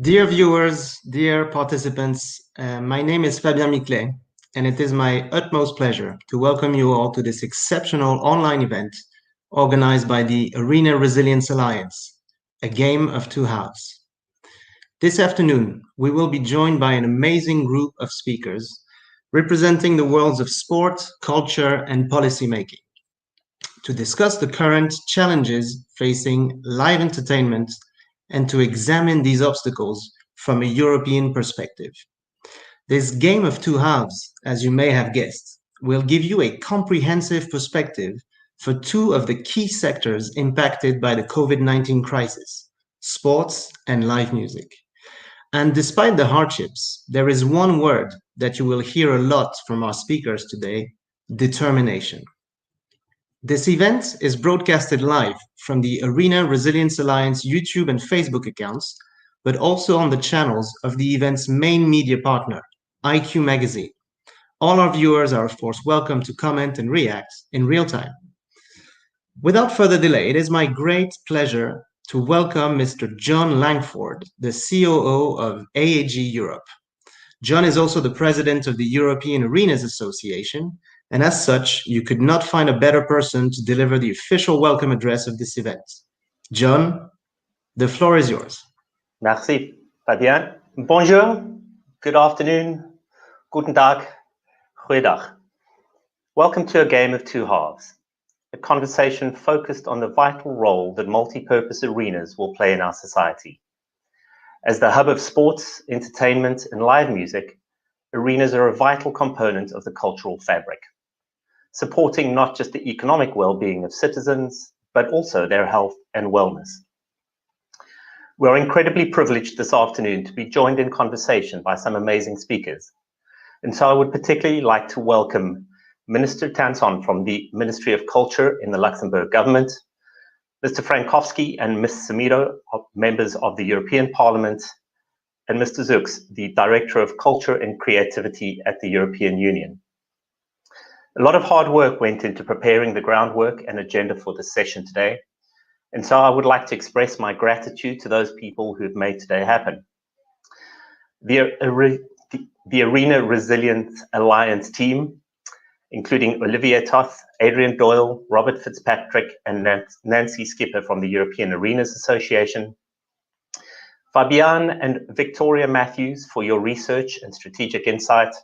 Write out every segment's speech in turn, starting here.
Dear viewers, dear participants, my name is Fabien Miclet, and it is my utmost pleasure to welcome you all to this exceptional online event organized by the Arena Resilience Alliance, a game of two halves. This afternoon, we will be joined by an amazing group of speakers representing the worlds of sport, culture, and policymaking to discuss the current challenges facing live entertainment and to examine these obstacles from a European perspective. This game of two halves, as you may have guessed, will give you a comprehensive perspective for two of the key sectors impacted by the COVID-19 crisis, sports and live music. And despite the hardships, there is one word that you will hear a lot from our speakers today: determination. This event is broadcasted live from the Arena Resilience Alliance YouTube and Facebook accounts, but also on the channels of the event's main media partner, IQ Magazine. All our viewers are, of course, welcome to comment and react in real time. Without further delay, it is my great pleasure to welcome Mr. John Langford, the COO of AAG Europe. John is also the president of the European Arenas Association, and as such, you could not find a better person to deliver the official welcome address of this event. John, the floor is yours. Merci, Fabien. Bonjour, good afternoon, guten Tag, goeiedag. Welcome to A Game of Two Halves, a conversation focused on the vital role that multi-purpose arenas will play in our society. As the hub of sports, entertainment, and live music, arenas are a vital component of the cultural fabric, supporting not just the economic well-being of citizens, but also their health and wellness. We're incredibly privileged this afternoon to be joined in conversation by some amazing speakers. And so I would particularly like to welcome Minister Tamas from the Ministry of Culture in the Luxembourg government, Mr. Frankowski and Ms. Samiro, members of the European Parliament, and Mr. Szucs, the Director of Culture and Creativity at the European Union. A lot of hard work went into preparing the groundwork and agenda for this session today, and so I would like to express my gratitude to those people who've made today happen. The Arena Resilience Alliance team, including Olivier Toth, Adrian Doyle, Robert Fitzpatrick, and Nancy Skipper from the European Arenas Association. Fabian and Victoria Matthews for your research and strategic insight.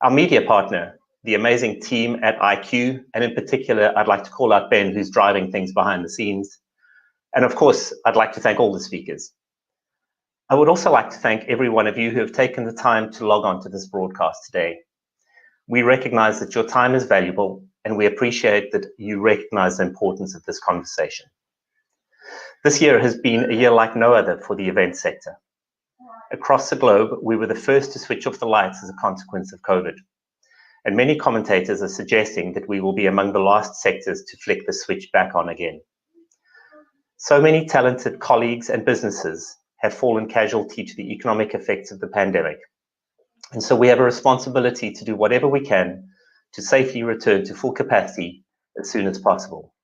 Our media partner, the amazing team at IQ, and in particular, I'd like to call out Ben, who's driving things behind the scenes. And of course, I'd like to thank all the speakers. I would also like to thank every one of you who have taken the time to log on to this broadcast today. We recognize that your time is valuable, and we appreciate that you recognize the importance of this conversation. This year has been a year like no other for the event sector. Across the globe, we were the first to switch off the lights as a consequence of COVID. And many commentators are suggesting that we will be among the last sectors to flick the switch back on again. So many talented colleagues and businesses have fallen casualty to the economic effects of the pandemic. And so we have a responsibility to do whatever we can to safely return to full capacity as soon as possible.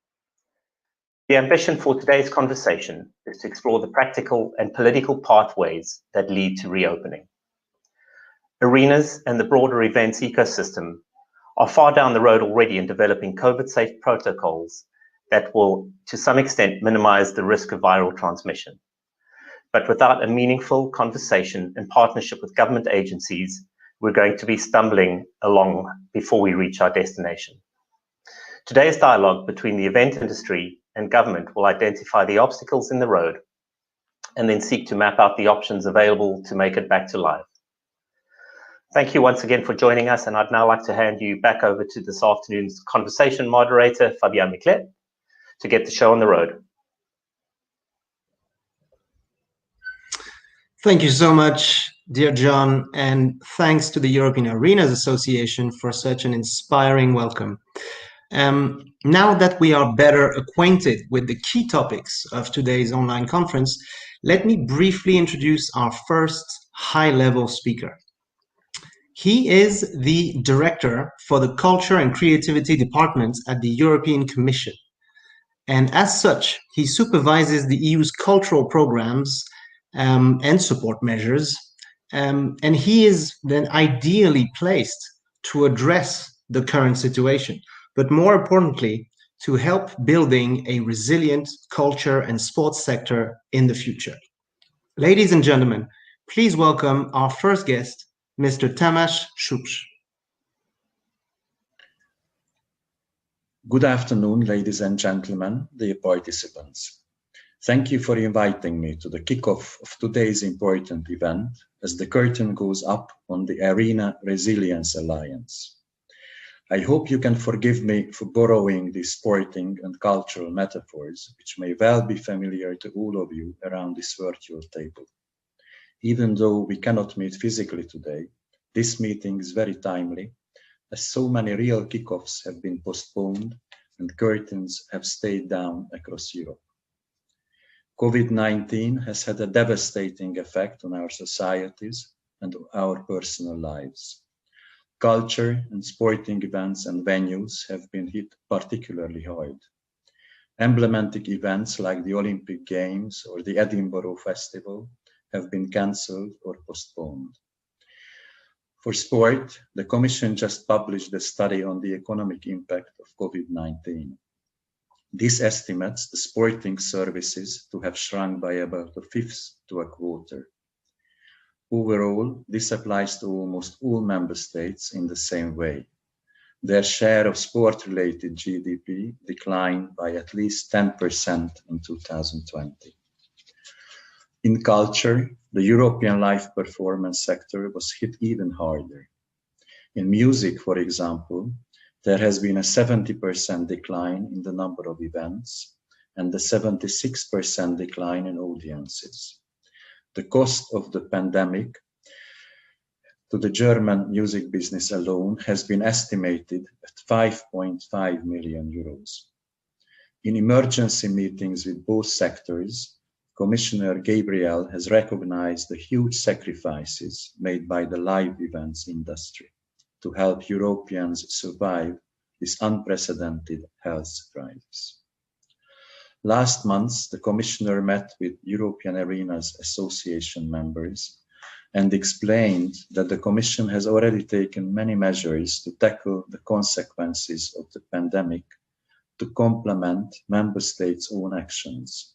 The ambition for today's conversation is to explore the practical and political pathways that lead to reopening. Arenas and the broader events ecosystem are far down the road already in developing COVID-safe protocols that will, to some extent, minimize the risk of viral transmission. But without a meaningful conversation and partnership with government agencies, we're going to be stumbling along before we reach our destination. Today's dialogue between the event industry and government will identify the obstacles in the road and then seek to map out the options available to make it back to life. Thank you once again for joining us, and I'd now like to hand you back over to this afternoon's conversation moderator, Fabien Miclet, to get the show on the road. Thank you so much, dear John, and thanks to the European Arenas Association for such an inspiring welcome. Now that we are better acquainted with the key topics of today's online conference, let me briefly introduce our first high-level speaker. He is the Director for the Culture and Creativity Department at the European Commission. And as such, he supervises the EU's cultural programs and support measures. And he is then ideally placed to address the current situation, but more importantly, to help building a resilient culture and sports sector in the future. Ladies and gentlemen, please welcome our first guest, Mr. Tamas Szucs. Good afternoon, ladies and gentlemen, dear participants. Thank you for inviting me to the kickoff of today's important event as the curtain goes up on the Arena Resilience Alliance. I hope you can forgive me for borrowing these sporting and cultural metaphors, which may well be familiar to all of you around this virtual table. Even though we cannot meet physically today, this meeting is very timely, as so many real kickoffs have been postponed and curtains have stayed down across Europe. COVID-19 has had a devastating effect on our societies and our personal lives. Culture and sporting events and venues have been hit particularly hard. Emblematic events like the Olympic Games or the Edinburgh Festival have been cancelled or postponed. For sport, the Commission just published a study on the economic impact of COVID-19. This estimates the sporting services to have shrunk by about a fifth to a quarter. Overall, this applies to almost all member states in the same way. Their share of sport-related GDP declined by at least 10% in 2020. In culture, the European live performance sector was hit even harder. In music, for example, there has been a 70% decline in the number of events and a 76% decline in audiences. The cost of the pandemic to the German music business alone has been estimated at 5.5 million euros. In emergency meetings with both sectors, Commissioner Gabriel has recognized the huge sacrifices made by the live events industry to help Europeans survive this unprecedented health crisis. Last month, the Commissioner met with European Arenas Association members and explained that the Commission has already taken many measures to tackle the consequences of the pandemic to complement member states' own actions.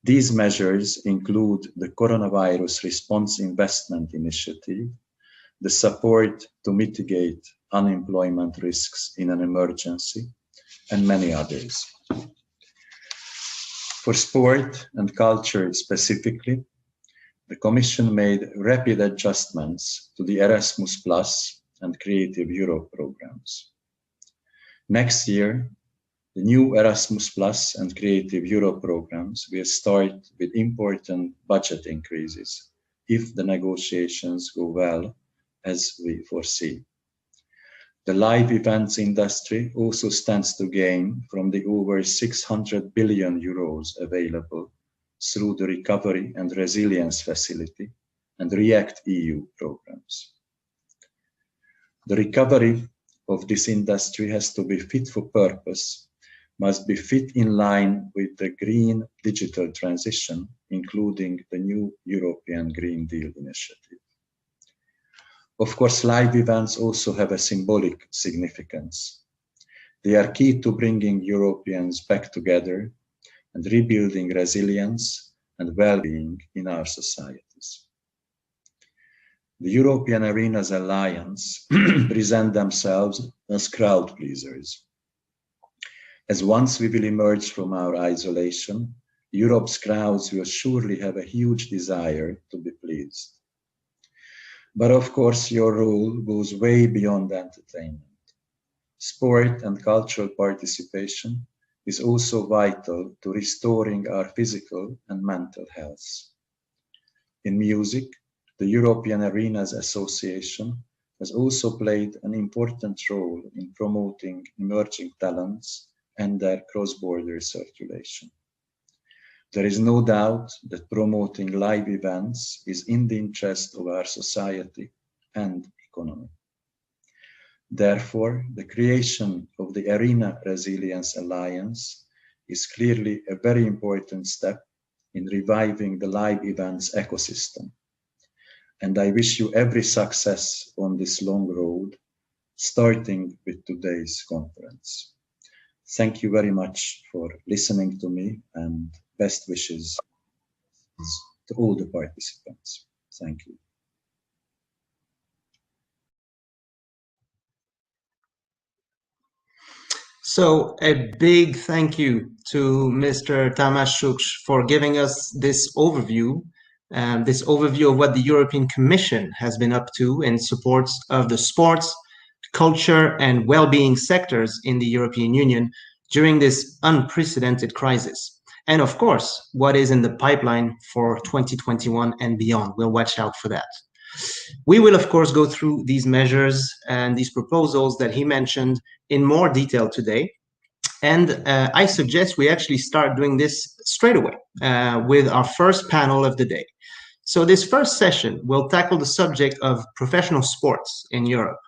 These measures include the Coronavirus Response Investment Initiative, the support to mitigate unemployment risks in an emergency, and many others. For sport and culture specifically, the Commission made rapid adjustments to the Erasmus Plus and Creative Europe programs. Next year, the new Erasmus Plus and Creative Europe programs will start with important budget increases if the negotiations go well, as we foresee. The live events industry also stands to gain from the over 600 billion euros available through the Recovery and Resilience Facility and REACT-EU programs. The recovery of this industry has to be fit for purpose, must be fit in line with the green digital transition, including the new European Green Deal initiative. Of course, live events also have a symbolic significance. They are key to bringing Europeans back together and rebuilding resilience and well-being in our societies. The European Arenas Alliance present themselves as crowd pleasers. As once we will emerge from our isolation, Europe's crowds will surely have a huge desire to be pleased. But of course, your role goes way beyond entertainment. Sport and cultural participation is also vital to restoring our physical and mental health. In music, the European Arenas Association has also played an important role in promoting emerging talents and their cross-border circulation. There is no doubt that promoting live events is in the interest of our society and economy. Therefore, the creation of the Arena Resilience Alliance is clearly a very important step in reviving the live events ecosystem. And I wish you every success on this long road, starting with today's conference. Thank you very much for listening to me, and best wishes to all the participants. Thank you. So a big thank you to Mr. Tamas Szucs for giving us this overview of what the European Commission has been up to in support of the sports, culture, and well-being sectors in the European Union during this unprecedented crisis. And of course, what is in the pipeline for 2021 and beyond. We'll watch out for that. We will, of course, go through these measures and these proposals that he mentioned in more detail today. And I suggest we actually start doing this straight away with our first panel of the day. So this first session will tackle the subject of professional sports in Europe,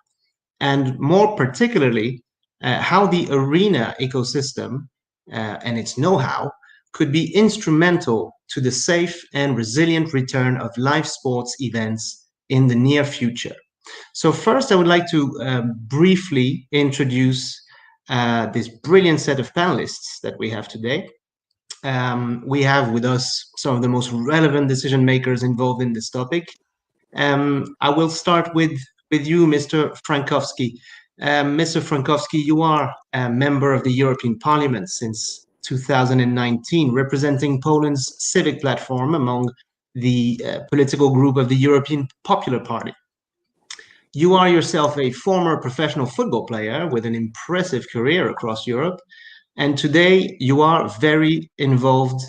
and more particularly, how the arena ecosystem and its know-how could be instrumental to the safe and resilient return of live sports events in the near future. So first, I would like to briefly introduce this brilliant set of panelists that we have today. We have with us some of the most relevant decision makers involved in this topic. I will start with you, Mr. Frankowski. Mr. Frankowski, you are a member of the European Parliament since 2019, representing Poland's civic platform among the political group of the European Popular Party. You are yourself a former professional football player with an impressive career across Europe, and today you are very involved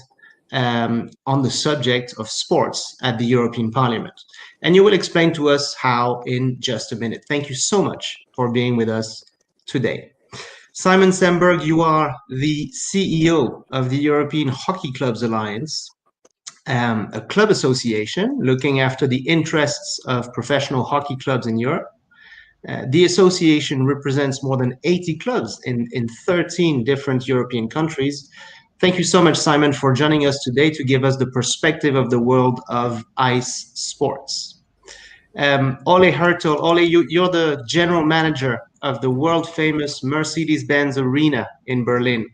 on the subject of sports at the European Parliament. And you will explain to us how in just a minute. Thank you so much for being with us today. Simon Semberg, you are the CEO of the European Hockey Clubs Alliance, a club association looking after the interests of professional hockey clubs in Europe. The association represents more than 80 clubs in 13 different European countries. Thank you so much, Simon, for joining us today to give us the perspective of the world of ice sports. Ole Hertel, Ole, you're the general manager of the world-famous Mercedes-Benz Arena in Berlin.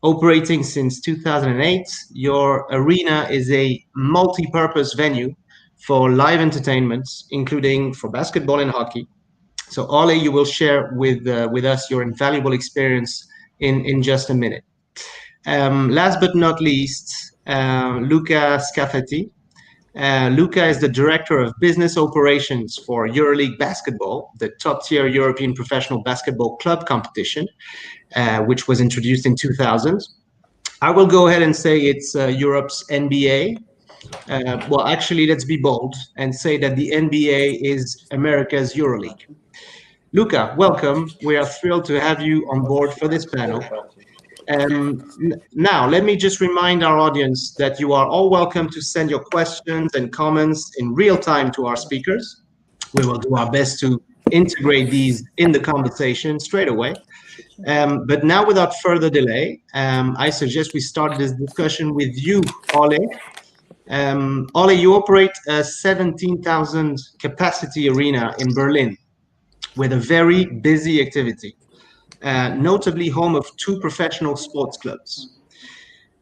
Operating since 2008, your arena is a multi-purpose venue for live entertainment, including for basketball and hockey. So Ole, you will share with us your invaluable experience in just a minute. Last but not least, Luca Scafati. Luca is the Director of Business Operations for Euroleague Basketball, the top-tier European professional basketball club competition, which was introduced in 2000. I will go ahead and say it's Europe's NBA. Well, actually, let's be bold and say that the NBA is America's Euroleague. Luca, welcome. We are thrilled to have you on board for this panel. Now, let me just remind our audience that you are all welcome to send your questions and comments in real time to our speakers. We will do our best to integrate these in the conversation straight away. But now, without further delay, I suggest we start this discussion with you, Ole. Ole, you operate a 17,000 capacity arena in Berlin with a very busy activity. Notably home of 2 professional sports clubs.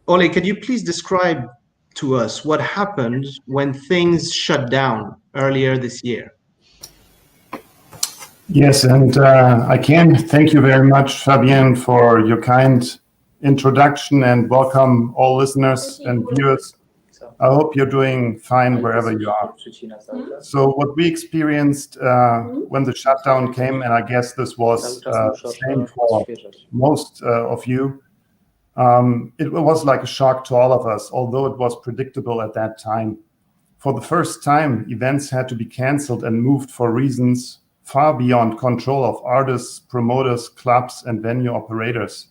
Ole, could you please describe to us what happened when things shut down earlier this year? Yes, and I can thank you very much, Fabien, for your kind introduction, and welcome all listeners and viewers. I hope you're doing fine wherever you are. So what we experienced when the shutdown came, and I guess this was the same for most of you, it was like a shock to all of us, although it was predictable at that time. For the first time, events had to be canceled and moved for reasons far beyond control of artists, promoters, clubs, and venue operators.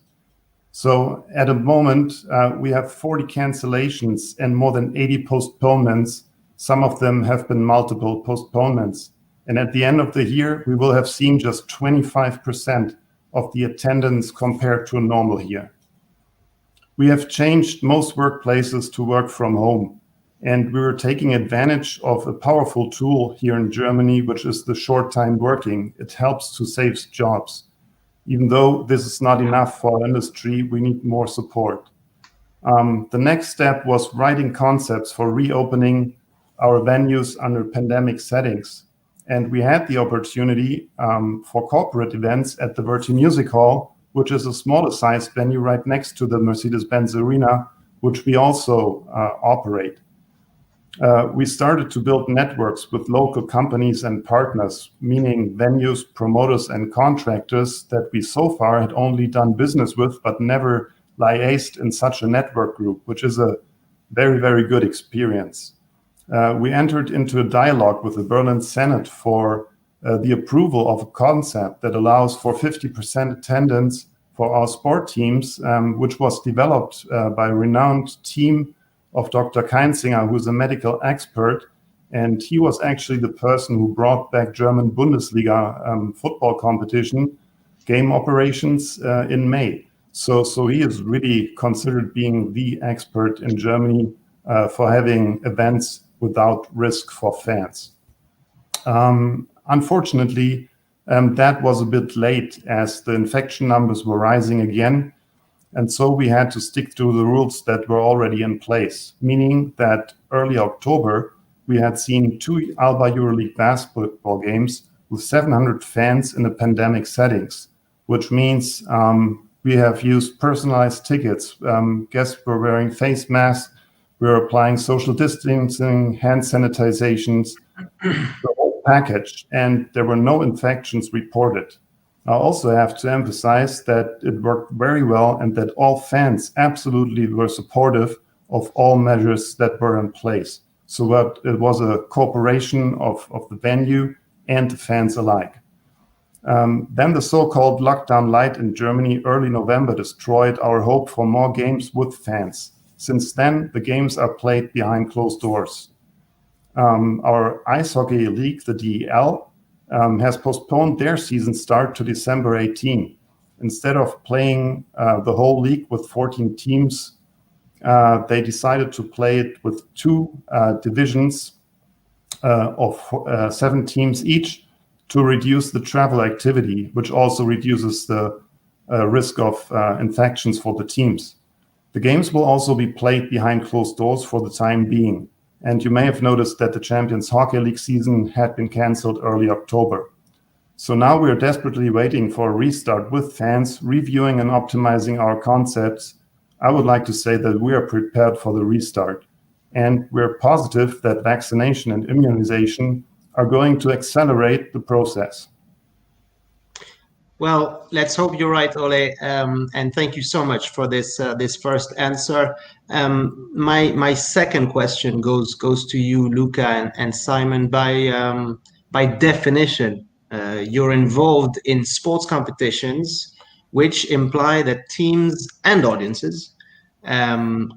So at the moment, we have 40 cancellations and more than 80 postponements. Some of them have been multiple postponements. And at the end of the year, we will have seen just 25% of the attendance compared to a normal year. we have changed most workplaces to work from home. And we were taking advantage of a powerful tool here in Germany, which is the short time working. It helps to save jobs. Even though this is not enough for our industry, we need more support. The next step was writing concepts for reopening our venues under pandemic settings. And we had the opportunity for corporate events at the Verti Music Hall, which is a smaller sized venue right next to the Mercedes-Benz Arena, which we also operate. We started to build networks with local companies and partners, meaning venues, promoters, and contractors that we so far had only done business with, but never liaised in such a network group, which is a very, very good experience. We entered into a dialogue with the Berlin Senate for the approval of a concept that allows for 50% attendance for our sport teams, which was developed by a renowned team of Dr. Keinzinger, who's a medical expert, and he was actually the person who brought back German Bundesliga football competition game operations in May. So he is really considered being the expert in Germany for having events without risk for fans. Unfortunately, that was a bit late as the infection numbers were rising again. And so we had to stick to the rules that were already in place, meaning that early October, we had seen 2 Alba Euroleague basketball games with 700 fans in the pandemic settings, which means we have used personalized tickets. Guests were wearing face masks, we were applying social distancing, hand sanitizations, the whole package, and there were no infections reported. I also have to emphasize that it worked very well and that all fans absolutely were supportive of all measures that were in place. So that it was a cooperation of the venue and the fans alike. Then the so-called lockdown light in Germany early November destroyed our hope for more games with fans. Since then, the games are played behind closed doors. Our ice hockey league, the DEL, has postponed their season start to December 18. Instead of playing the whole league with 14 teams, they decided to play it with 2 divisions of 7 teams each to reduce the travel activity, which also reduces the risk of infections for the teams. The games will also be played behind closed doors for the time being. And you may have noticed that the Champions Hockey League season had been cancelled early October. So now we're desperately waiting for a restart with fans, reviewing and optimizing our concepts. I would like to say that we are prepared for the restart. And we're positive that vaccination and immunization are going to accelerate the process. Well, let's hope you're right, Ole, and thank you so much for this first answer. My second question goes to you, Luca and Simon. By definition, you're involved in sports competitions, which imply that teams and audiences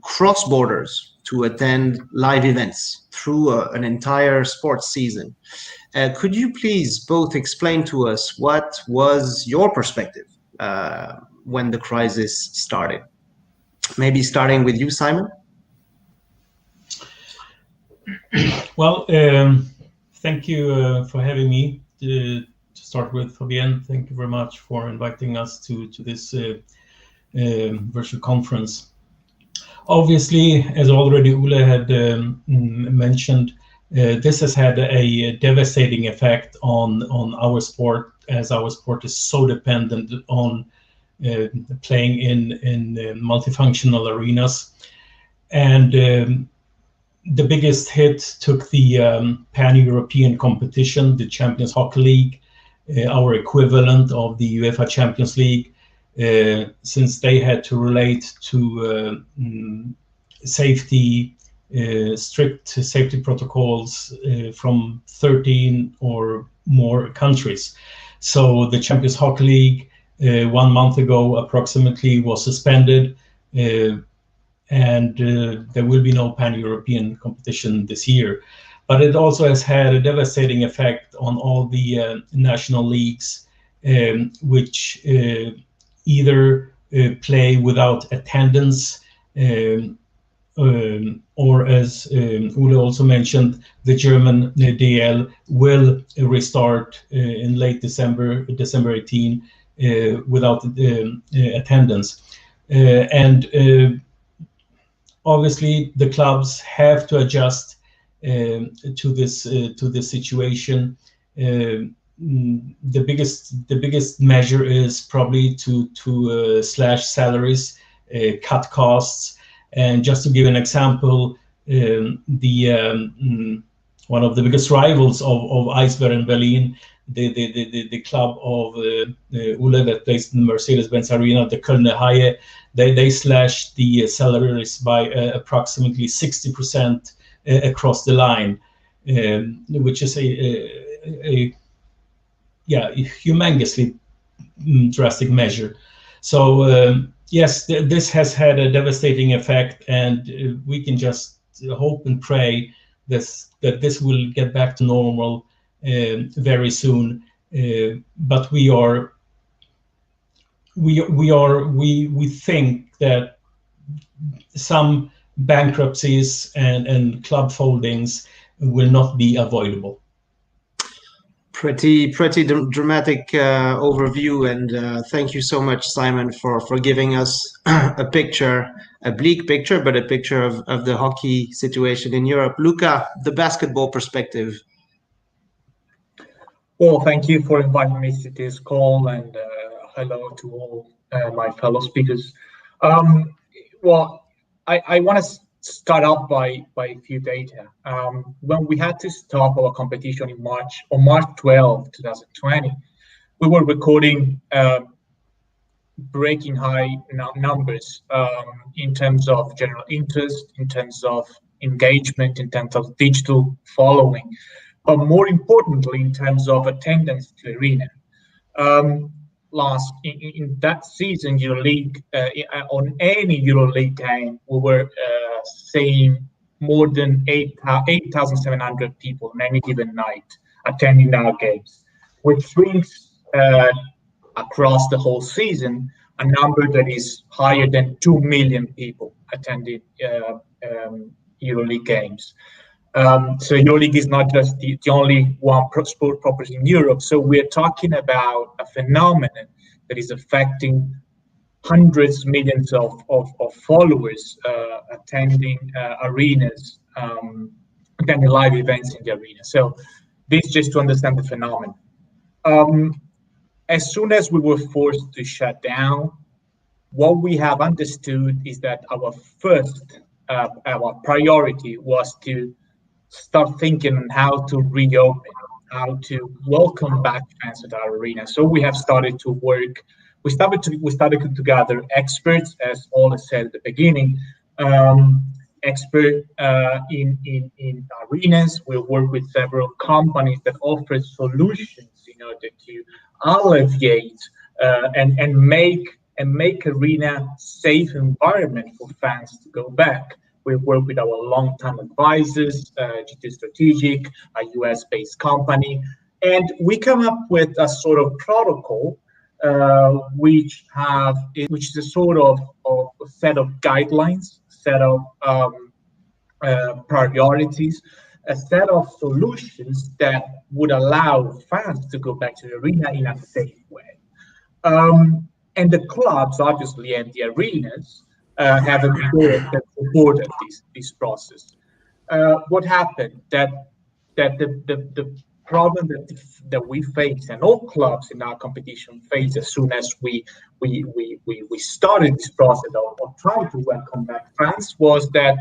cross borders to attend live events through an entire sports season. Could you please both explain to us what was your perspective when the crisis started? Maybe starting with you, Simon? Well, thank you for having me. To start with, Fabienne, thank you very much for inviting us to this virtual conference. Obviously, as already Ole had mentioned, this has had a devastating effect on our sport, as our sport is so dependent on playing in multifunctional arenas. And the biggest hit took the pan-European competition, the Champions Hockey League, our equivalent of the UEFA Champions League, since they had to relate to strict safety protocols from 13 or more countries. So the Champions Hockey League 1 month ago approximately was suspended, and there will be no pan-European competition this year. But it also has had a devastating effect on all the national leagues, which either play without attendance or as Ule also mentioned, the German DL will restart in late December 18, without attendance. And obviously, the clubs have to adjust to this situation. The biggest measure is probably to slash salaries, cut costs. And just to give an example, one of the biggest rivals of Eisbären Berlin, the club of Ule that plays in the Mercedes-Benz Arena, the Kölner Haie, they slashed the salaries by approximately 60% across the line, which is a humongously drastic measure. So yes, this has had a devastating effect, and we can just hope and pray that this will get back to normal very soon. But we think that some bankruptcies and club foldings will not be avoidable. Pretty dramatic overview, and thank you so much, Simon, for giving us a bleak picture, but a picture of the hockey situation in Europe. Luca, the basketball perspective. Well, thank you for inviting me to this call, and hello to all my fellow speakers. Well, I want to start off by a few data. When we had to stop our competition on March 12, 2020, we were recording breaking high numbers in terms of general interest, in terms of engagement, in terms of digital following, but more importantly, in terms of attendance to arena. In that season, Euroleague, on any Euroleague game, we were seeing more than 8,700 people on any given night attending our games, which brings across the whole season a number that is higher than 2 million people attending Euroleague games. So Euroleague is not just the only one sport property in Europe. So we're talking about a phenomenon that is affecting hundreds of millions of followers attending arenas, attending live events in the arena. So this just to understand the phenomenon. As soon as we were forced to shut down, what we have understood is that our priority was to start thinking on how to reopen, how to welcome back fans at our arena. So we have started to work. We started to gather experts, as Ole said at the beginning, expert in arenas. We work with several companies that offer solutions in order to alleviate and make arena safe environment for fans to go back. We work with our long-time advisors, GT Strategic, a US-based company, and we come up with a sort of protocol, which is a sort of set of guidelines, set of priorities, a set of solutions that would allow fans to go back to the arena in a safe way. And the clubs, obviously, and the arenas have a board that supported this process. What happened? That the problem that we face, and all clubs in our competition face, as soon as we started this process of trying to welcome back fans, was that,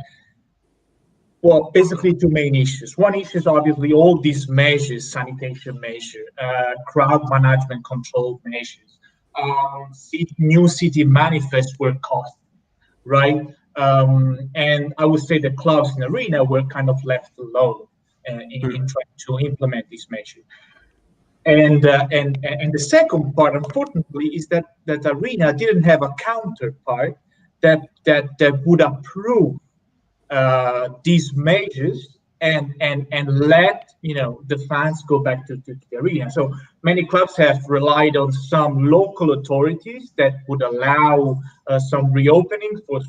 well, basically two main issues. One issue is obviously all these measures, sanitation measures, crowd management control measures, new city manifests were costly, right? And I would say the clubs in the arena were kind of left alone in trying to implement this measure. And the second part, unfortunately, is that arena didn't have a counterpart that would approve these measures and let the fans go back to the arena. So many clubs have relied on some local authorities that would allow some reopening for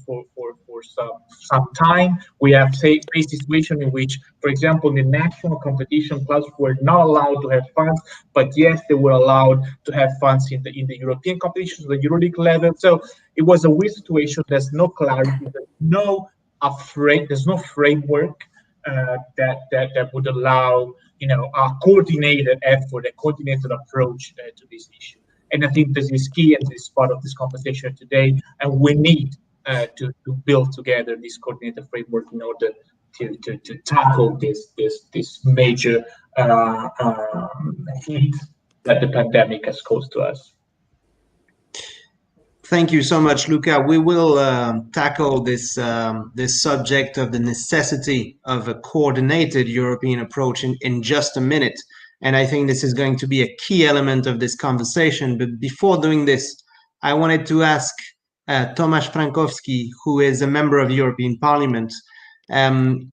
some time. We have faced situation in which, for example, in the national competition, clubs were not allowed to have fans, but yes, they were allowed to have fans in the European competitions, the Euroleague level. So it was a weird situation. There's no clarity. There's no framework that would allow a coordinated effort, a coordinated approach to this issue. And I think this is key and this is part of this conversation today. And we need to build together this coordinated framework in order to tackle this major heat that the pandemic has caused to us. Thank you so much, Luca. We will tackle this subject of the necessity of a coordinated European approach in just a minute. And I think this is going to be a key element of this conversation. But before doing this, I wanted to ask Tomasz Frankowski, who is a member of European Parliament. Mr.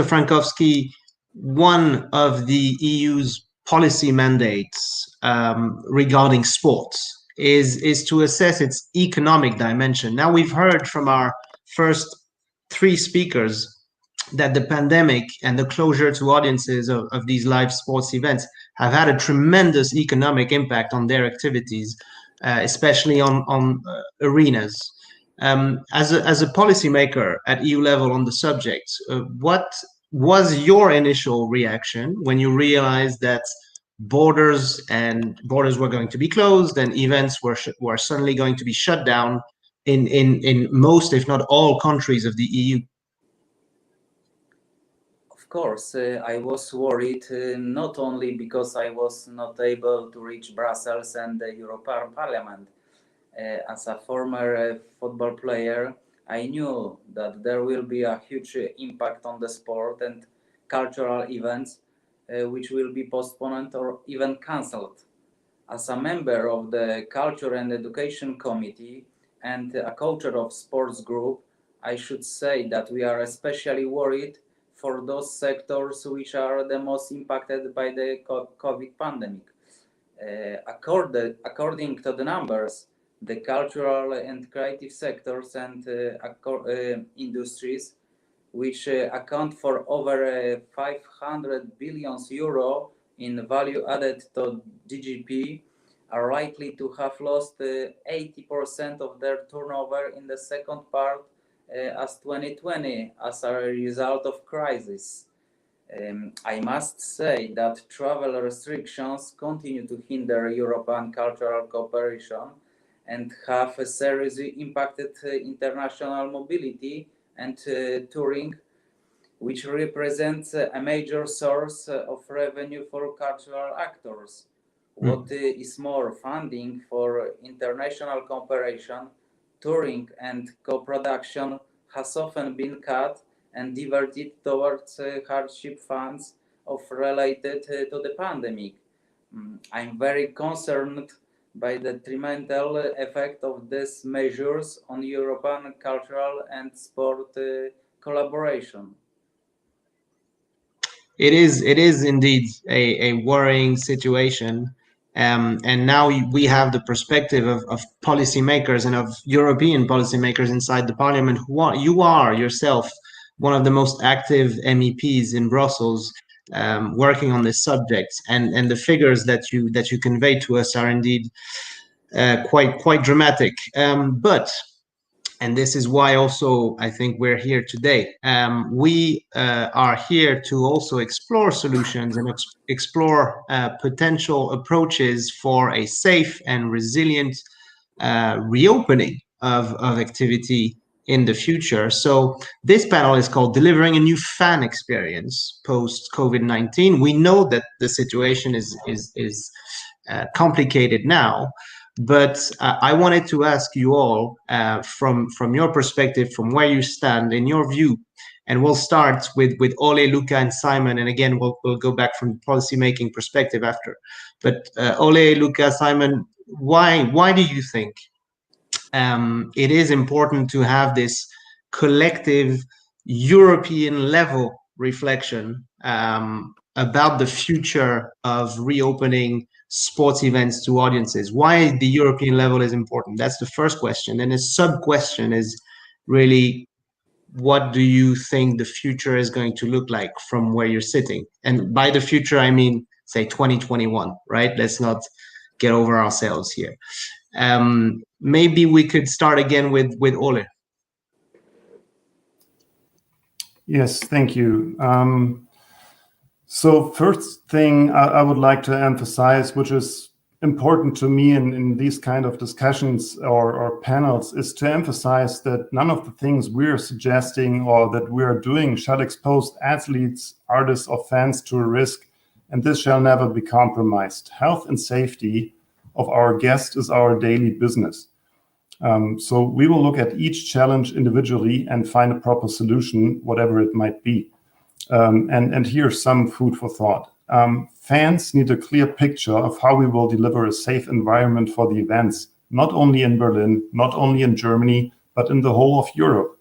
Frankowski, one of the EU's policy mandates regarding sports is to assess its economic dimension. Now, we've heard from our first three speakers that the pandemic and the closure to audiences of these live sports events have had a tremendous economic impact on their activities, especially on arenas. As a policymaker at EU level on the subject, what was your initial reaction when you realized that borders were going to be closed and events were suddenly going to be shut down in most, if not all, countries of the EU? Of course, I was worried, not only because I was not able to reach Brussels and the European Parliament. As a former football player, I knew that there will be a huge impact on the sport and cultural events which will be postponed or even cancelled. As a member of the Culture and Education Committee and a co-chair of sports group, I should say that we are especially worried for those sectors which are the most impacted by the COVID pandemic. According to the numbers, the cultural and creative sectors and industries, which account for over 500 billion euro in value added to GDP, are likely to have lost 80% of their turnover in the second part as 2020 as a result of crisis. I must say that travel restrictions continue to hinder European cultural cooperation and have seriously impacted international mobility and touring, which represents a major source of revenue for cultural actors. What is more, funding for international cooperation, touring and co-production has often been cut and diverted towards hardship funds related to the pandemic. I'm very concerned by the detrimental effect of these measures on European cultural and sport collaboration. It is indeed a worrying situation. And now we have the perspective of policymakers and of European policymakers inside the parliament you are yourself one of the most active MEPs in Brussels, working on this subject, and the figures that you convey to us are indeed quite dramatic. And this is why also I think we're here today. We are here to also explore solutions and explore potential approaches for a safe and resilient reopening of activity in the future. So this panel is called Delivering a New Fan Experience Post-COVID-19. We know that the situation is complicated now, but I wanted to ask you all from your perspective, from where you stand, in your view, and we'll start with Ole, Luca, and Simon, and again we'll go back from policymaking perspective after. But Ole, Luca, Simon, why do you think it is important to have this collective European level reflection about the future of reopening sports events to audiences. Why the European level is important. That's the first question. And a sub-question is really, what do you think the future is going to look like from where you're sitting? And by the future, I mean, say 2021, right? Let's not get over ourselves here. Maybe we could start again with Ole. Yes, thank you. So first thing I would like to emphasize, which is important to me in these kind of discussions or panels, is to emphasize that none of the things we're suggesting or that we are doing shall expose athletes, artists, or fans to a risk, and this shall never be compromised. Health and safety of our guests is our daily business. So we will look at each challenge individually and find a proper solution, whatever it might be. And here's some food for thought. Fans need a clear picture of how we will deliver a safe environment for the events, not only in Berlin, not only in Germany, but in the whole of Europe.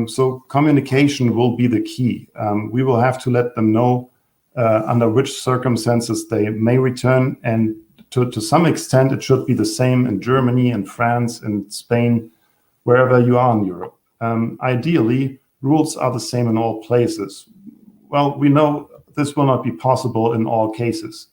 So communication will be the key. We will have to let them know under which circumstances they may return, and to some extent it should be the same in Germany, in France, in Spain, wherever you are in Europe. Ideally, rules are the same in all places. Well, we know this will not be possible in all cases.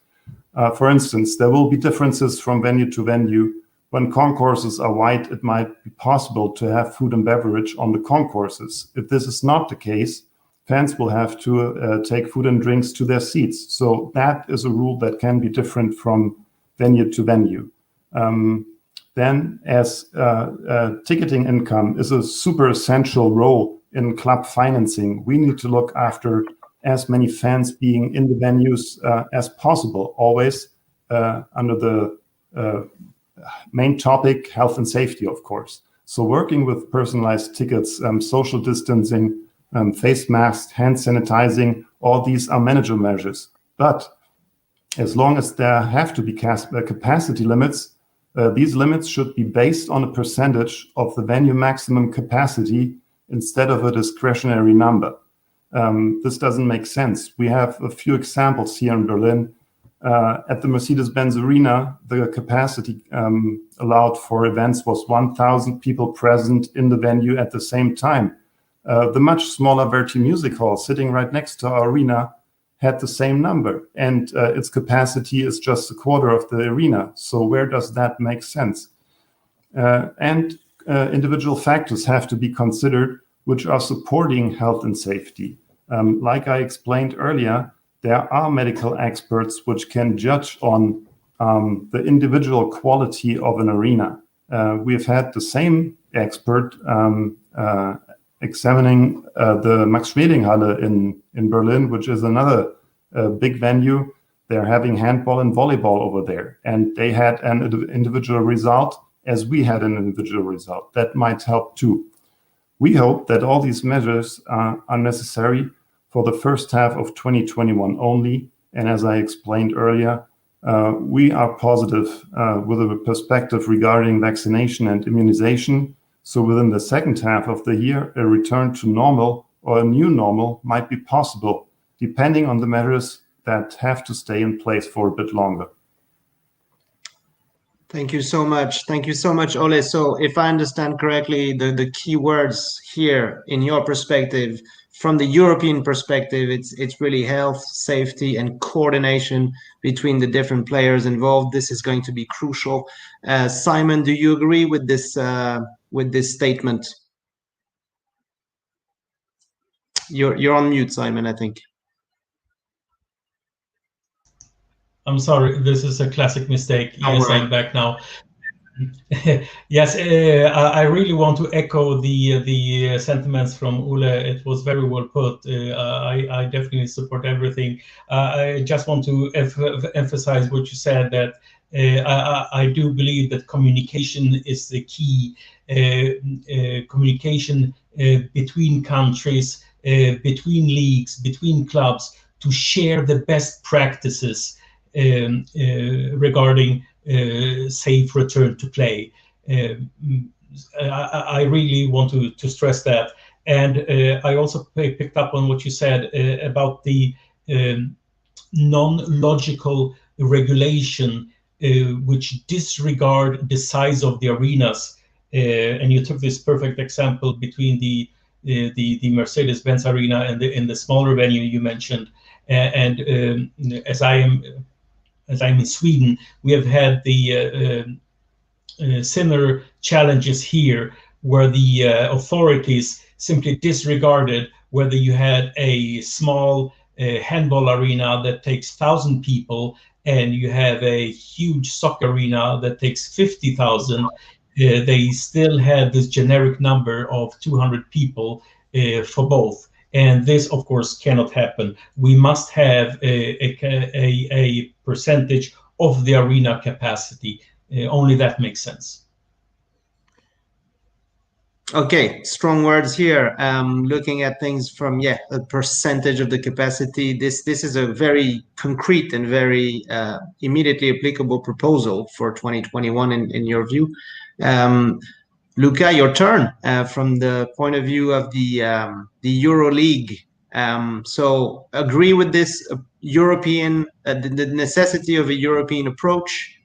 For instance, there will be differences from venue to venue. When concourses are wide, it might be possible to have food and beverage on the concourses. If this is not the case, fans will have to take food and drinks to their seats. So that is a rule that can be different from venue to venue. Then, as ticketing income is a super essential role in club financing, we need to look after as many fans being in the venues as possible, always under the main topic, health and safety, of course. So working with personalized tickets, social distancing, face masks, hand sanitizing, all these are manageable measures. But as long as there have to be capacity limits, these limits should be based on a percentage of the venue maximum capacity instead of a discretionary number. This doesn't make sense. We have a few examples here in Berlin. At the Mercedes-Benz Arena, the capacity allowed for events was 1,000 people present in the venue at the same time. The much smaller Verti Music Hall, sitting right next to our arena, had the same number, and its capacity is just a quarter of the arena. So where does that make sense? And individual factors have to be considered, which are supporting health and safety. Like I explained earlier, there are medical experts which can judge on the individual quality of an arena. We've had the same expert examining the Max-Schmeling-Halle in Berlin, which is another big venue. They're having handball and volleyball over there, and they had an individual result as we had an individual result. That might help too. We hope that all these measures are necessary for the first half of 2021 only, and as I explained earlier, we are positive with a perspective regarding vaccination and immunization. So within the second half of the year, a return to normal or a new normal might be possible, depending on the measures that have to stay in place for a bit longer. Thank you so much. Thank you so much, Ole. So if I understand correctly, the key words here in your perspective, from the European perspective, it's really health, safety, and coordination between the different players involved. This is going to be crucial. Simon, do you agree with this statement? You're on mute, Simon, I think. I'm sorry, this is a classic mistake. Yes, I'm back now. Yes, I really want to echo the sentiments from Ole. It was very well put. I definitely support everything. I just want to emphasize what you said, that I do believe that communication is the key. Communication between countries, between leagues, between clubs, to share the best practices regarding safe return to play. I really want to stress that. And I also picked up on what you said about the non-logical regulation which disregard the size of the arenas. And you took this perfect example between the Mercedes-Benz arena and the smaller venue you mentioned. And as I'm in Sweden, we have had the similar challenges here, where the authorities simply disregarded whether you had a small handball arena that takes 1,000 people and you have a huge soccer arena that takes 50,000. They still had this generic number of 200 people for both. And this, of course, cannot happen. We must have a percentage of the arena capacity. Only that makes sense. Okay, strong words here. Looking at things from a percentage of the capacity. This is a very concrete and very immediately applicable proposal for 2021 in your view. Luca, your turn from the point of view of the Euroleague. So agree with this European, the necessity of a European approach?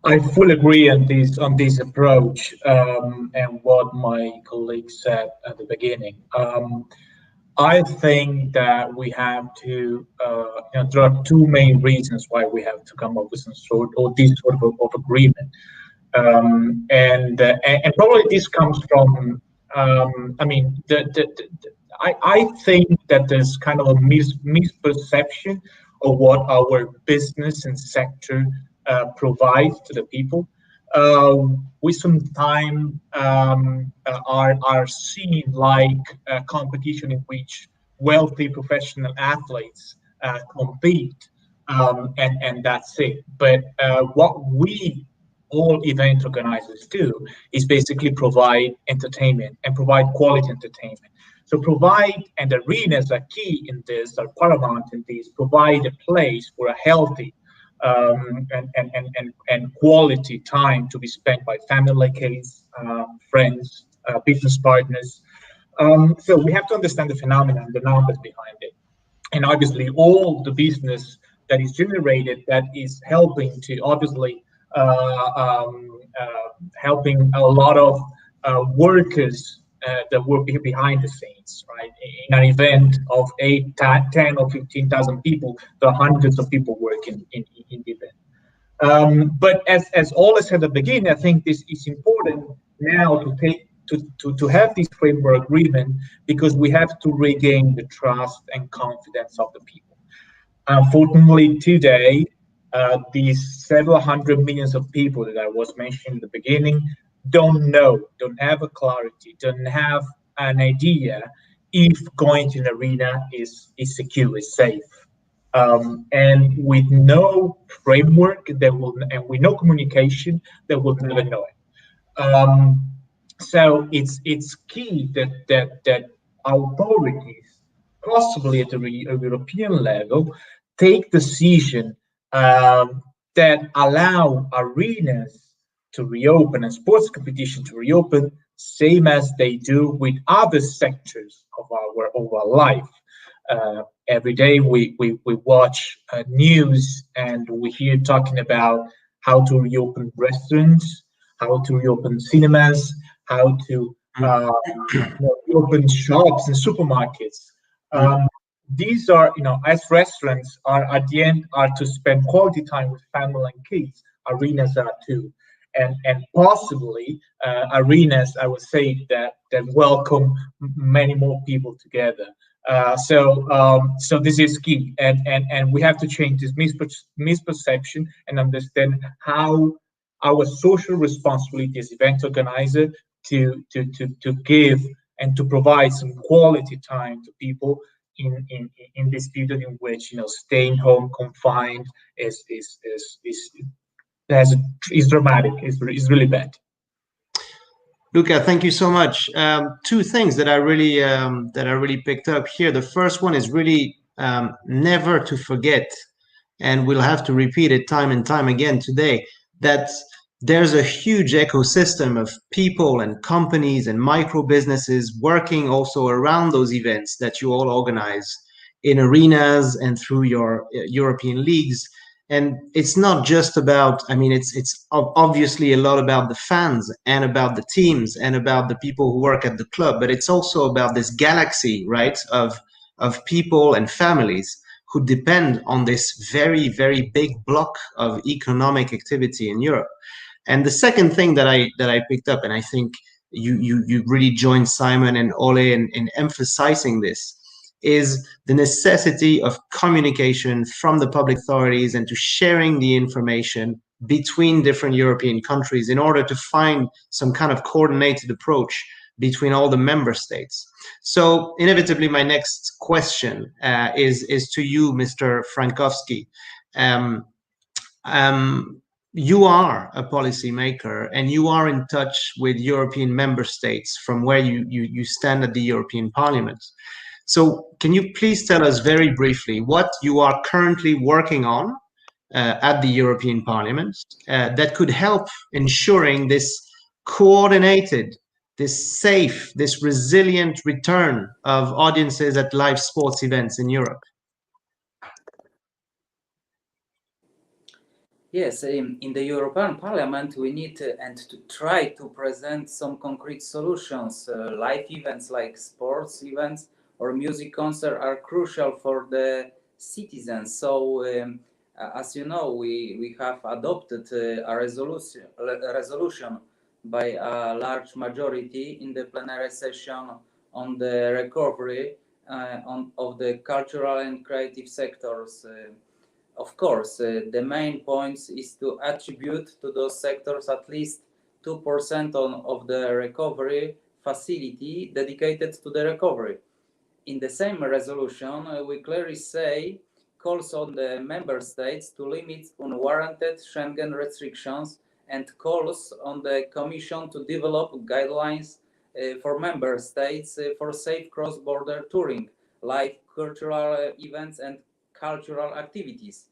I fully agree on this approach and what my colleague said at the beginning. I think that we have to. There are two main reasons why we have to come up with some sort or this sort of agreement, and probably this comes from. I mean, I think that there's kind of a misperception of what our business and sector provides to the people. We sometimes are seen like a competition in which wealthy professional athletes compete, and that's it. But what we all event organizers do is basically provide entertainment and provide quality entertainment. So provide, and arenas are key in this, are paramount in this, provide a place for a healthy and quality time to be spent by family, kids, friends, business partners. So we have to understand the phenomenon, the numbers behind it, and obviously all the business that is generated that is helping to obviously helping a lot of workers that work behind the scenes, right? In an event of 8, 10 or 15,000 people, there are hundreds of people working in the event. But as always said at the beginning, I think this is important now to have this framework agreement, because we have to regain the trust and confidence of the people. Unfortunately, today, these several hundred millions of people that I was mentioning at the beginning don't have a clarity, don't have an idea if going to an arena is secure, is safe. And with no framework and with no communication, they will never know it. So it's key that authorities, possibly at the European level, take decision that allow arenas to reopen and sports competition to reopen, same as they do with other sectors of our life. Every day we watch news and we hear talking about how to reopen restaurants, how to reopen cinemas, how to reopen shops and supermarkets. These are, as restaurants are at the end are to spend quality time with family and kids, arenas are too. And possibly arenas, I would say, that welcome many more people together. So this is key, and we have to change this misperception and understand how our social responsibility as event organizer to give and to provide some quality time to people in this period in which staying home confined is dramatic, is really bad. Luca, thank you so much. Two things that I really picked up here. The first one is really never to forget, and we'll have to repeat it time and time again today, that there's a huge ecosystem of people and companies and micro businesses working also around those events that you all organize in arenas and through your European leagues. And it's not just about, I mean, it's obviously a lot about the fans and about the teams and about the people who work at the club, but it's also about this galaxy, right, of people and families who depend on this very, very big block of economic activity in Europe. And the second thing that I picked up, and I think you really joined Simon and Ole in emphasizing this, is the necessity of communication from the public authorities and to sharing the information between different European countries in order to find some kind of coordinated approach between all the member states. So inevitably, my next question is to you, Mr. Frankowski. You are a policymaker and you are in touch with European member states from where you stand at the European Parliament. So can you please tell us very briefly what you are currently working on at the European Parliament that could help ensuring this coordinated, this safe, this resilient return of audiences at live sports events in Europe? Yes, in the European Parliament, we need to try to present some concrete solutions. Live events like sports events or music concert are crucial for the citizens. So, as you know, we have adopted a resolution by a large majority in the plenary session on the recovery of the cultural and creative sectors. Of course, the main point is to attribute to those sectors at least 2% of the recovery facility dedicated to the recovery. In the same resolution, we clearly say calls on the member states to limit unwarranted Schengen restrictions and calls on the Commission to develop guidelines for member states for safe cross-border touring, like cultural events and cultural activities.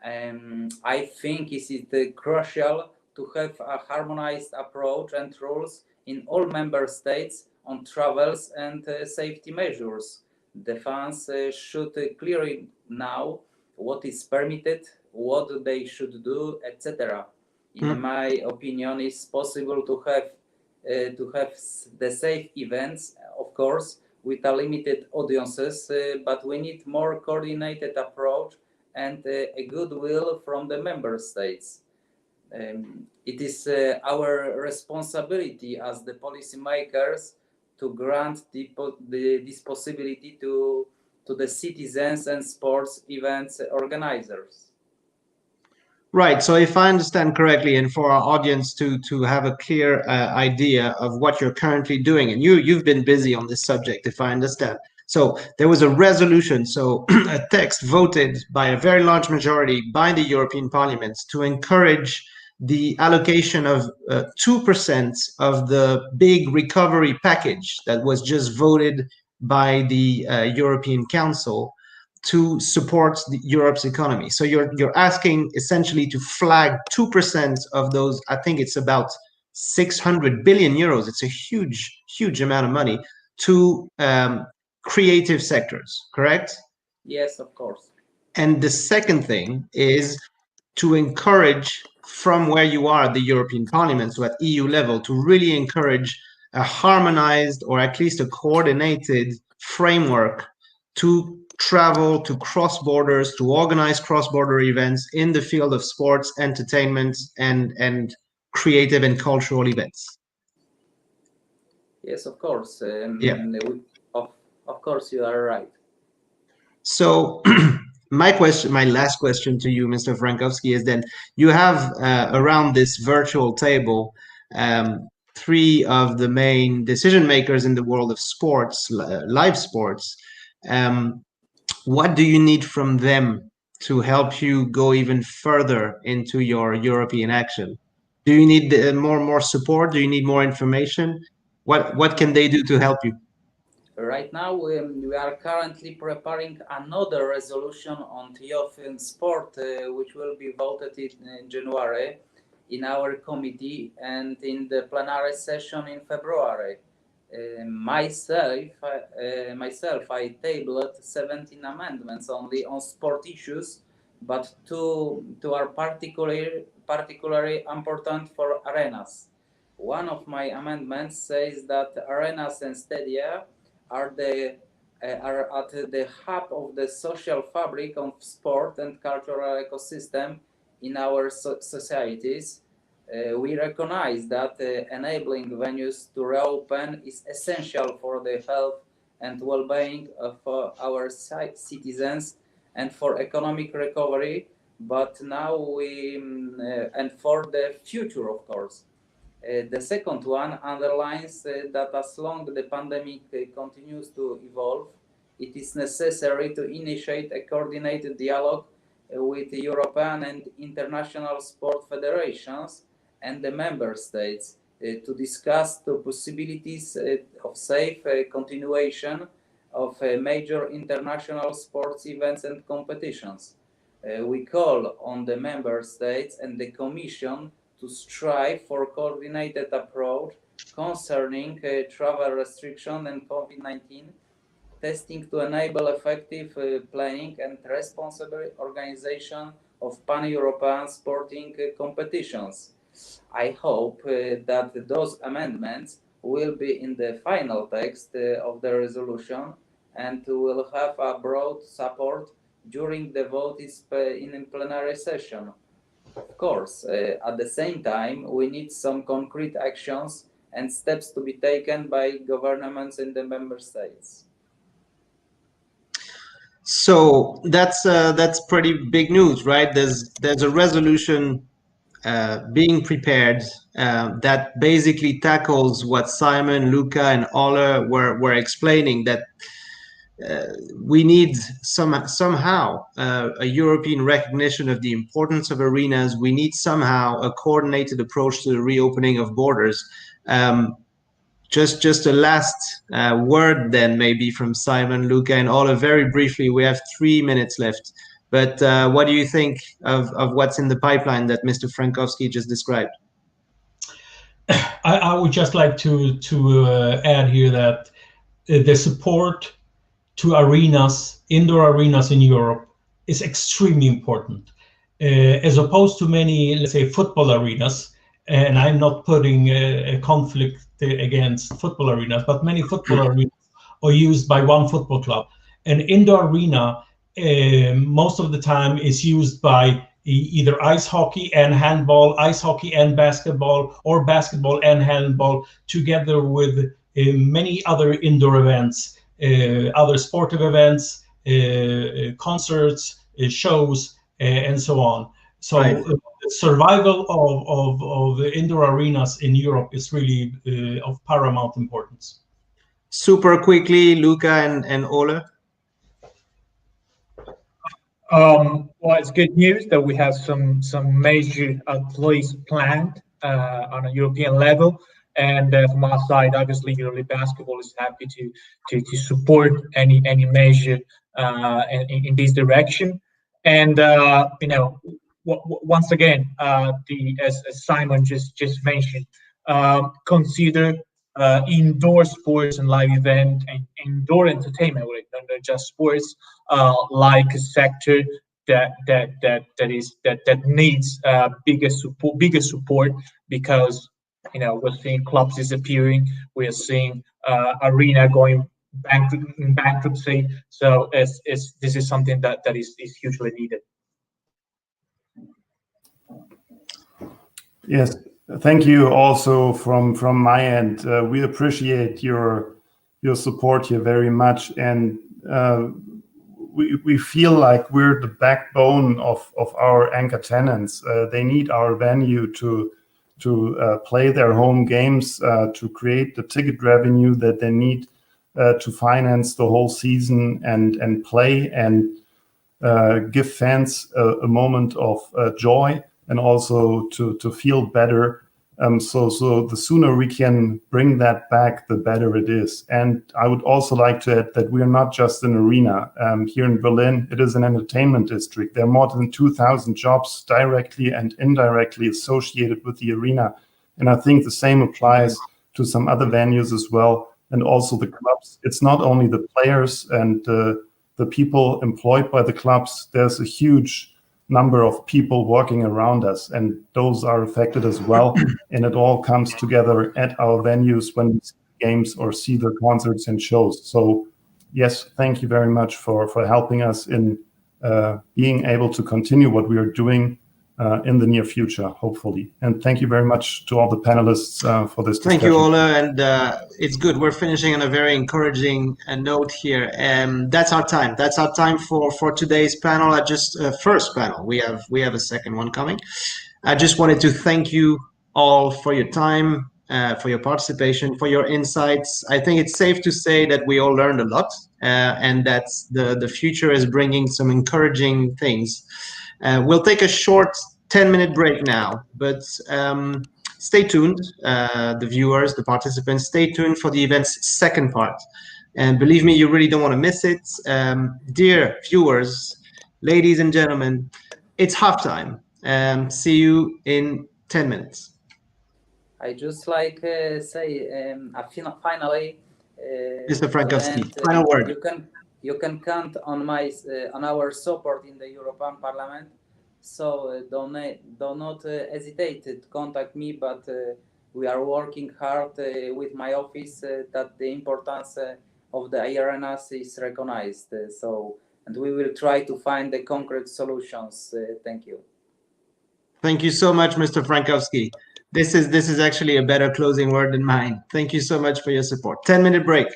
I think it is crucial to have a harmonized approach and rules in all member states on travels and safety measures. The fans should clearly know what is permitted, what they should do, etc. In my opinion, it's possible to have the safe events, of course, with a limited audiences, but we need more coordinated approach and a goodwill from the member states. It is our responsibility as the policymakers to grant this possibility to the citizens and sports events organizers. Right. So if I understand correctly, and for our audience to have a clear idea of what you're currently doing, and you've been busy on this subject, if I understand. So there was a resolution, so a text voted by a very large majority by the European Parliament to encourage the allocation of 2% of the big recovery package that was just voted by the European Council to support Europe's economy. So you're asking essentially to flag 2% of those. I think it's about 600 billion euros. It's a huge amount of money to creative sectors, correct? Yes, of course. And the second thing is to encourage, from where you are at the European Parliament, so at EU level, to really encourage a harmonized or at least a coordinated framework to travel, to cross borders, to organize cross-border events in the field of sports, entertainment, and creative and cultural events. Yes, of course. Yeah. Of course, you are right. So my last question to you, Mr. Frankowski, is then you have around this virtual table three of the main decision makers in the world of sports, live sports. What do you need from them to help you go even further into your European action? Do you need more support? Do you need more information? What can they do to help you? Right now, we are currently preparing another resolution on youth in sport, which will be voted in January. in our committee and in the plenary session in February. Myself, I tabled 17 amendments only on sport issues, but two are particularly important for arenas. One of my amendments says that arenas and stadia are at the hub of the social fabric of sport and cultural ecosystem in our societies. We recognize that enabling venues to reopen is essential for the health and well-being of our citizens and for economic recovery, but now and for the future, of course. The second one underlines that as long as the pandemic continues to evolve, it is necessary to initiate a coordinated dialogue with the European and international sport federations and the member states to discuss the possibilities of safe continuation of major international sports events and competitions. We call on the member states and the Commission to strive for coordinated approach concerning travel restriction and COVID-19 testing to enable effective planning and responsible organization of pan-European sporting competitions. I hope that those amendments will be in the final text of the resolution and will have a broad support during the vote in plenary session. Of course, at the same time, we need some concrete actions and steps to be taken by governments in the member states. So that's pretty big news, right? There's a resolution being prepared that basically tackles what Simon, Luca, and Ola were explaining, that we need somehow a European recognition of the importance of arenas. We need somehow a coordinated approach to the reopening of borders. Just a last word then, maybe from Simon, Luca, and Ola, very briefly. We have 3 minutes left. But what do you think of what's in the pipeline that Mr. Frankowski just described? I would just like to add here that the support to arenas, indoor arenas in Europe, is extremely important, as opposed to many, let's say, football arenas. And I'm not putting a conflict against football arenas, but many football arenas are used by one football club. An indoor arena, most of the time, is used by either ice hockey and handball, ice hockey and basketball, or basketball and handball, together with many other indoor events, other sportive events, concerts, shows, and so on. So right. Survival of the indoor arenas in Europe is really of paramount importance. Super quickly, Luca and Ola. Well, it's good news that we have some major plays planned on a European level, and from our side, obviously, Euroleague basketball is happy to support any measure in this direction. And you know, once again, as Simon just mentioned, consider indoor sports and live event and indoor entertainment, not just sports, like a sector that needs bigger support, because you know we're seeing clubs disappearing, we are seeing arena going bankruptcy. So this is something that is hugely needed. Yes, thank you also from my end. We appreciate your support here very much, and we feel like we're the backbone of our anchor tenants. They need our venue to play their home games, to create the ticket revenue that they need to finance the whole season and play and give fans a moment of joy, and also to feel better So the sooner we can bring that back, the better it is. And I would also like to add that we are not just an arena. Here in Berlin, it is an entertainment district. There are more than 2,000 jobs directly and indirectly associated with the arena. And I think the same applies to some other venues as well, and also the clubs. It's not only the players and the people employed by the clubs. There's a huge number of people working around us, and those are affected as well. And it all comes together at our venues when we see games or see the concerts and shows. So yes, thank you very much for helping us in being able to continue what we are doing in the near future, hopefully. And thank you very much to all the panelists for this discussion. Thank you, Ola, and it's good. We're finishing on a very encouraging note here. That's our time. That's our time for today's panel. First panel. We have a second one coming. I just wanted to thank you all for your time, for your participation, for your insights. I think it's safe to say that we all learned a lot, and that the future is bringing some encouraging things. We'll take a short 10-minute break now, but stay tuned, the viewers, the participants, stay tuned for the event's second part. And believe me, you really don't want to miss it. Dear viewers, ladies and gentlemen, it's halftime. See you in 10 minutes. I just like say finally, Mr. Frankowski, final word. You can count on on our support in the European Parliament. So do not hesitate to contact me, but we are working hard with my office that the importance of the arenas is recognized. And we will try to find the concrete solutions. Thank you. Thank you so much, Mr. Frankowski. This is actually a better closing word than mine. Thank you so much for your support. 10-minute break.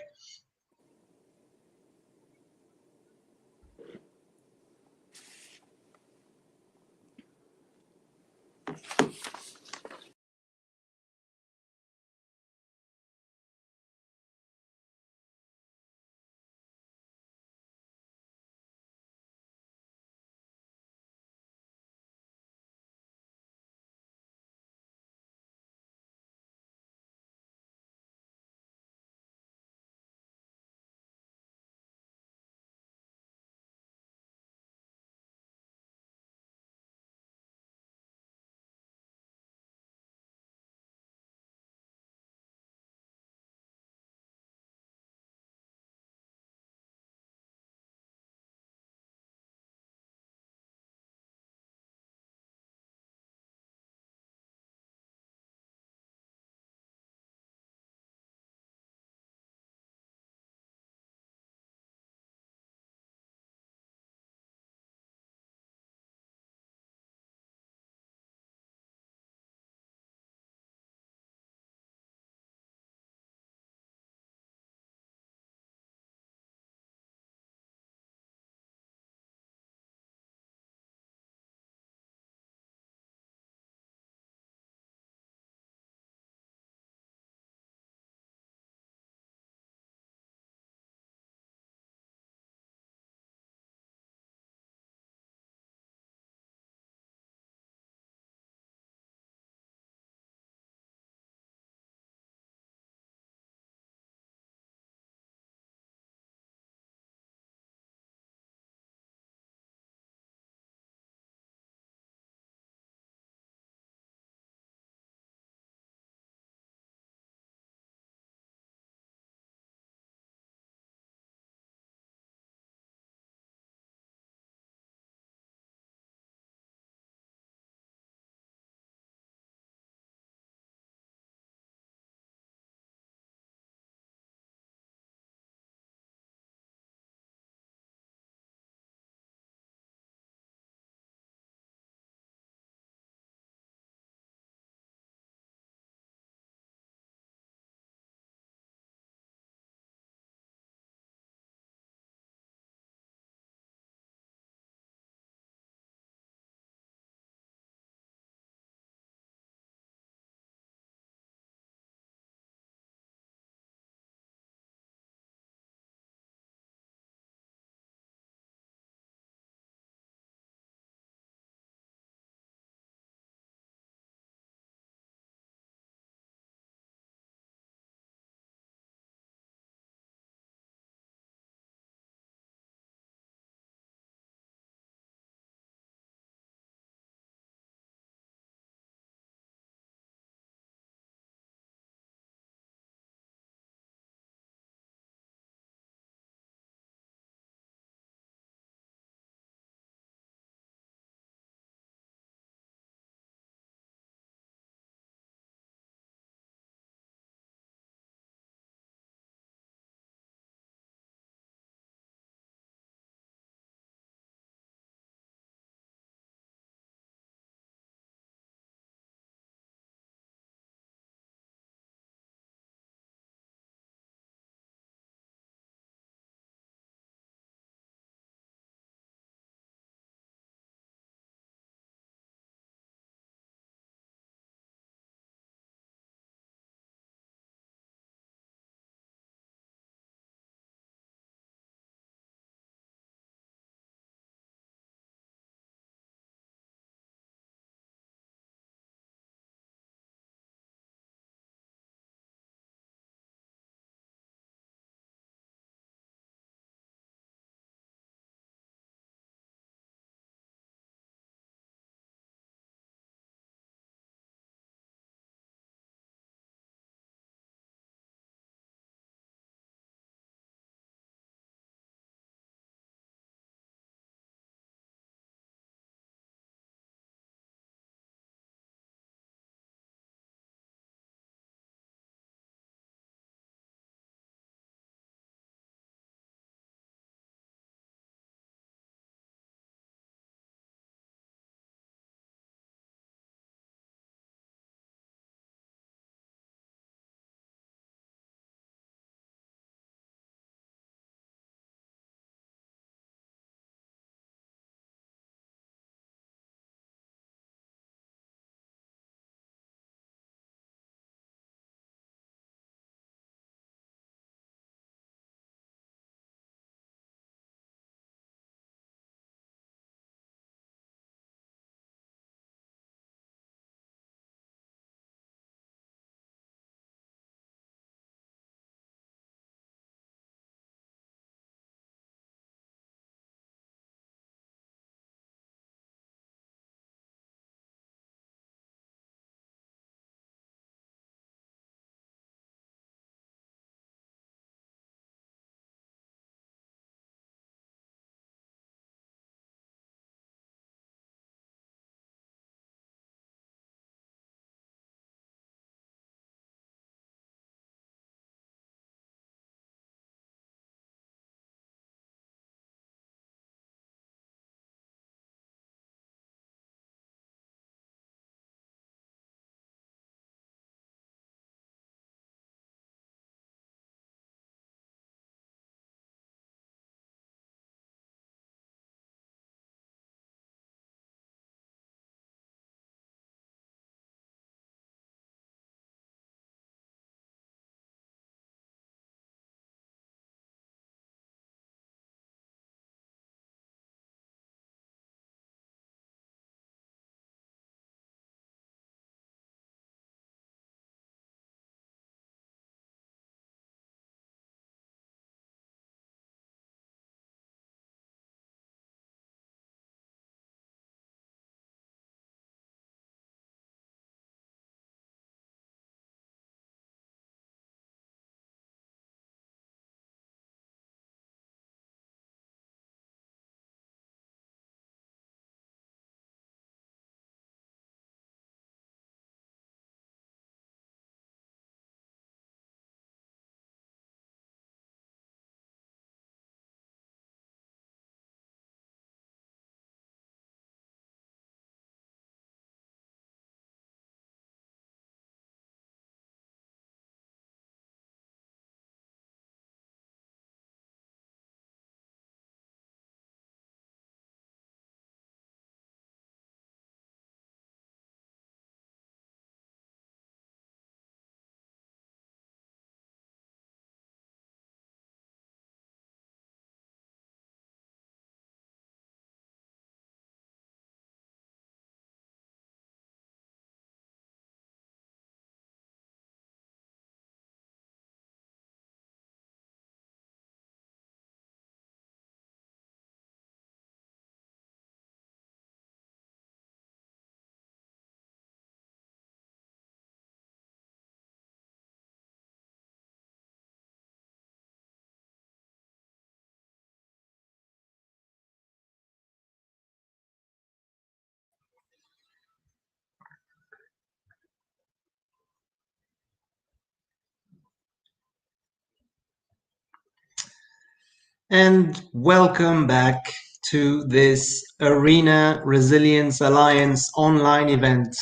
and welcome back to this Arena Resilience Alliance online event,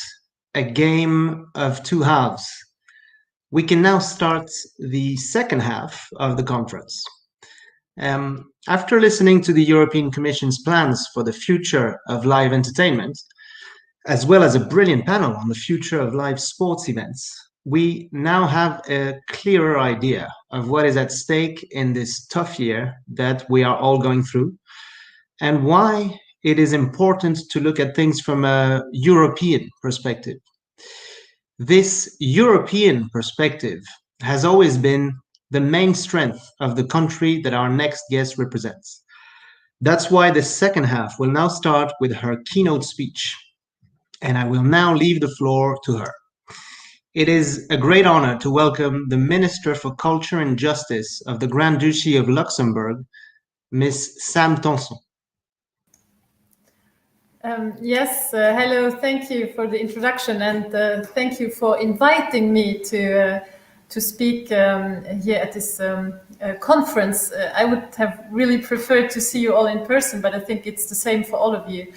a game of two halves. We can now start the second half of the conference. After listening to the European Commission's plans for the future of live entertainment, as well as a brilliant panel on the future of live sports events, we now have a clearer idea of what is at stake in this tough year that we are all going through, and why it is important to look at things from a European perspective. This European perspective has always been the main strength of the country that our next guest represents. That's why the second half will now start with her keynote speech, and I will now leave the floor to her. It is a great honor to welcome the Minister for Culture and Justice of the Grand Duchy of Luxembourg, Ms. Sam Tonson. Yes, hello, thank you for the introduction, and thank you for inviting me to speak here at this conference. I would have really preferred to see you all in person, but I think it's the same for all of you.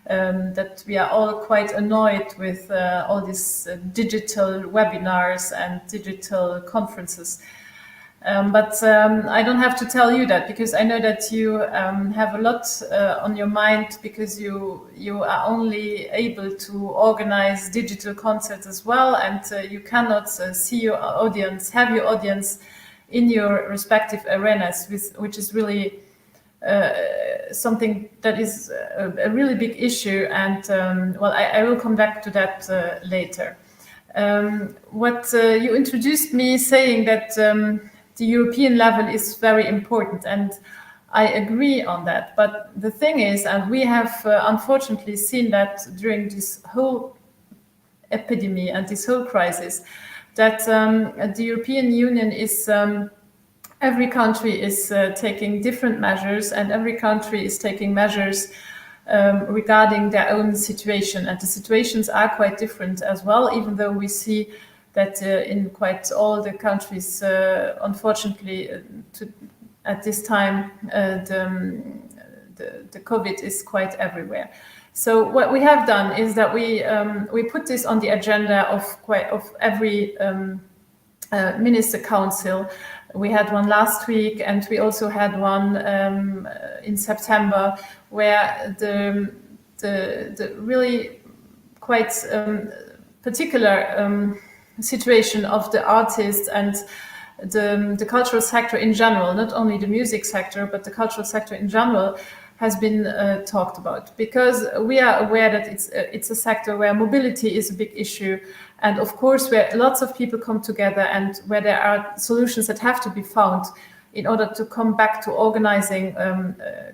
That we are all quite annoyed with all these digital webinars and digital conferences. But I don't have to tell you that, because I know that you have a lot on your mind, because you are only able to organize digital concerts as well, and you cannot see your audience, have your audience in your respective arenas, which is really something that is a really big issue, and well, I will come back to that later. What you introduced me saying that the European level is very important, and I agree on that. But the thing is, and we have unfortunately seen that during this whole epidemic and this whole crisis, that the European Union is every country is taking different measures, and every country is taking measures regarding their own situation. And the situations are quite different as well, even though we see that in quite all the countries, unfortunately, at this time, the COVID is quite everywhere. So what we have done is that we put this on the agenda of every Minister Council. We had one last week, and we also had one in September, where the really quite particular situation of the artists and the cultural sector in general, not only the music sector, but the cultural sector in general, has been talked about, because we are aware that it's a sector where mobility is a big issue, and of course where lots of people come together, and where there are solutions that have to be found in order to come back to organizing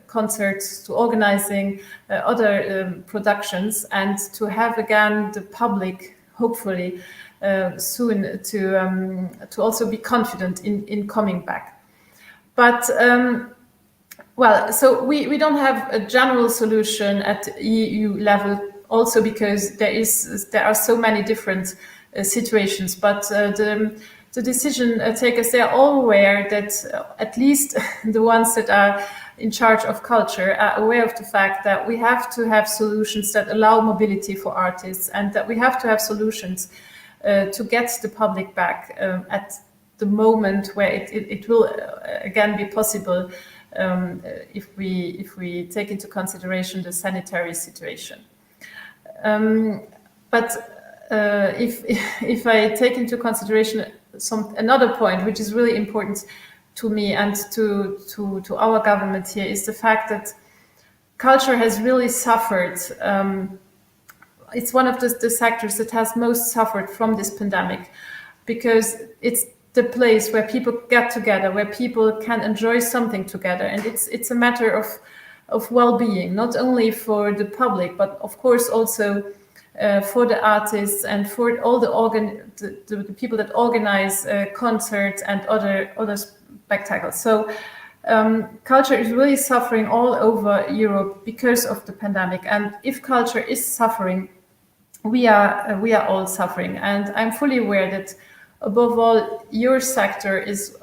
concerts, to organizing other productions, and to have again the public, hopefully soon, to also be confident in coming back. But well, so we don't have a general solution at EU level, also because there are so many different situations. But the decision takers, they are all aware that at least the ones that are in charge of culture are aware of the fact that we have to have solutions that allow mobility for artists, and that we have to have solutions to get the public back at the moment where it will again be possible, if we take into consideration the sanitary situation. But if I take into consideration another point which is really important to me and to our government here, is the fact that culture has really suffered. It's one of the sectors that has most suffered from this pandemic, because it's the place where people get together, where people can enjoy something together, and it's a matter of well-being, not only for the public, but of course also for the artists and for all the people that organize concerts and other spectacles. So culture is really suffering all over Europe because of the pandemic, and if culture is suffering, we are all suffering. And I'm fully aware that above all, your sector is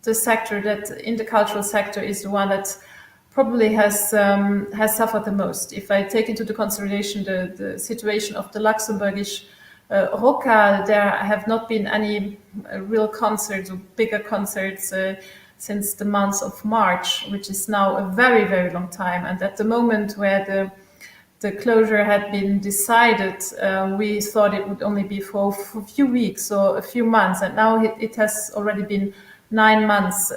the sector that in the cultural sector is the one that probably has suffered the most. If I take into consideration the situation of the Luxembourgish Rocale, there have not been any real concerts or bigger concerts since the month of March, which is now a very, very long time. And at the moment where the closure had been decided, we thought it would only be for a few weeks or a few months. And now it has already been 9 months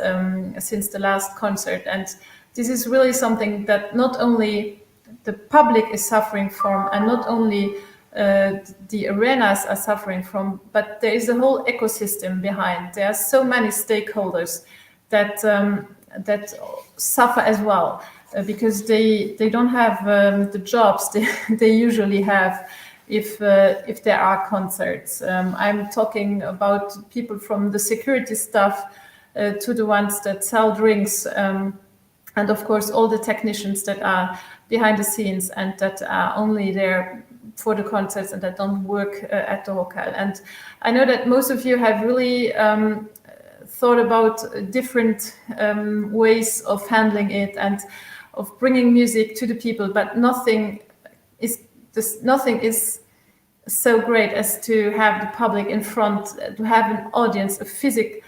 since the last concert. And this is really something that not only the public is suffering from, and not only the arenas are suffering from, but there is a whole ecosystem behind. There are so many stakeholders that suffer as well, because they don't have the jobs they usually have if there are concerts. I'm talking about people from the security staff to the ones that sell drinks, and of course all the technicians that are behind the scenes and that are only there for the concerts and that don't work at the Rocale. And I know that most of you have really thought about different ways of handling it and of bringing music to the people, but nothing is so great as to have the public in front, to have an audience, a physical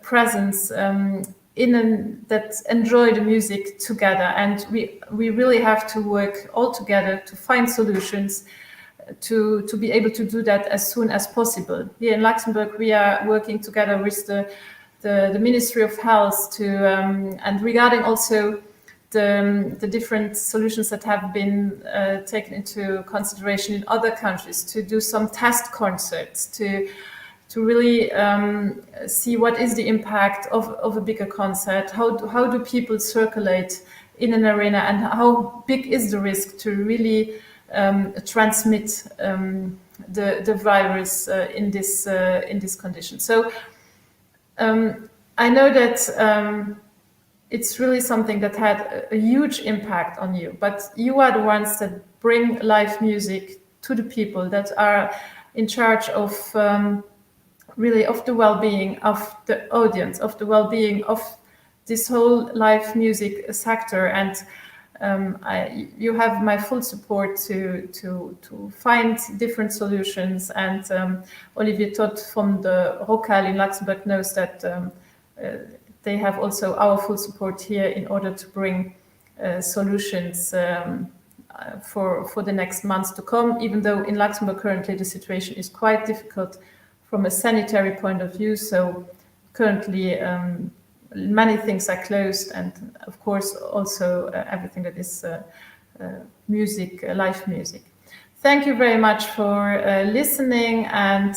presence that enjoy the music together. And we really have to work all together to find solutions to be able to do that as soon as possible. Here in Luxembourg, we are working together with the Ministry of Health and regarding also the different solutions that have been taken into consideration in other countries, to do some test concerts, to really see what is the impact of a bigger concert, how do people circulate in an arena, and how big is the risk to really transmit the virus in this condition. So I know that it's really something that had a huge impact on you, but you are the ones that bring live music to the people, that are in charge of really of the well-being of the audience, of the well-being of this whole live music sector. And you have my full support to find different solutions. And Olivier Todt from the Rocale in Luxembourg knows that they have also our full support here in order to bring solutions for the next months to come, even though in Luxembourg currently the situation is quite difficult from a sanitary point of view. So currently many things are closed, and of course also everything that is music, live music. Thank you very much for listening, and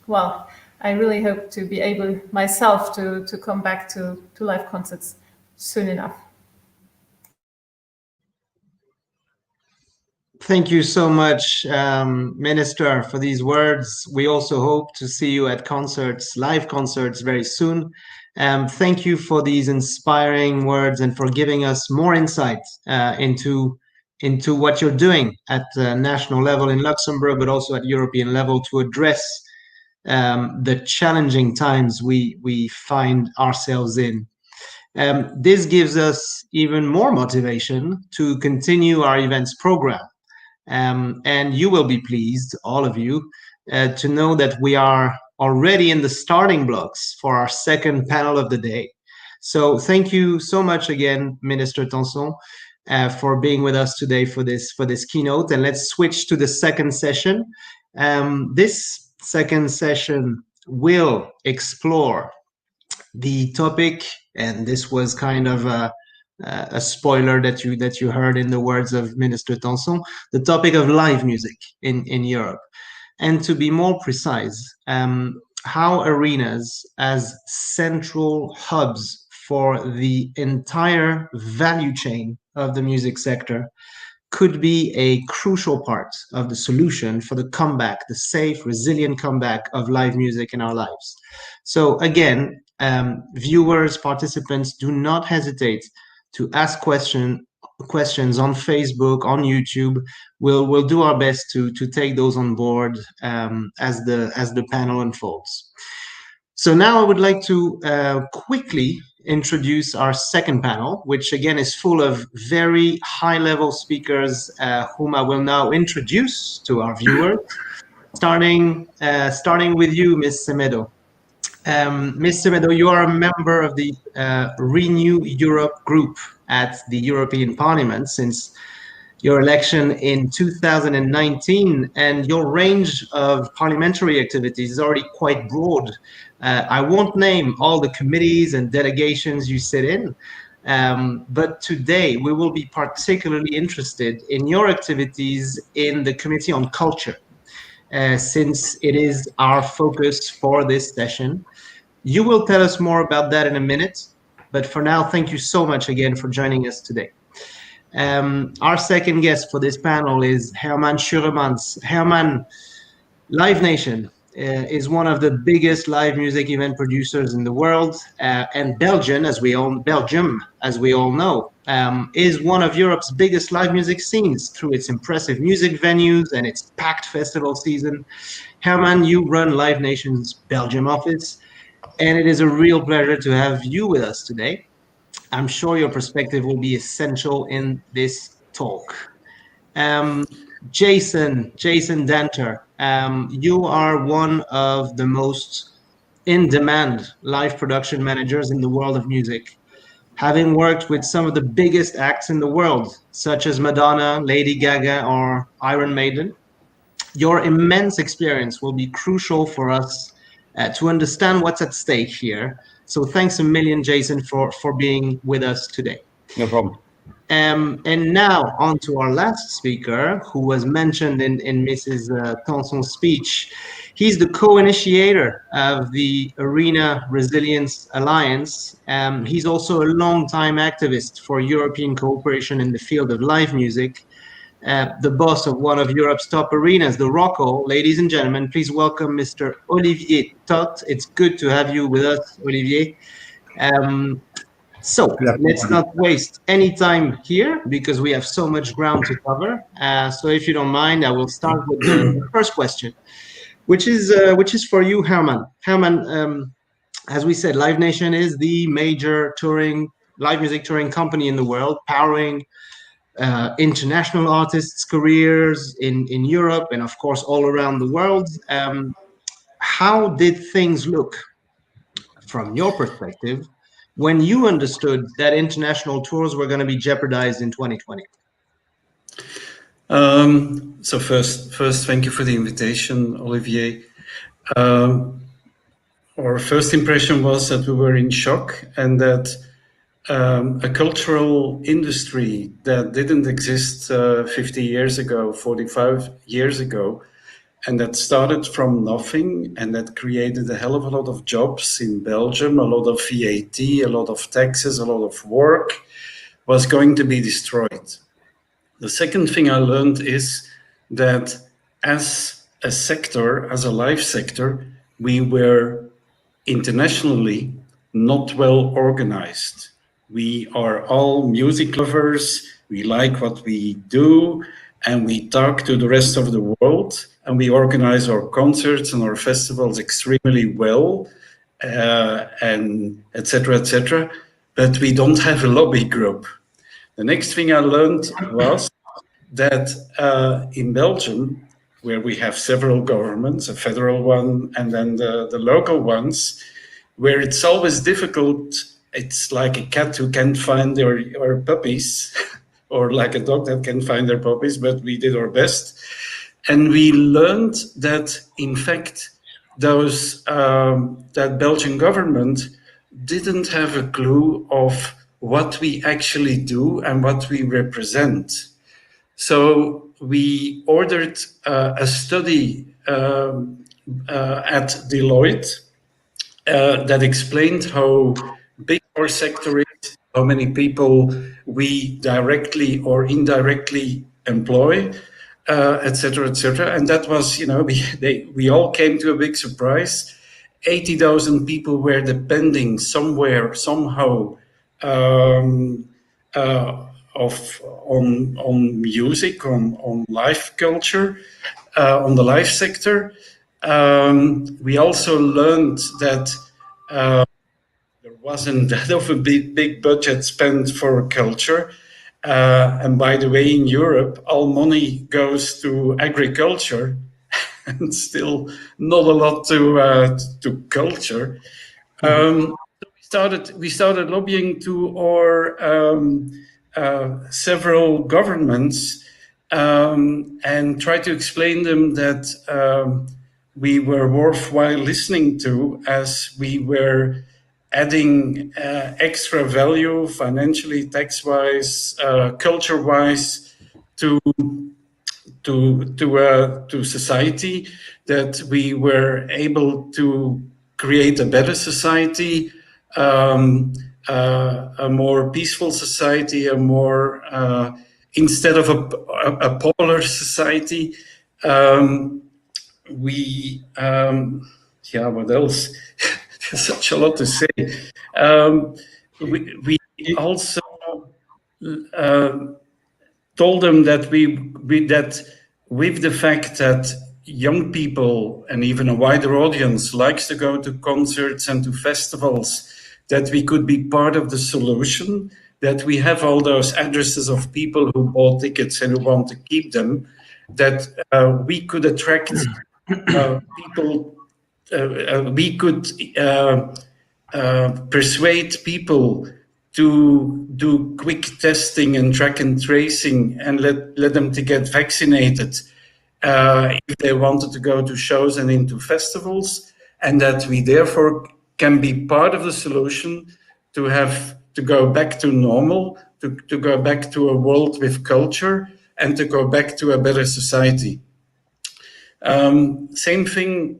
well, I really hope to be able myself to come back to live concerts soon enough. Thank you so much, Minister, for these words. We also hope to see you at concerts, live concerts, very soon. Thank you for these inspiring words and for giving us more insight into what you're doing at the national level in Luxembourg, but also at European level to address the challenging times we find ourselves in. This gives us even more motivation to continue our events program. And you will be pleased, all of you, to know that we are already in the starting blocks for our second panel of the day. So thank you so much again, Minister Tanson, for being with us today for this keynote. And let's switch to the second session. This second session will explore the topic, and this was kind of a spoiler that you heard in the words of Minister Tanson, the topic of live music in Europe. And to be more precise, how arenas as central hubs for the entire value chain of the music sector could be a crucial part of the solution for the comeback, the safe, resilient comeback of live music in our lives. So again, viewers, participants, do not hesitate to ask questions on Facebook, on YouTube. We'll do our best to take those on board as the panel unfolds. So now I would like to quickly introduce our second panel, which again is full of very high-level speakers whom I will now introduce to our viewers, starting with you, Ms. Semedo. Ms. Semedo, you are a member of the Renew Europe group at the European Parliament since your election in 2019, and your range of parliamentary activities is already quite broad. I won't name all the committees and delegations you sit in, but today we will be particularly interested in your activities in the Committee on Culture, since it is our focus for this session. You will tell us more about that in a minute, but for now, thank you so much again for joining us today. Our second guest for this panel is Herman Schuremans. Herman, Live Nation is one of the biggest live music event producers in the world, and Belgium, as we all know, is one of Europe's biggest live music scenes through its impressive music venues and its packed festival season. Herman, you run Live Nation's Belgium office, and it is a real pleasure to have you with us today. I'm sure your perspective will be essential in this talk. Jason Danter, you are one of the most in-demand live production managers in the world of music, having worked with some of the biggest acts in the world, such as Madonna, Lady Gaga, or Iron Maiden. Your immense experience will be crucial for us to understand what's at stake here. So thanks a million, Jason, for being with us today. No problem. And now on to our last speaker, who was mentioned in Mrs. Tonson's speech. He's the co-initiator of the Arena Resilience Alliance. He's also a long-time activist for European cooperation in the field of live music, the boss of one of Europe's top arenas, the Rocco. Ladies and gentlemen, please welcome Mr. Olivier Tot. It's good to have you with us, Olivier. So let's not waste any time here because we have so much ground to cover. So if you don't mind, I will start with the first question, which is for you, Herman. Herman, as we said, Live Nation is the major live music touring company in the world, powering international artists' careers in Europe and, of course, all around the world. How did things look from your perspective when you understood that international tours were going to be jeopardized in 2020? So first, thank you for the invitation, Olivier. Our first impression was that we were in shock and that a cultural industry that didn't exist 50 years ago, 45 years ago, and that started from nothing and that created a hell of a lot of jobs in Belgium, a lot of VAT, a lot of taxes, a lot of work, was going to be destroyed. The second thing I learned is that as a sector, as a live sector, we were internationally not well organized. We are all music lovers, we like what we do, and we talk to the rest of the world, and we organize our concerts and our festivals extremely well, and etc., but we don't have a lobby group. The next thing I learned was that in Belgium, where we have several governments, a federal one and then the local ones, where it's always difficult. It's like a cat who can't find their puppies, or like a dog that can find their puppies, but we did our best. And we learned that, in fact, that Belgian government didn't have a clue of what we actually do and what we represent. So we ordered a study at Deloitte that explained how big our sector is, how many people we directly or indirectly employ, etc., etc. And that was, we all came to a big surprise. 80,000 people were depending somewhere, somehow, on music, on live culture, on the live sector. We also learned that there wasn't that of a big budget spent for culture. And by the way, in Europe, all money goes to agriculture and still not a lot to culture. We started lobbying to our several governments and tried to explain them that we were worthwhile listening to, as we were adding extra value financially, tax-wise, culture-wise to society, that we were able to create a better society, a more peaceful society, a more instead of a polar society. What else? There's such a lot to say. We also told them that that with the fact that young people and even a wider audience likes to go to concerts and to festivals, that we could be part of the solution, that we have all those addresses of people who bought tickets and who want to keep them, that we could attract people, we could persuade people to do quick testing and track and tracing and let them to get vaccinated if they wanted to go to shows and into festivals, and that we therefore can be part of the solution to go back to normal, to go back to a world with culture, and to go back to a better society. Same thing,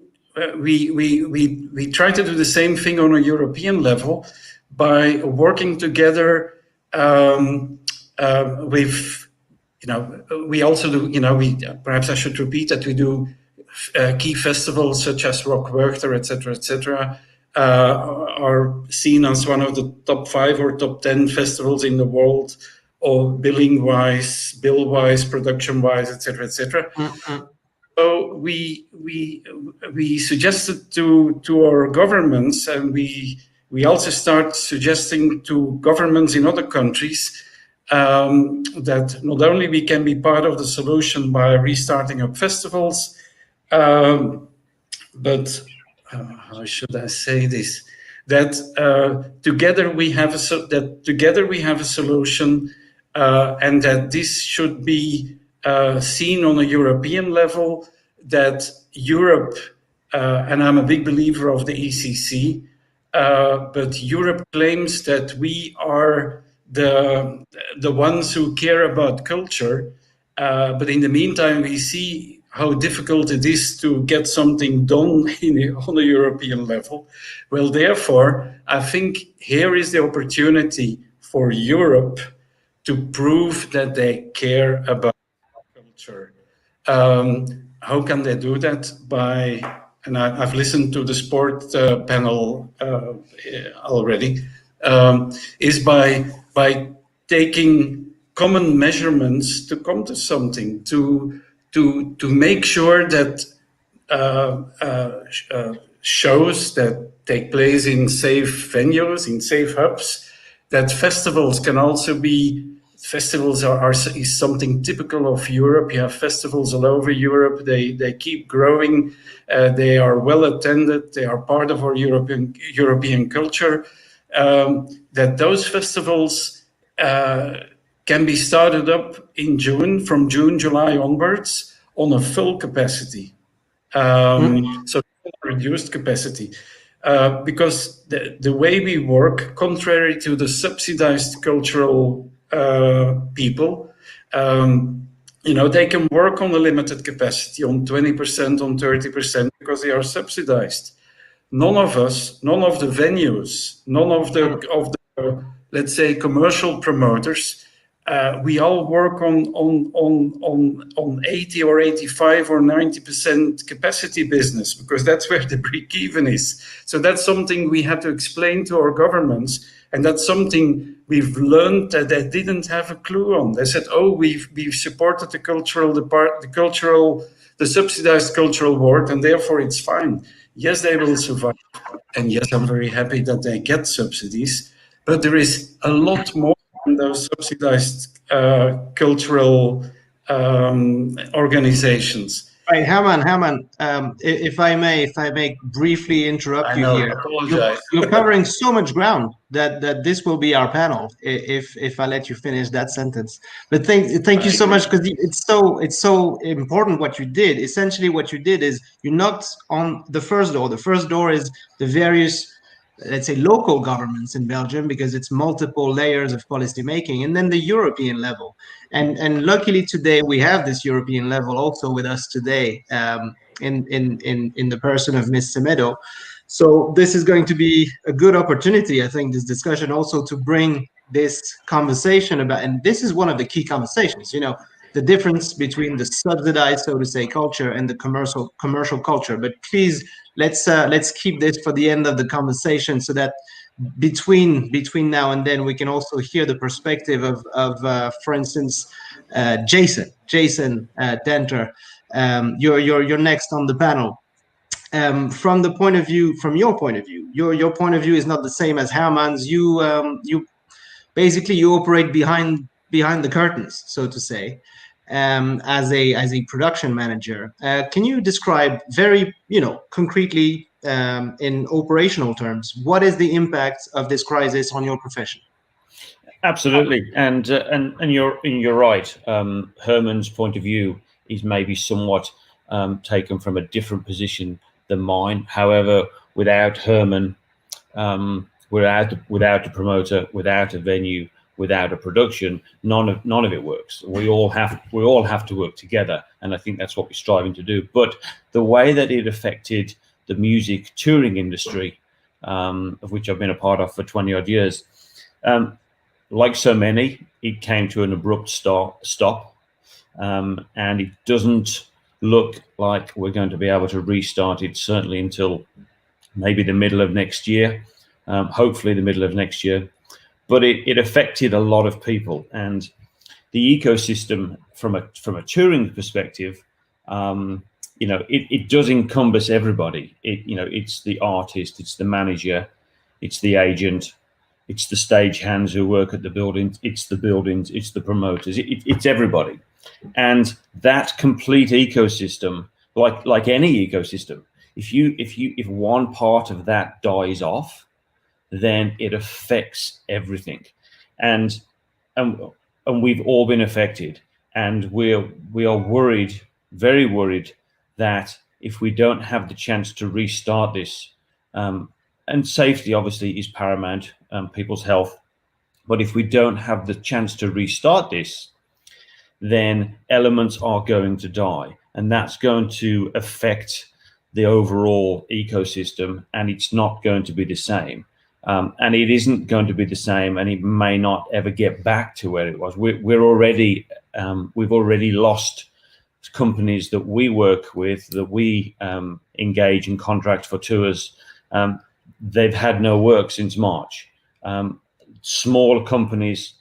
we try to do the same thing on a European level by working together with, we also do, perhaps I should repeat that we do key festivals such as Rock Werchter, etc., are seen as one of the top 5 or top 10 festivals in the world, or billing-wise, bill-wise, production-wise, etc. So we suggested to our governments, and we also start suggesting to governments in other countries that not only we can be part of the solution by restarting up festivals, but how should I say this? That together we have a solution, and that this should be seen on a European level. That Europe, and I'm a big believer of the ECC, but Europe claims that we are the ones who care about culture, but in the meantime we see how difficult it is to get something done on a European level. Well, therefore, I think here is the opportunity for Europe to prove that they care about culture. How can they do that? And I've listened to the sport panel already, is by taking common measurements to come to something, to make sure that shows that take place in safe venues, in safe hubs, that festivals can also be, festivals is something typical of Europe. You have festivals all over Europe. They keep growing. They are well attended. They are part of our European culture. That those festivals can be started up in June, from June, July onwards, on a full capacity. So reduced capacity. Because the way we work, contrary to the subsidized cultural people, they can work on a limited capacity, on 20%, on 30%, because they are subsidized. None of us, none of the venues, none of the let's say commercial promoters, we all work on 80 or 85 or 90% capacity business, because that's where the break even is. So that's something we had to explain to our governments, and that's something we've learned that they didn't have a clue on. They said, "Oh, we've supported the subsidized cultural board, and therefore it's fine." Yes, they will survive. And yes, I'm very happy that they get subsidies. But there is a lot more than those subsidized cultural organizations. Right, Herman, if I may briefly interrupt you here. Apologize. You're covering so much ground that this will be our panel if I let you finish that sentence. But thank you so much, because it's so important what you did. Essentially, what you did is you knocked on the first door. The first door is the various, let's say, local governments in Belgium, because it's multiple layers of policy making, and then the European level. And luckily today we have this European level also with us today, in the person of Ms. Semedo. So this is going to be a good opportunity, I think, this discussion also to bring this conversation about, and this is one of the key conversations, you know, the difference between the subsidized, so to say, culture and the commercial culture. But please, let's keep this for the end of the conversation, so that between now and then we can also hear the perspective of for instance, Jason Denter. You're next on the panel. From your point of view, your point of view is not the same as Herman's. You basically you operate behind the curtains, so to say, as a production manager. Can you describe very, concretely, in operational terms, what is the impact of this crisis on your profession? Absolutely, and you're right. Herman's point of view is maybe somewhat taken from a different position than mine. However, without Herman, without a promoter, without a venue, without a production, none of it works. We all have to work together, and I think that's what we're striving to do. But the way that it affected the music touring industry, of which I've been a part of for 20 odd years, like so many, it came to an abrupt stop, and it doesn't look like we're going to be able to restart it, certainly until maybe the middle of next year, hopefully the middle of next year. But it affected a lot of people, and the ecosystem from a touring perspective, it does encompass everybody. It's the artist, it's the manager, it's the agent, it's the stage hands who work at the buildings, it's the buildings, it's the promoters, it's everybody. And that complete ecosystem, like any ecosystem, if one part of that dies off, then it affects everything. And we've all been affected, and we are worried, very worried, that if we don't have the chance to restart this, and safety obviously is paramount, people's health, but if we don't have the chance to restart this, then elements are going to die, and that's going to affect the overall ecosystem, and it's not going to be the same. And it isn't going to be the same, and it may not ever get back to where it was. We've already lost companies that we work with, that we engage in contract for tours. They've had no work since March. Smaller companies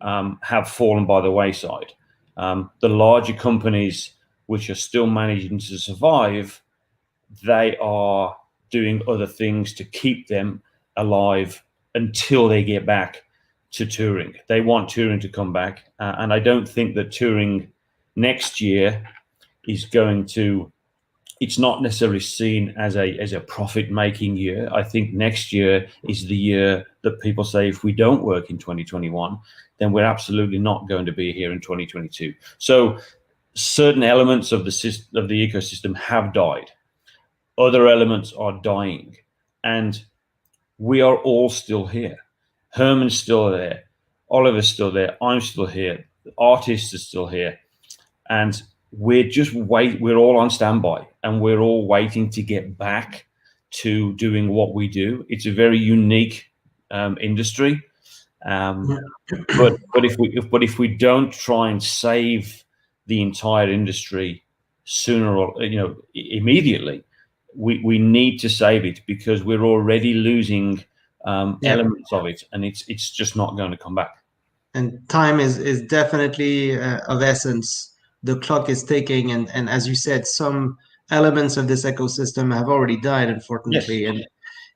have fallen by the wayside. The larger companies, which are still managing to survive, they are doing other things to keep them alive until they get back to touring. They want touring to come back, and I don't think that touring next year is going to, it's not necessarily seen as a profit-making year. I think next year is the year that people say, if we don't work in 2021, then we're absolutely not going to be here in 2022. So certain elements of the ecosystem have died. Other elements are dying, and we are all still here. Herman's still there, Oliver's still there, I'm still here, the artists are still here, and we're all on standby, and we're all waiting to get back to doing what we do. It's a very unique industry, but if we don't try and save the entire industry sooner or immediately, we need to save it, because we're already losing elements of it, and it's just not going to come back. And time is definitely of essence. The clock is ticking, and as you said, some elements of this ecosystem have already died, unfortunately. Yes.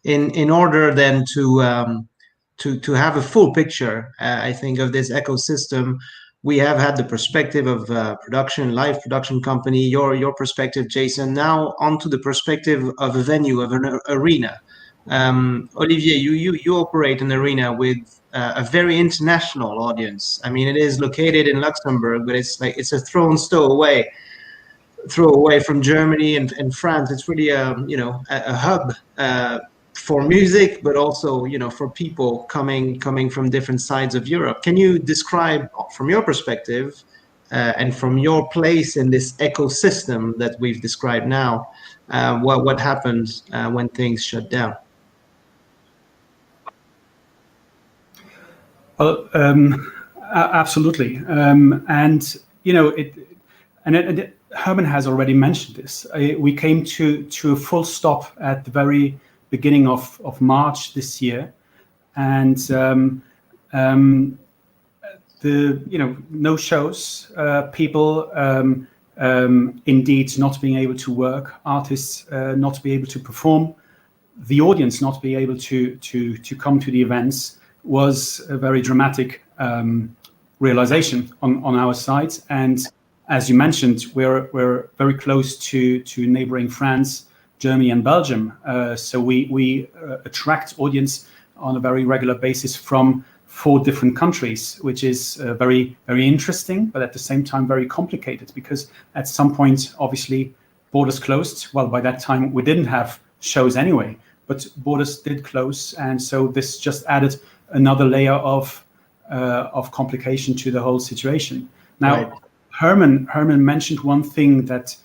And in order then to have a full picture, I think, of this ecosystem, we have had the perspective of live production company, your perspective, Jason. Now onto the perspective of a venue, of an arena. Olivier, you operate an arena with a very international audience. I mean, it is located in Luxembourg, but it's a throw away from Germany and France. It's really a hub for music, but also for people coming from different sides of Europe. Can you describe from your perspective and from your place in this ecosystem that we've described now, what happens when things shut down? Well, absolutely, and Herman has already mentioned this. We came to a full stop at the very beginning of March this year, and no shows, people indeed not being able to work, artists not be able to perform, the audience not be able to come to the events, was a very dramatic realization on our side. And as you mentioned, we're very close to neighboring France, Germany, and Belgium. So we attract audience on a very regular basis from 4 different countries, which is very, very interesting, but at the same time very complicated, because at some point, obviously, borders closed. Well, by that time, we didn't have shows anyway, but borders did close, and so this just added another layer of complication to the whole situation. Now, right. Herman mentioned one thing that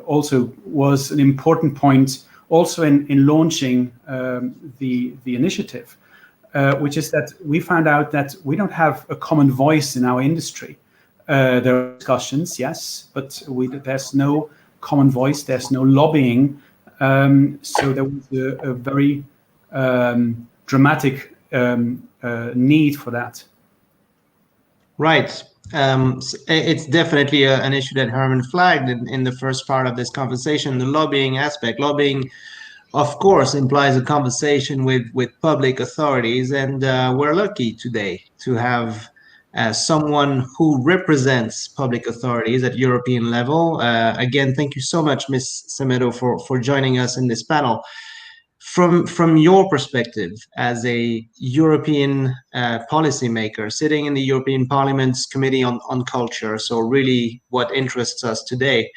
also was an important point, also in launching the initiative, which is that we found out that we don't have a common voice in our industry. There are discussions, yes, but there's no common voice. There's no lobbying. So there was a very dramatic need for that. Right. It's definitely an issue that Herman flagged in the first part of this conversation, the lobbying aspect. Lobbying, of course, implies a conversation with public authorities, and we're lucky today to have someone who represents public authorities at European level. Again, thank you so much, Ms. Semedo, for joining us in this panel. From your perspective as a European policymaker sitting in the European Parliament's Committee on Culture, so really what interests us today,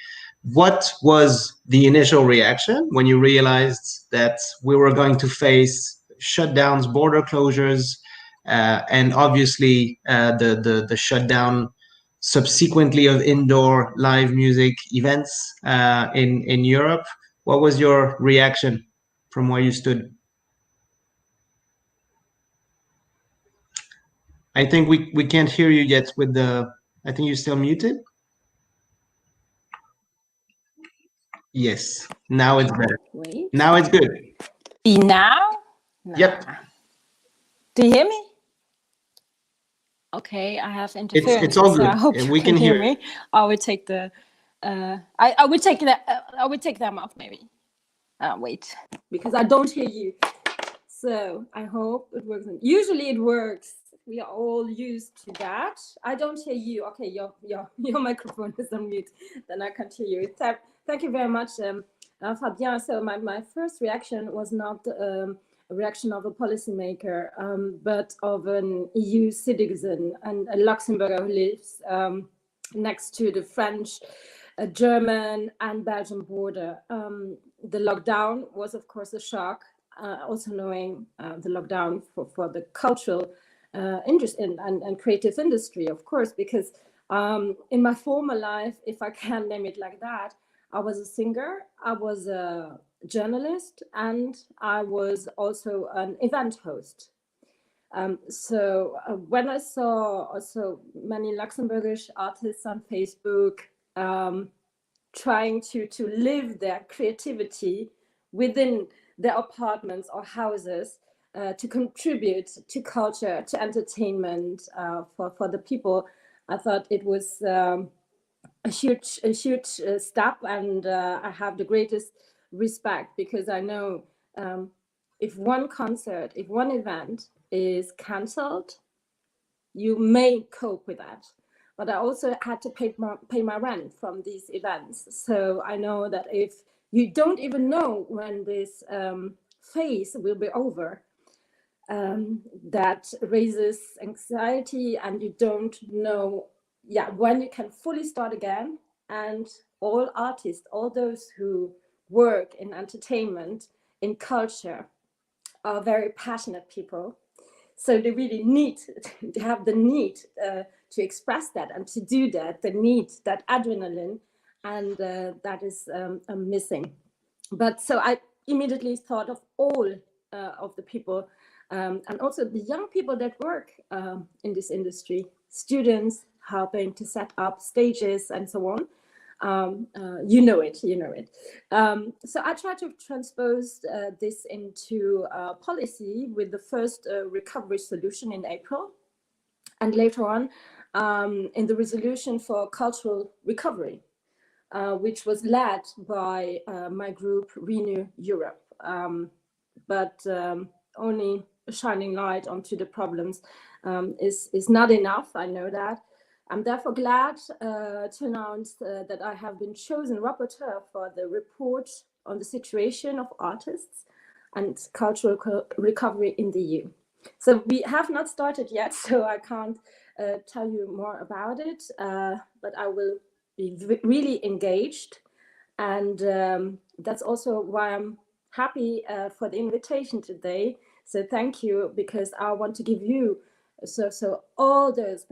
what was the initial reaction when you realized that we were going to face shutdowns, border closures, and obviously the shutdown subsequently of indoor live music events in Europe? What was your reaction from where you stood? I think we can't hear you yet with I think you're still muted. Yes, now it's better. Wait. Now it's good. Now? Nah. Yep. Do you hear me? Okay, I have interference. It's all good. So I hope we can hear me. I would take the. I would take that. I would take them off maybe. Wait, because I don't hear you. So I hope it works. Usually it works. We are all used to that. I don't hear you. Okay, your microphone is on mute. Then I can't hear you. Thank you very much, Fabien. So my first reaction was not a reaction of a policymaker, but of an EU citizen and a Luxembourger who lives next to the French, German, and Belgian border. The lockdown was, of course, a shock. Also knowing the lockdown for the cultural industry and creative industry, of course, because in my former life, if I can name it like that, I was a singer, I was a journalist, and I was also an event host. So when I saw also many Luxembourgish artists on Facebook trying to live their creativity within their apartments or houses, to contribute to culture, to entertainment for the people, I thought it was a huge step, and I have the greatest respect, because I know if one concert, if one event is cancelled, you may cope with that. But I also had to pay my rent from these events. So I know that if you don't even know when this phase will be over, that raises anxiety, and you don't know when you can fully start again. And all artists, all those who work in entertainment, in culture, are very passionate people. So they really need to have the need to express that and to do that. They need that adrenaline, and that is missing. But so I immediately thought of all of the people, and also the young people that work in this industry, students helping to set up stages and so on. You know it. So I try to transpose this into policy with the first recovery solution in April, and later on in the resolution for cultural recovery, which was led by my group Renew Europe, but only shining light onto the problems is not enough. I know that. I'm therefore glad to announce that I have been chosen rapporteur for the report on the situation of artists and cultural recovery in the EU. So we have not started yet, so I can't tell you more about it, but I will be really engaged. And that's also why I'm happy for the invitation today. So thank you, because I want to give you, so all those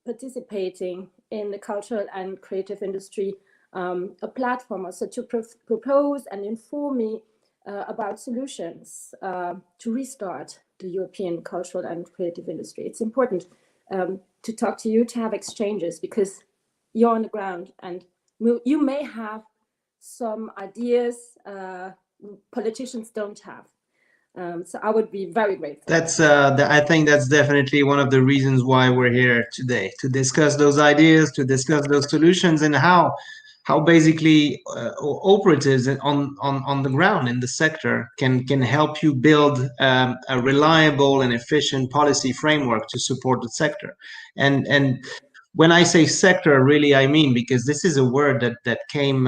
participating in the cultural and creative industry, a platform also to propose and inform me about solutions to restart the European cultural and creative industry. It's important to talk to you, to have exchanges, because you're on the ground and you may have some ideas politicians don't have. So I would be very grateful. That's I think that's definitely one of the reasons why we're here today, to discuss those ideas, to discuss those solutions, and how basically operatives on the ground in the sector can help you build a reliable and efficient policy framework to support the sector. And when I say sector, really I mean, because this is a word that came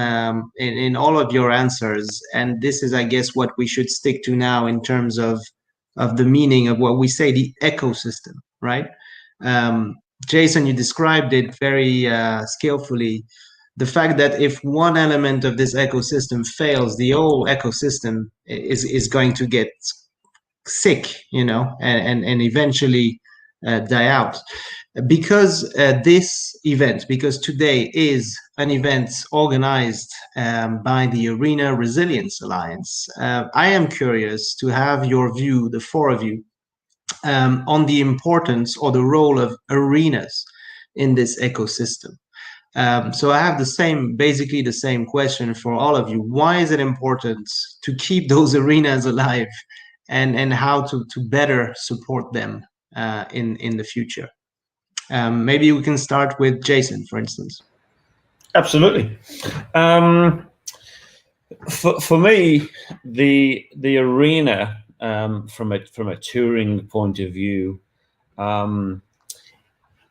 in all of your answers, and this is, I guess, what we should stick to now in terms of the meaning of what we say, the ecosystem, right? Jason, you described it very skillfully. The fact that if one element of this ecosystem fails, the whole ecosystem is going to get sick, and eventually die out. Because because today is an event organized by the Arena Resilience Alliance, I am curious to have your view, the four of you, on the importance or the role of arenas in this ecosystem. So I have basically the same question for all of you. Why is it important to keep those arenas alive, and how to better support them in the future? Maybe we can start with Jason, for instance. Absolutely. For me, the arena, from a touring point of view,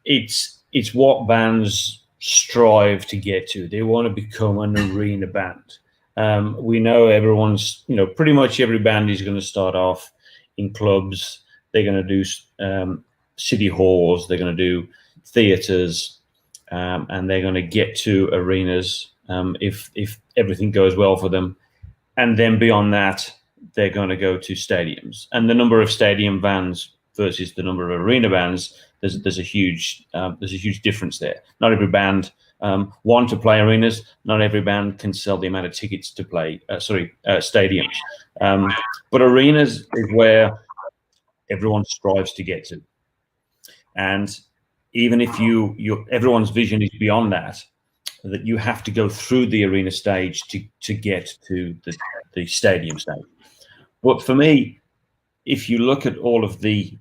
it's what bands strive to get to. They want to become an arena band. We know everyone's, pretty much every band is going to start off in clubs. They're going to do city halls, they're going to do theaters, and they're going to get to arenas if everything goes well for them. And then beyond that, they're going to go to stadiums. And the number of stadium bands versus the number of arena bands, there's a huge difference there. Not every band want to play arenas. Not every band can sell the amount of tickets to play stadiums. But arenas is where everyone strives to get to. And even if everyone's vision is beyond that you have to go through the arena stage to get to the stadium stage. But for me, if you look at all of the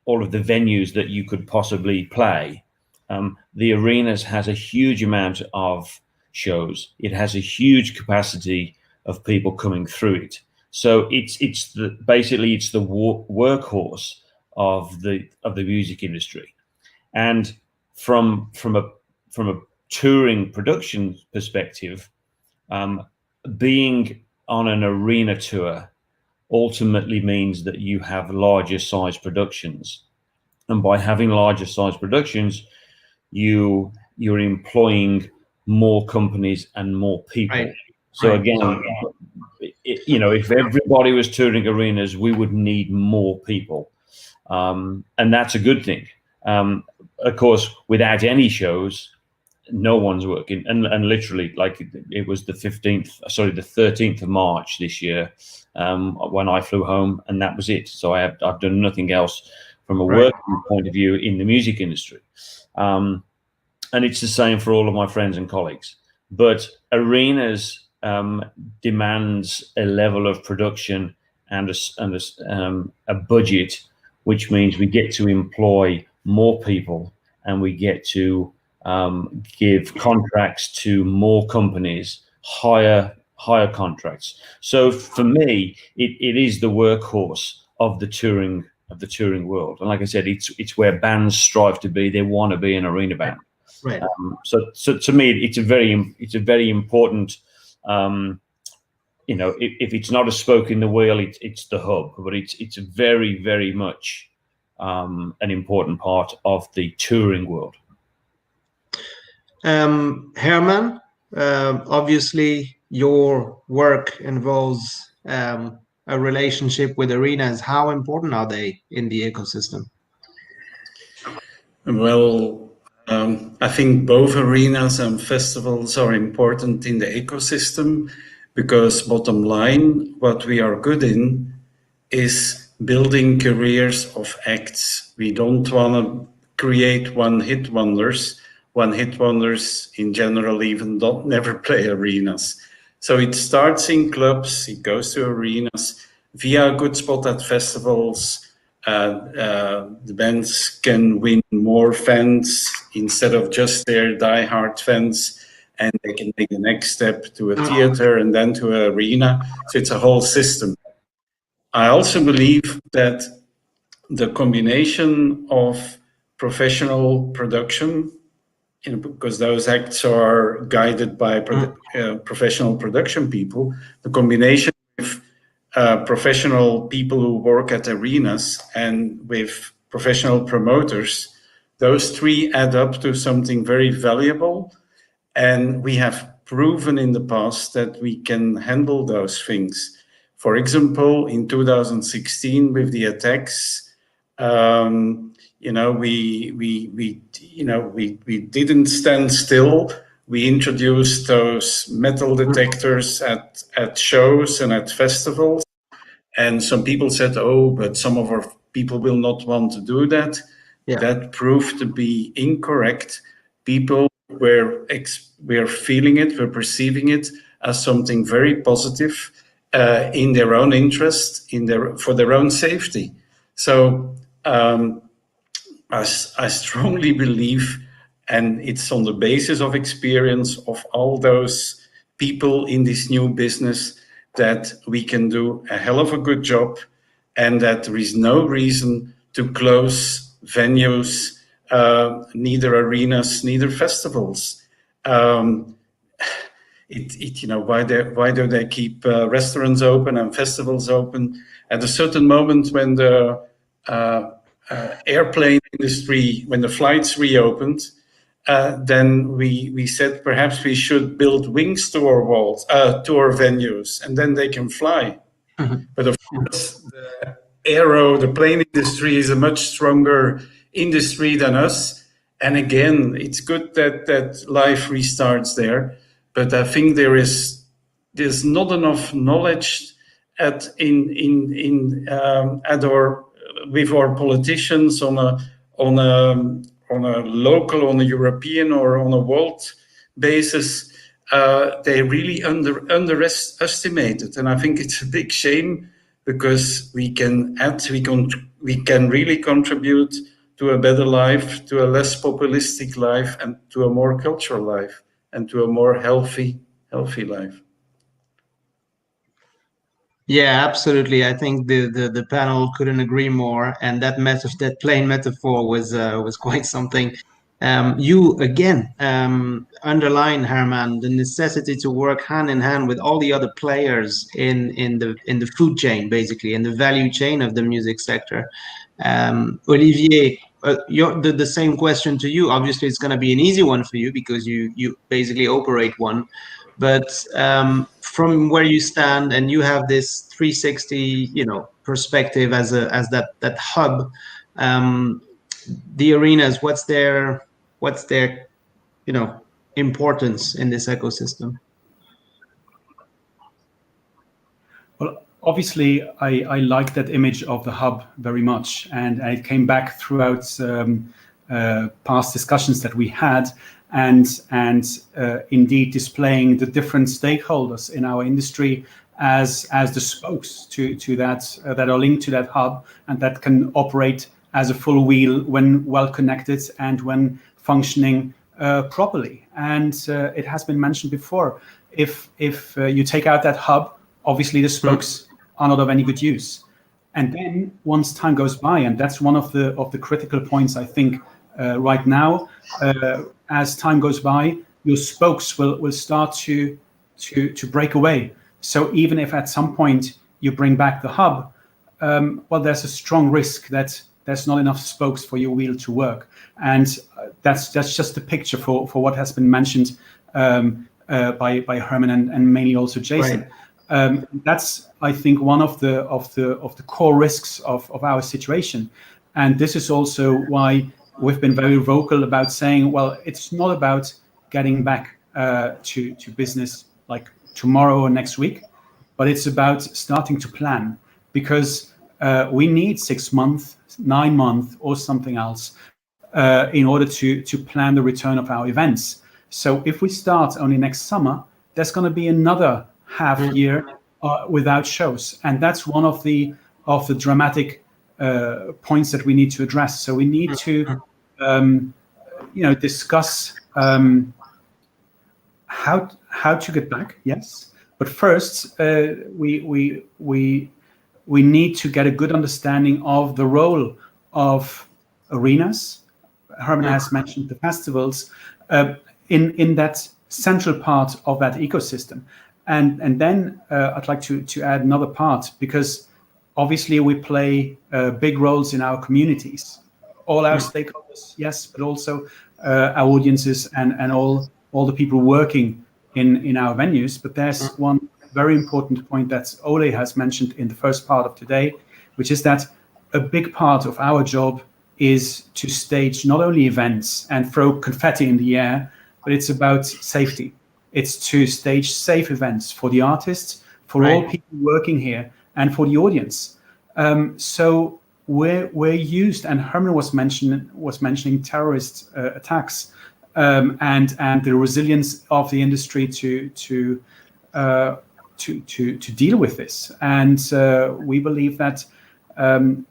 venues that you could possibly play, the arenas has a huge amount of shows. It has a huge capacity of people coming through it. So it's basically the workhorse of the music industry. And from a touring production perspective, being on an arena tour ultimately means that you have larger size productions, and by having larger size productions, you're employing more companies and more people. Right. So again, if everybody was touring arenas, we would need more people, and that's a good thing. Of course, without any shows, no one's working, and literally, like, it was the 13th of March this year when I flew home, and that was it. So I've done nothing else from a working point of view in the music industry, and it's the same for all of my friends and colleagues. But arenas demands a level of production and a budget, which means we get to employ more people, and we get to give contracts to more companies, higher contracts. So for me, it is the workhorse of the touring world. And like I said, it's where bands strive to be. They want to be an arena band. Right. So to me, it's a very important. If it's not a spoke in the wheel, it's the hub. But it's very, very much an important part of the touring world. Herman, obviously your work involves a relationship with arenas. How important are they in the ecosystem? Well, I think both arenas and festivals are important in the ecosystem, because bottom line, what we are good in is building careers of acts. We don't want to create one-hit wonders. One-hit wonders in general even never play arenas. So it starts in clubs, it goes to arenas, via a good spot at festivals. The bands can win more fans instead of just their die-hard fans, and they can take the next step to a theater and then to an arena. So it's a whole system. I also believe that the combination of professional production, because those acts are guided by professional production people, the combination of professional people who work at arenas and with professional promoters, those three add up to something very valuable. And we have proven in the past that we can handle those things. For example, in 2016 with the attacks, we didn't stand still. We introduced those metal detectors at shows and at festivals. And some people said, oh, but some of our people will not want to do that. Yeah. That proved to be incorrect. People were feeling it, were perceiving it as something very positive in their own interest, for their own safety. So I strongly believe, and it's on the basis of experience of all those people in this new business, that we can do a hell of a good job, and that there is no reason to close venues, neither arenas, neither festivals. Why do they keep restaurants open and festivals open? At a certain moment when the airplane industry, when the flights reopened, then we said perhaps we should build wings to our walls, to our venues, and then they can fly. Mm-hmm. But of course, the plane industry is a much stronger industry than us. And again, it's good that life restarts there. But I think there's not enough knowledge with our politicians on a local, on a European, or on a world basis. They really underestimate it, and I think it's a big shame, because we can really contribute to a better life, to a less populistic life, and to a more cultural life, and to a more healthy life. Yeah, absolutely. I think the panel couldn't agree more, and that plain metaphor was quite something. You again underline, Herman, the necessity to work hand in hand with all the other players in the food chain, basically, in the value chain of the music sector. Olivier, the same question to you. Obviously, it's going to be an easy one for you because you basically operate one. But from where you stand, and you have this 360, perspective as that hub, the arenas, what's their importance in this ecosystem? Well, obviously, I like that image of the hub very much, and it came back throughout past discussions that we had, and indeed displaying the different stakeholders in our industry as the spokes to that are linked to that hub, and that can operate as a full wheel when well connected and when functioning properly. And it has been mentioned before, if you take out that hub, obviously the spokes are not of any good use. And then once time goes by, and that's one of the critical points, I think, right now, as time goes by, your spokes will start to break away. So even if at some point you bring back the hub, well, there's a strong risk that there's not enough spokes for your wheel to work. And that's just a picture for what has been mentioned by Herman and mainly also Jason. Right. That's, I think, one of the core risks of our situation. And this is also why we've been very vocal about saying, well, it's not about getting back to business like tomorrow or next week, but it's about starting to plan, because we need 6 months, 9 months, or something else in order to plan the return of our events. So if we start only next summer, there's going to be another half year without shows, and that's one of the dramatic points that we need to address. So we need to discuss how to get back. Yes, but first we need to get a good understanding of the role of arenas. Herman has mentioned the festivals in that central part of that ecosystem. And then I'd like to add another part, because obviously we play big roles in our communities, all our stakeholders, yes, but also our audiences and all the people working in our venues. But there's one very important point that Ole has mentioned in the first part of today, which is that a big part of our job is to stage not only events and throw confetti in the air, but it's about safety. It's to stage safe events for the artists, for all people working here, and for the audience. So we're used, and Herman was mentioning terrorist attacks and the resilience of the industry to deal with this. And we believe that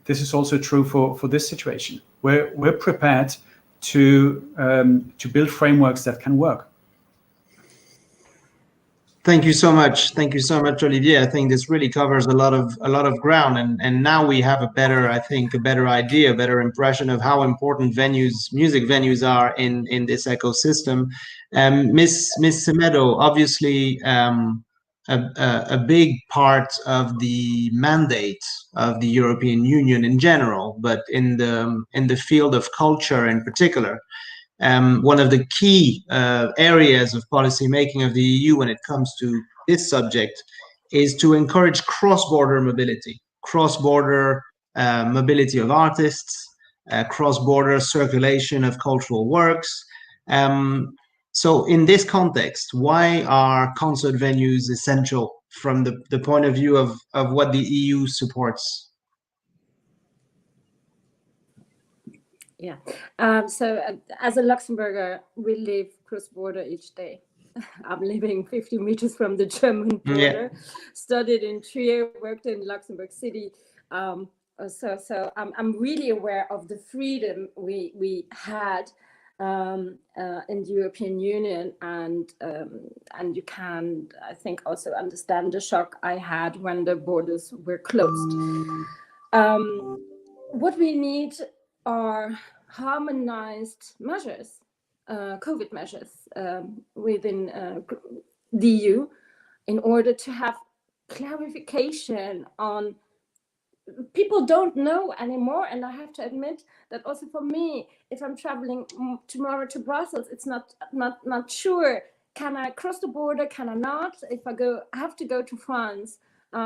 this is also true for this situation. We're prepared to build frameworks that can work. Thank you so much. Thank you so much, Olivier. I think this really covers a lot of ground, and now we have a better idea, a better impression of how important music venues are in this ecosystem. Miss Semedo, obviously a big part of the mandate of the European Union in general, but in the field of culture in particular. One of the key areas of policy making of the EU when it comes to this subject is to encourage cross-border mobility of artists, cross-border circulation of cultural works. So in this context, why are concert venues essential from the point of view of what the EU supports? Yeah. So as a Luxembourger, we live cross-border each day. I'm living 50 meters from the German border, studied in Trier, worked in Luxembourg City. So I'm really aware of the freedom we had in the European Union, and you can, I think, also understand the shock I had when the borders were closed. What we need are harmonized measures, COVID measures within the EU, in order to have clarification on. People don't know anymore, and I have to admit that also for me, if I'm traveling tomorrow to Brussels, it's not sure. Can I cross the border? Can I not? If I have to go to France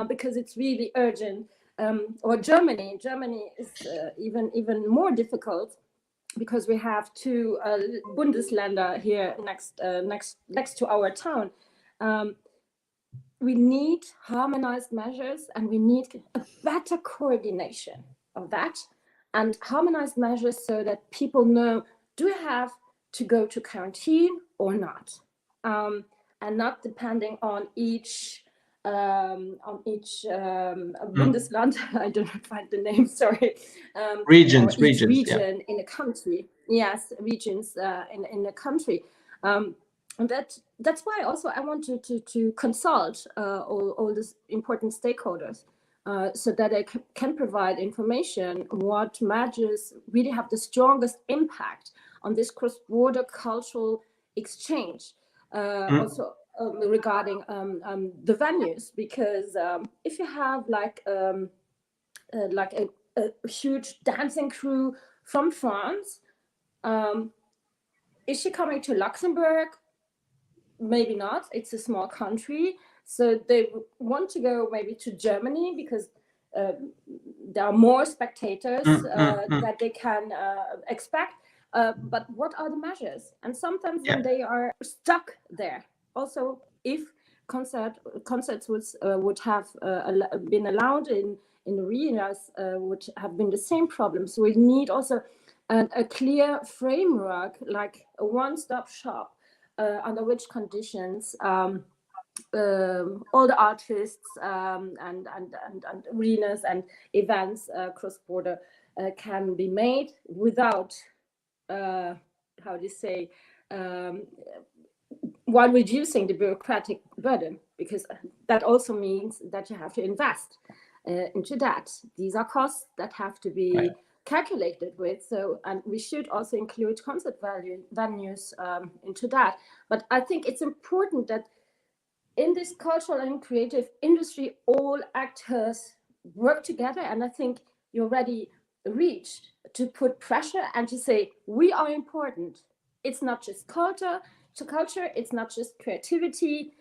because it's really urgent, or Germany. Germany is even more difficult because we have two Bundesländer here next to our town. We need harmonized measures, and we need a better coordination of that, and harmonized measures so that people know, do I have to go to quarantine or not, and not depending on each Bundesland. I don't find the name. Sorry. Region in a country. Yes, regions in a country. And that's why also I wanted to consult all these important stakeholders so that I can provide information what measures really have the strongest impact on this cross-border cultural exchange. Also regarding the venues, because if you have like a huge dancing crew from France, is she coming to Luxembourg? Maybe not. It's a small country, so they want to go maybe to Germany because there are more spectators that they can expect. But what are the measures? And sometimes when they are stuck there, also if concerts would have been allowed in arenas, would have been the same problem. So we need also a clear framework, like a one-stop shop. Under which conditions all the artists and arenas and events cross-border can be made without, how do you say, while reducing the bureaucratic burden, because that also means that you have to invest into that. These are costs that have to be calculated with, and we should also include concert venues into that. But I think it's important that in this cultural and creative industry, all actors work together, and I think you already reached to put pressure and to say we are important. It's not just culture, it's not just creativity,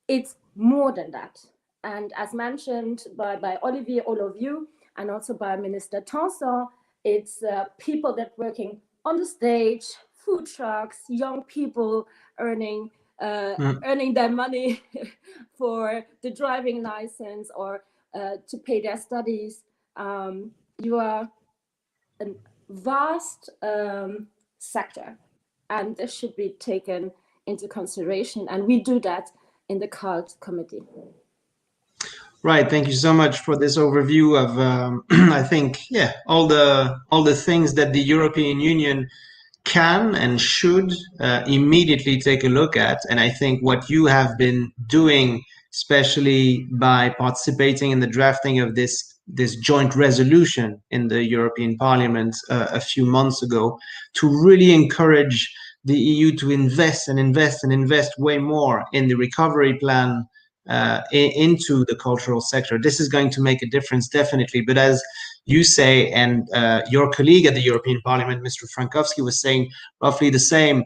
it's more than that. And as mentioned by Olivier, all of you, and also by Minister Tanson, it's people that working on the stage, food trucks, young people earning their money for the driving license or to pay their studies. You are a vast sector, and this should be taken into consideration. And we do that in the CULT committee. Right. Thank you so much for this overview of, I think, all the things that the European Union can and should immediately take a look at. And I think what you have been doing, especially by participating in the drafting of this joint resolution in the European Parliament a few months ago, to really encourage the EU to invest way more in the recovery plan into the cultural sector. This is going to make a difference, definitely. But as you say, and your colleague at the European Parliament, Mr. Frankowski, was saying roughly the same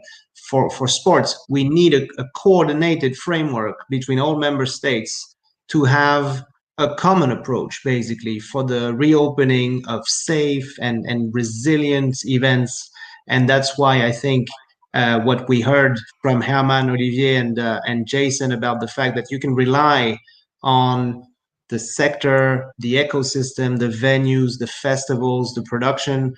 for sports, we need a coordinated framework between all member states to have a common approach, basically, for the reopening of safe and resilient events. And that's why I think what we heard from Herman, Olivier, and Jason about the fact that you can rely on the sector, the ecosystem, the venues, the festivals, the production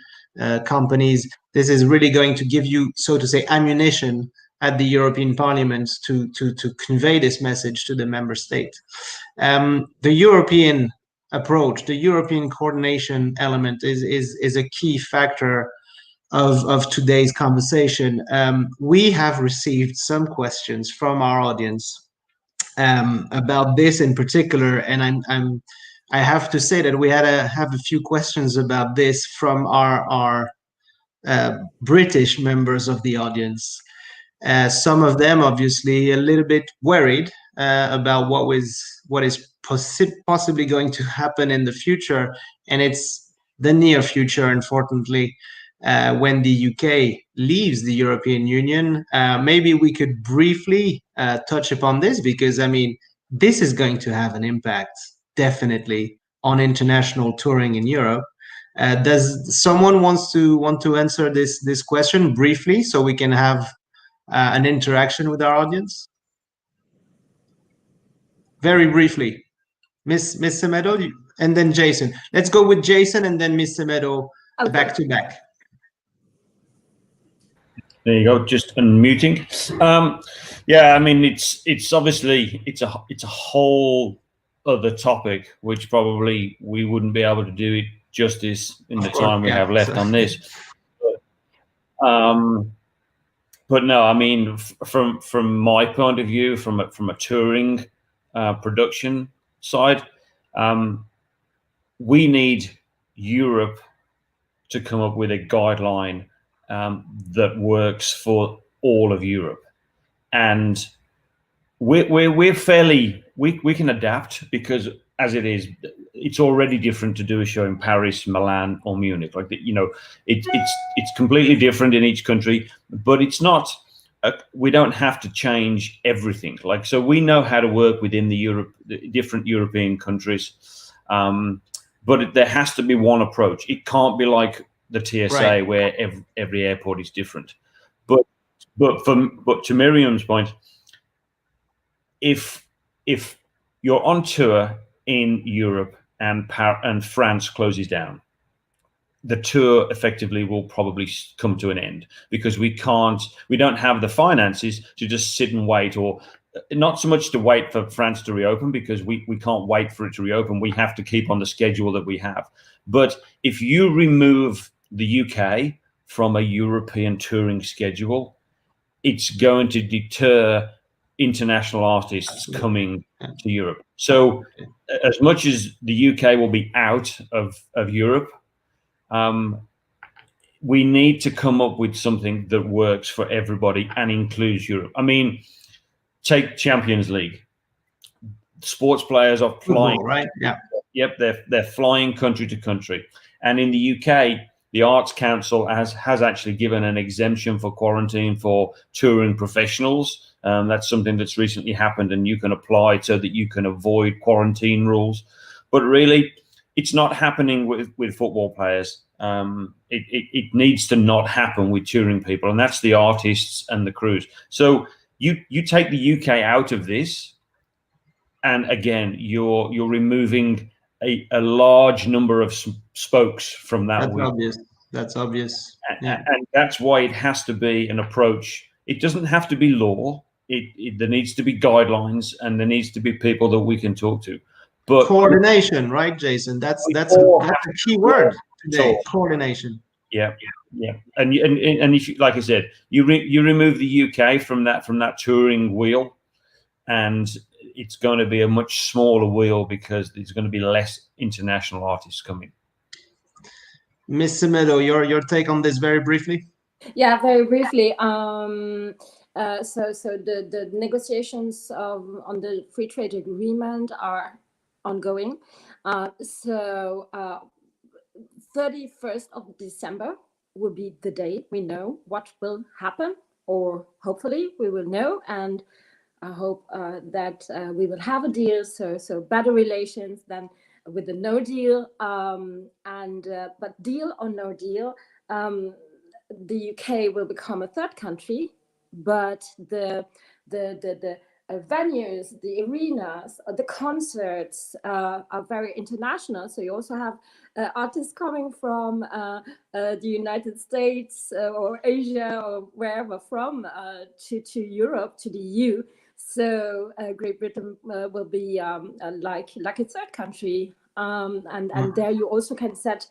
companies. This is really going to give you, so to say, ammunition at the European Parliament to convey this message to the member state. The European approach, the European coordination element is a key factor of today's conversation. We have received some questions from our audience about this in particular, and I have to say that we have a few questions about this from our British members of the audience. Some of them obviously a little bit worried about what is possibly going to happen in the future, and it's the near future, unfortunately, when the UK leaves the European Union. Maybe we could briefly touch upon this, because I mean, this is going to have an impact definitely on international touring in Europe. Does someone want to answer this question briefly, so we can have an interaction with our audience? Very briefly, Miss Semedo, and then Jason. Let's go with Jason and then Miss Semedo, okay, back to back. There you go. Just unmuting. Yeah, I mean, it's obviously it's a whole other topic, which probably we wouldn't be able to do it justice in the time we have left on this. But no, I mean, from my point of view, from a touring production side, we need Europe to come up with a guideline that works for all of Europe, and we're fairly we can adapt, because as it is, it's already different to do a show in Paris, Milan, or Munich. Like, you know, it's completely different in each country, but it's not. We don't have to change everything. Like, so we know how to work within the different European countries, but there has to be one approach. It can't be like the TSA, right, where every airport is different. But to Miriam's point, if you're on tour in Europe and France closes down, the tour effectively will probably come to an end, because we don't have the finances to just sit and wait, or not so much to wait for France to reopen, because we can't wait for it to reopen. We have to keep on the schedule that we have. But if you remove the UK from a European touring schedule, it's going to deter international artists coming to Europe. So as much as the UK will be out of Europe, we need to come up with something that works for everybody and includes Europe. I mean, take Champions League. Sports players are flying, right? Yeah. Yep, they're flying country to country. And in the UK, the Arts Council has actually given an exemption for quarantine for touring professionals. That's something that's recently happened, and you can apply so that you can avoid quarantine rules. But really, it's not happening with football players. It needs to not happen with touring people, and that's the artists and the crews. So you take the UK out of this, and again, you're removing a large number of spokes from that. That's obvious. That's obvious. Yeah. And that's why it has to be an approach. It doesn't have to be law. There needs to be guidelines, and there needs to be people that we can talk to. But coordination, right, Jason? That's a key word today. Coordination. Yeah. And if you, like I said, you remove the UK from that touring wheel, and it's going to be a much smaller wheel, because there's going to be less international artists coming. Miss Semedo, your take on this very briefly? Yeah, very briefly. So the negotiations on the free trade agreement are ongoing. 31st of December will be the day we know what will happen, or hopefully we will know, and I hope that we will have a deal, so better relations than with the no deal. But deal or no deal, the UK will become a third country, but the venues, the arenas, the concerts are very international. So you also have artists coming from the United States or Asia or wherever from to Europe, to the EU. So Great Britain will be like a third country and there you also can set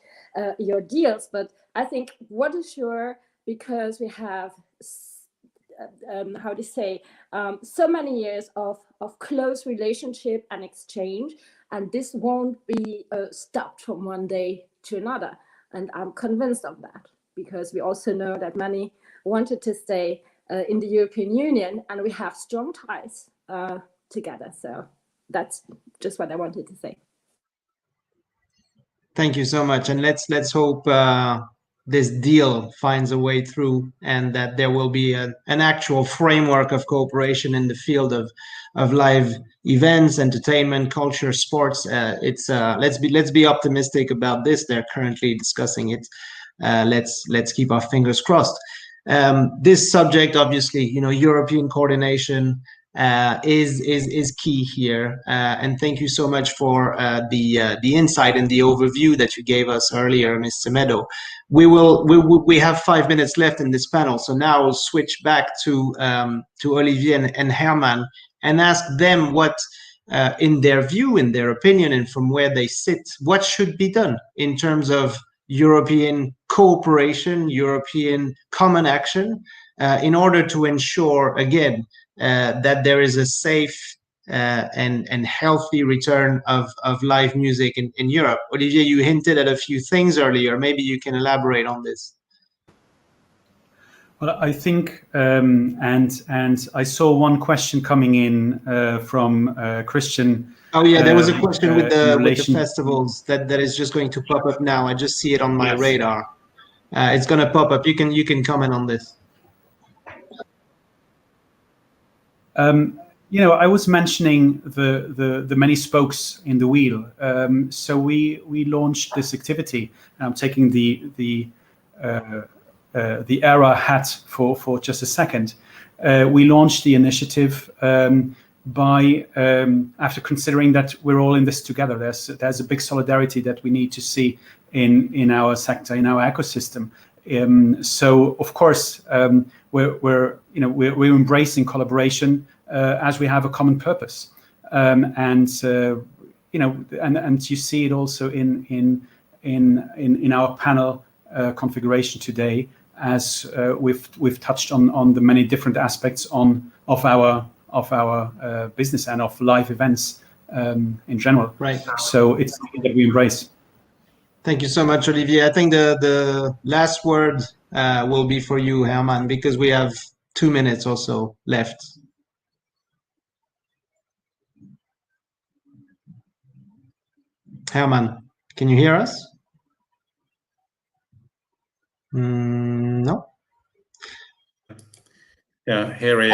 your deals. But I think what is sure, because we have so many years of close relationship and exchange, and this won't be stopped from one day to another. And I'm convinced of that, because we also know that many wanted to stay in the European Union, and we have strong ties together. So that's just what I wanted to say. Thank you so much, and let's hope this deal finds a way through, and that there will be an actual framework of cooperation in the field of live events, entertainment, culture, sports. Let's be optimistic about this. They're currently discussing it. Let's keep our fingers crossed. This subject, obviously, European coordination is key here, and thank you so much for the insight and the overview that you gave us earlier, Ms. Semedo. We have 5 minutes left in this panel, so now we'll switch back to Olivier and Herman and ask them what, in their view, in their opinion, and from where they sit, what should be done in terms of European cooperation, European common action, in order to ensure, again, that there is a safe and healthy return of live music in Europe. Olivier, you hinted at a few things earlier. Maybe you can elaborate on this. Well, I think, and I saw one question coming in from Christian. Oh yeah, there was a question with the festivals that is just going to pop up now. I just see it on my radar. It's going to pop up. You can comment on this. I was mentioning the many spokes in the wheel. So we launched this activity. I'm taking the ERA hat for just a second. We launched the initiative by after considering that we're all in this together. There's a big solidarity that we need to see in our sector, in our ecosystem. So of course we're embracing collaboration as we have a common purpose, and you see it also in our panel configuration today, as we've touched on the many different aspects of our business and of live events in general. Right. So it's something that we embrace. Thank you so much, Olivier. I think the last word will be for you, Herman, because we have 2 minutes or so left. Herman, can you hear us? No. Yeah, here I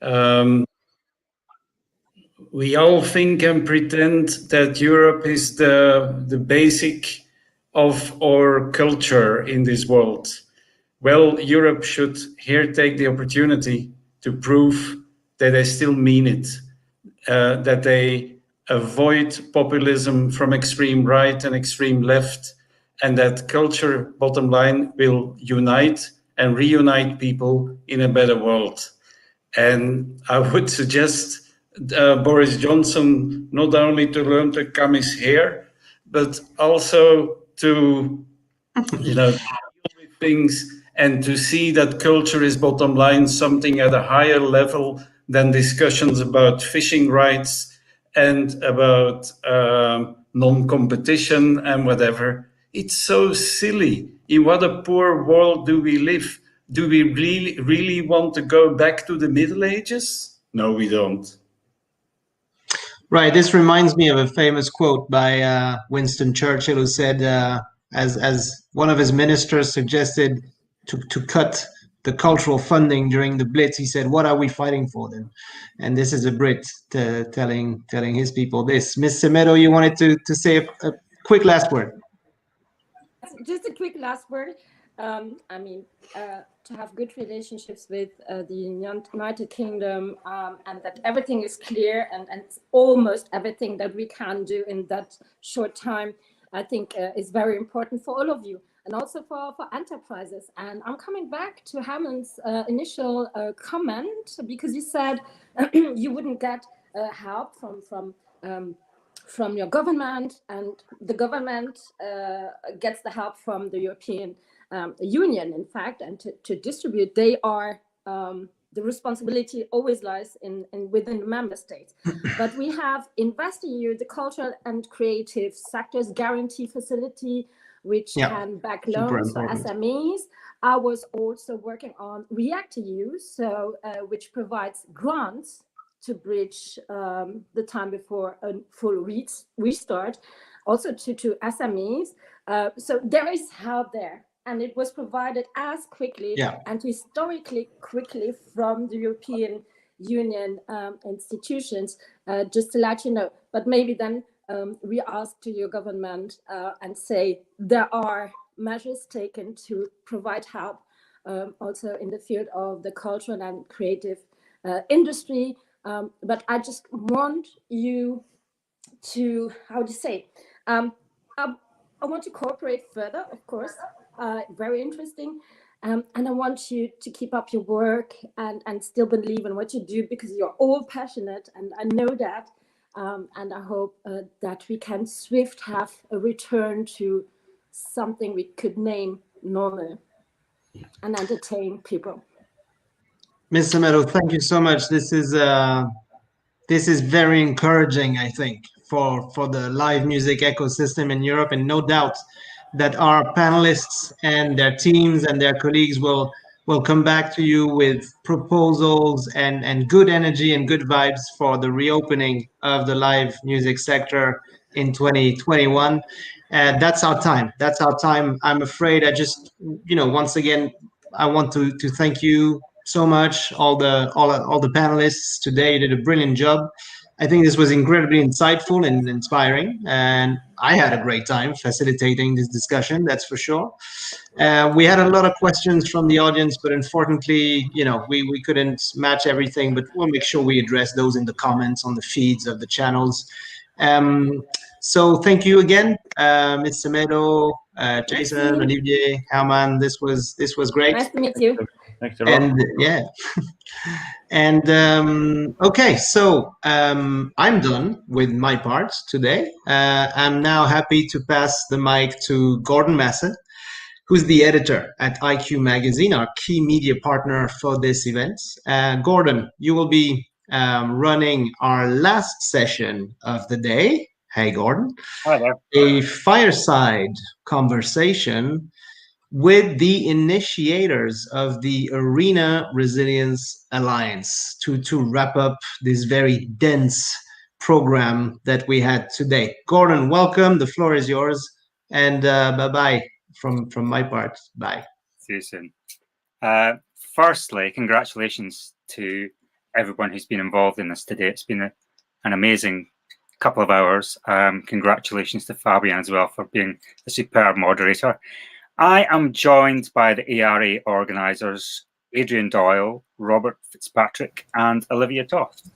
am. We all think and pretend that Europe is the basic of our culture in this world. Well, Europe should here take the opportunity to prove that they still mean it, that they avoid populism from extreme right and extreme left, and that culture, bottom line, will unite and reunite people in a better world. And I would suggest Boris Johnson not only to learn to come his hair, but also to deal with things and to see that culture is, bottom line, something at a higher level than discussions about fishing rights and about non-competition and whatever. It's so silly. In what a poor world do we live? Do we really want to go back to the Middle Ages? No, we don't. Right. This reminds me of a famous quote by Winston Churchill, who said, as one of his ministers suggested to cut the cultural funding during the Blitz, he said, "What are we fighting for then?" And this is a Brit telling his people this. Ms. Semedo, you wanted to say a quick last word. Just a quick last word. To have good relationships with the United Kingdom, and that everything is clear and almost everything that we can do in that short time, I think is very important for all of you, and also for enterprises. And I'm coming back to Herman's initial comment, because you said you wouldn't get help from your government, and the government gets the help from the European Union, in fact, and to distribute, they are the responsibility always lies within the member states. But we have InvestEU, the cultural and creative sectors guarantee facility, which can back loans for SMEs. I was also working on REACT-EU, so which provides grants to bridge the time before a full restart, also to SMEs. So there is help there. And it was provided as quickly and historically quickly from the European Union institutions, just to let you know. But maybe then we ask to your government and say there are measures taken to provide help also in the field of the cultural and creative industry. But I just want you to, how to say, I want to cooperate further, of course. Very interesting. And I want you to keep up your work and still believe in what you do, because you're all passionate, and I know that. And I hope that we can swift have a return to something we could name normal and entertain people. Ms. Semedo, thank you so much. This is very encouraging, I think, for the live music ecosystem in Europe, and no doubt that our panelists and their teams and their colleagues will come back to you with proposals and good energy and good vibes for the reopening of the live music sector in 2021. That's our time. That's our time. I'm afraid I just, once again, I want to thank you so much, all the panelists today. You did a brilliant job. I think this was incredibly insightful and inspiring, and I had a great time facilitating this discussion, that's for sure. We had a lot of questions from the audience, but unfortunately, we couldn't match everything, but we'll make sure we address those in the comments on the feeds of the channels. So thank you again, Ms. Semedo, Jason, Olivier, Herman. This was great. Nice to meet you. Thanks a lot. And And okay, so I'm done with my part today. I'm now happy to pass the mic to Gordon Massett, who's the editor at IQ Magazine, our key media partner for this event. Gordon, you will be running our last session of the day. Hey, Gordon. Hi there. A fireside conversation with the initiators of the Arena Resilience Alliance to wrap up this very dense program that we had today. Gordon, welcome. The floor is yours. And bye-bye from my part. Bye. See you soon. Firstly, congratulations to everyone who's been involved in this today. It's been an amazing couple of hours. Congratulations to Fabian as well for being a superb moderator. I am joined by the ARA organisers, Adrian Doyle, Robert Fitzpatrick, and Olivia Toft.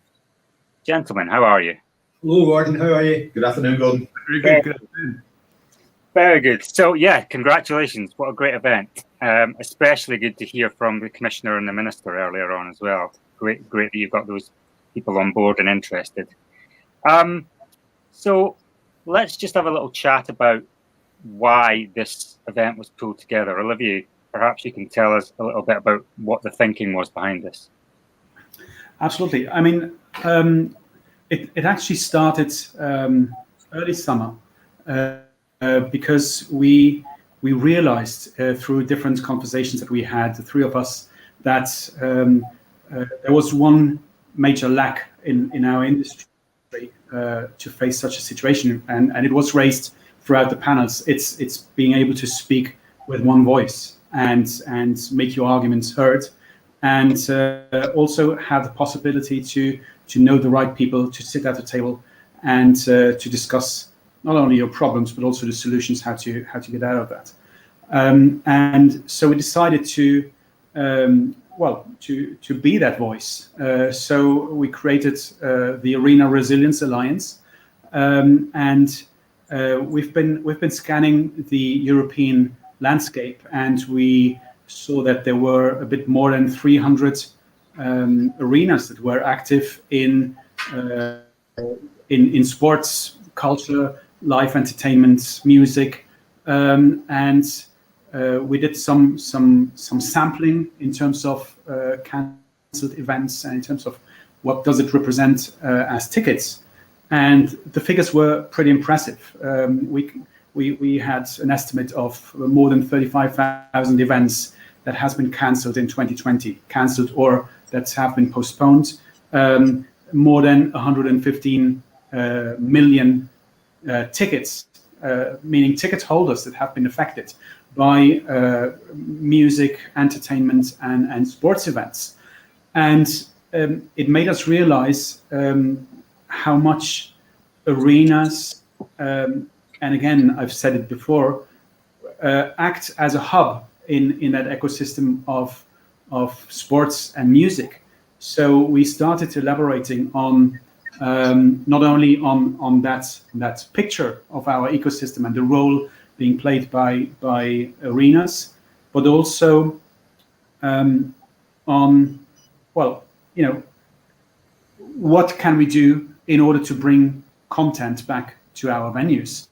Gentlemen, how are you? Hello, Gordon. How are you? Good afternoon, Gordon. Very good. Good afternoon. Very good. So, yeah, congratulations. What a great event. Especially good to hear from the Commissioner and the Minister earlier on as well. Great that you've got those people on board and interested. So let's just have a little chat about why this event was pulled together. Olivia, perhaps you can tell us a little bit about what the thinking was behind this. Absolutely. I mean, it actually started early summer because we realized through different conversations that we had, the three of us, that there was one major lack in our industry to face such a situation, and it was raised throughout the panels. It's being able to speak with one voice and make your arguments heard, and also have the possibility to know the right people to sit at the table and to discuss not only your problems but also the solutions, how to get out of that. And so we decided to be that voice. So we created the Arena Resilience Alliance, and we've been scanning the European landscape, and we saw that there were a bit more than 300 arenas that were active in sports, culture, live entertainment, music, and we did some sampling in terms of cancelled events and in terms of what does it represent as tickets. And the figures were pretty impressive. We had an estimate of more than 35,000 events that has been cancelled in 2020, cancelled or that have been postponed. More than 115 million tickets, meaning ticket holders that have been affected by music, entertainment, and sports events. And it made us realize how much arenas, and again, I've said it before, act as a hub in that ecosystem of sports and music. So we started elaborating on not only on that picture of our ecosystem and the role being played by arenas, but also on, well, you know, what can we do in order to bring content back to our venues,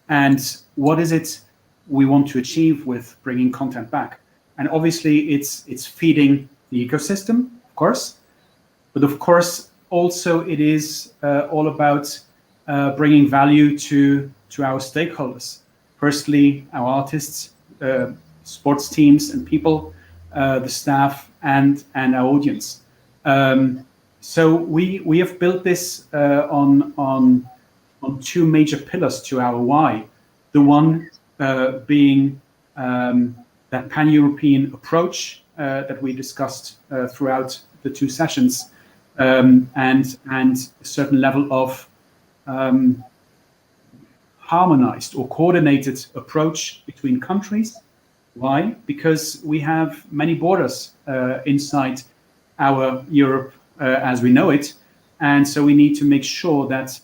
and what is it we want to achieve with bringing content back? And obviously, it's feeding the ecosystem, of course, but of course also it is all about bringing value to our stakeholders. Firstly, our artists, sports teams and people, the staff, and our audience. So we have built this on two major pillars to our why. The one being that pan-European approach that we discussed throughout the two sessions, and a certain level of harmonized or coordinated approach between countries. Why? Because we have many borders inside our Europe as we know it, and so we need to make sure that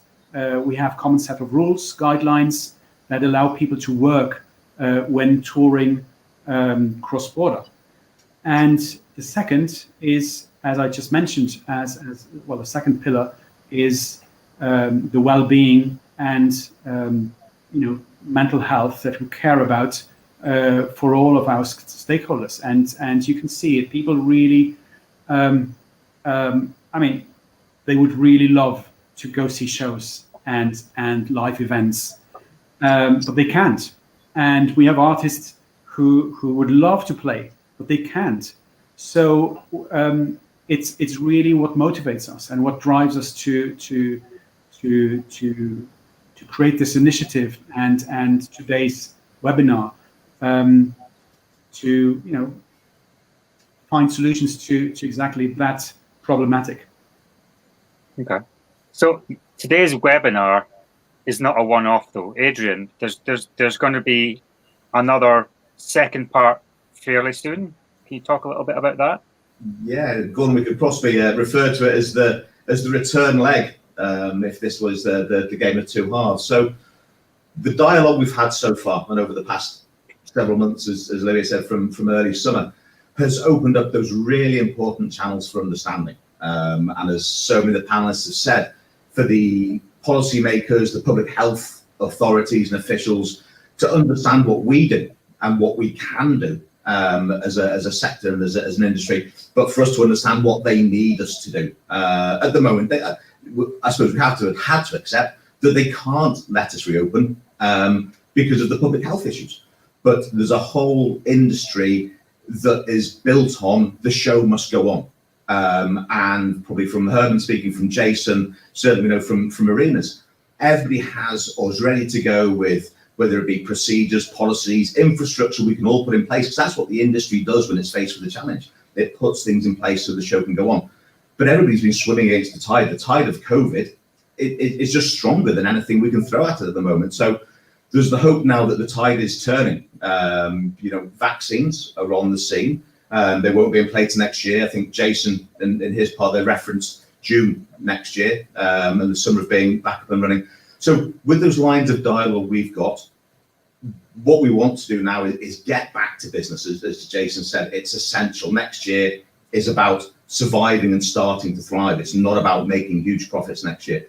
we have common set of rules, guidelines that allow people to work when touring cross-border. And the second is, as I just mentioned, as well, the second pillar is the well-being and mental health that we care about for all of our stakeholders. And you can see it. People really, I mean, they would really love to go see shows and live events, but they can't. And we have artists who would love to play, but they can't. So it's really what motivates us and what drives us to create this initiative and today's webinar, to find solutions to exactly that problematic. Okay, so today's webinar is not a one-off though. Adrian, there's going to be another second part fairly soon. Can you talk a little bit about that? Yeah, Gordon, we could possibly refer to it as the return leg, if this was the game of two halves. So the dialogue we've had so far and over the past several months, as Olivia said, from early summer, has opened up those really important channels for understanding. And as so many of the panelists have said, for the policymakers, the public health authorities and officials to understand what we do and what we can do as a sector and as an industry, but for us to understand what they need us to do. At the moment, I suppose we had to accept that they can't let us reopen because of the public health issues. But there's a whole industry that is built on the show must go on. And probably from Herman speaking, from Jason, certainly we know from arenas, everybody has or is ready to go with whether it be procedures, policies, infrastructure we can all put in place, because that's what the industry does when it's faced with a challenge. It puts things in place so the show can go on. But everybody's been swimming against the tide. The tide of COVID is just stronger than anything we can throw at it at the moment. So there's the hope now that the tide is turning. Vaccines are on the scene. They won't be in place next year. I think Jason, in his part, they referenced June next year, and the summer of being back up and running. So with those lines of dialogue we've got, what we want to do now is get back to business. As Jason said, it's essential. Next year is about surviving and starting to thrive. It's not about making huge profits next year.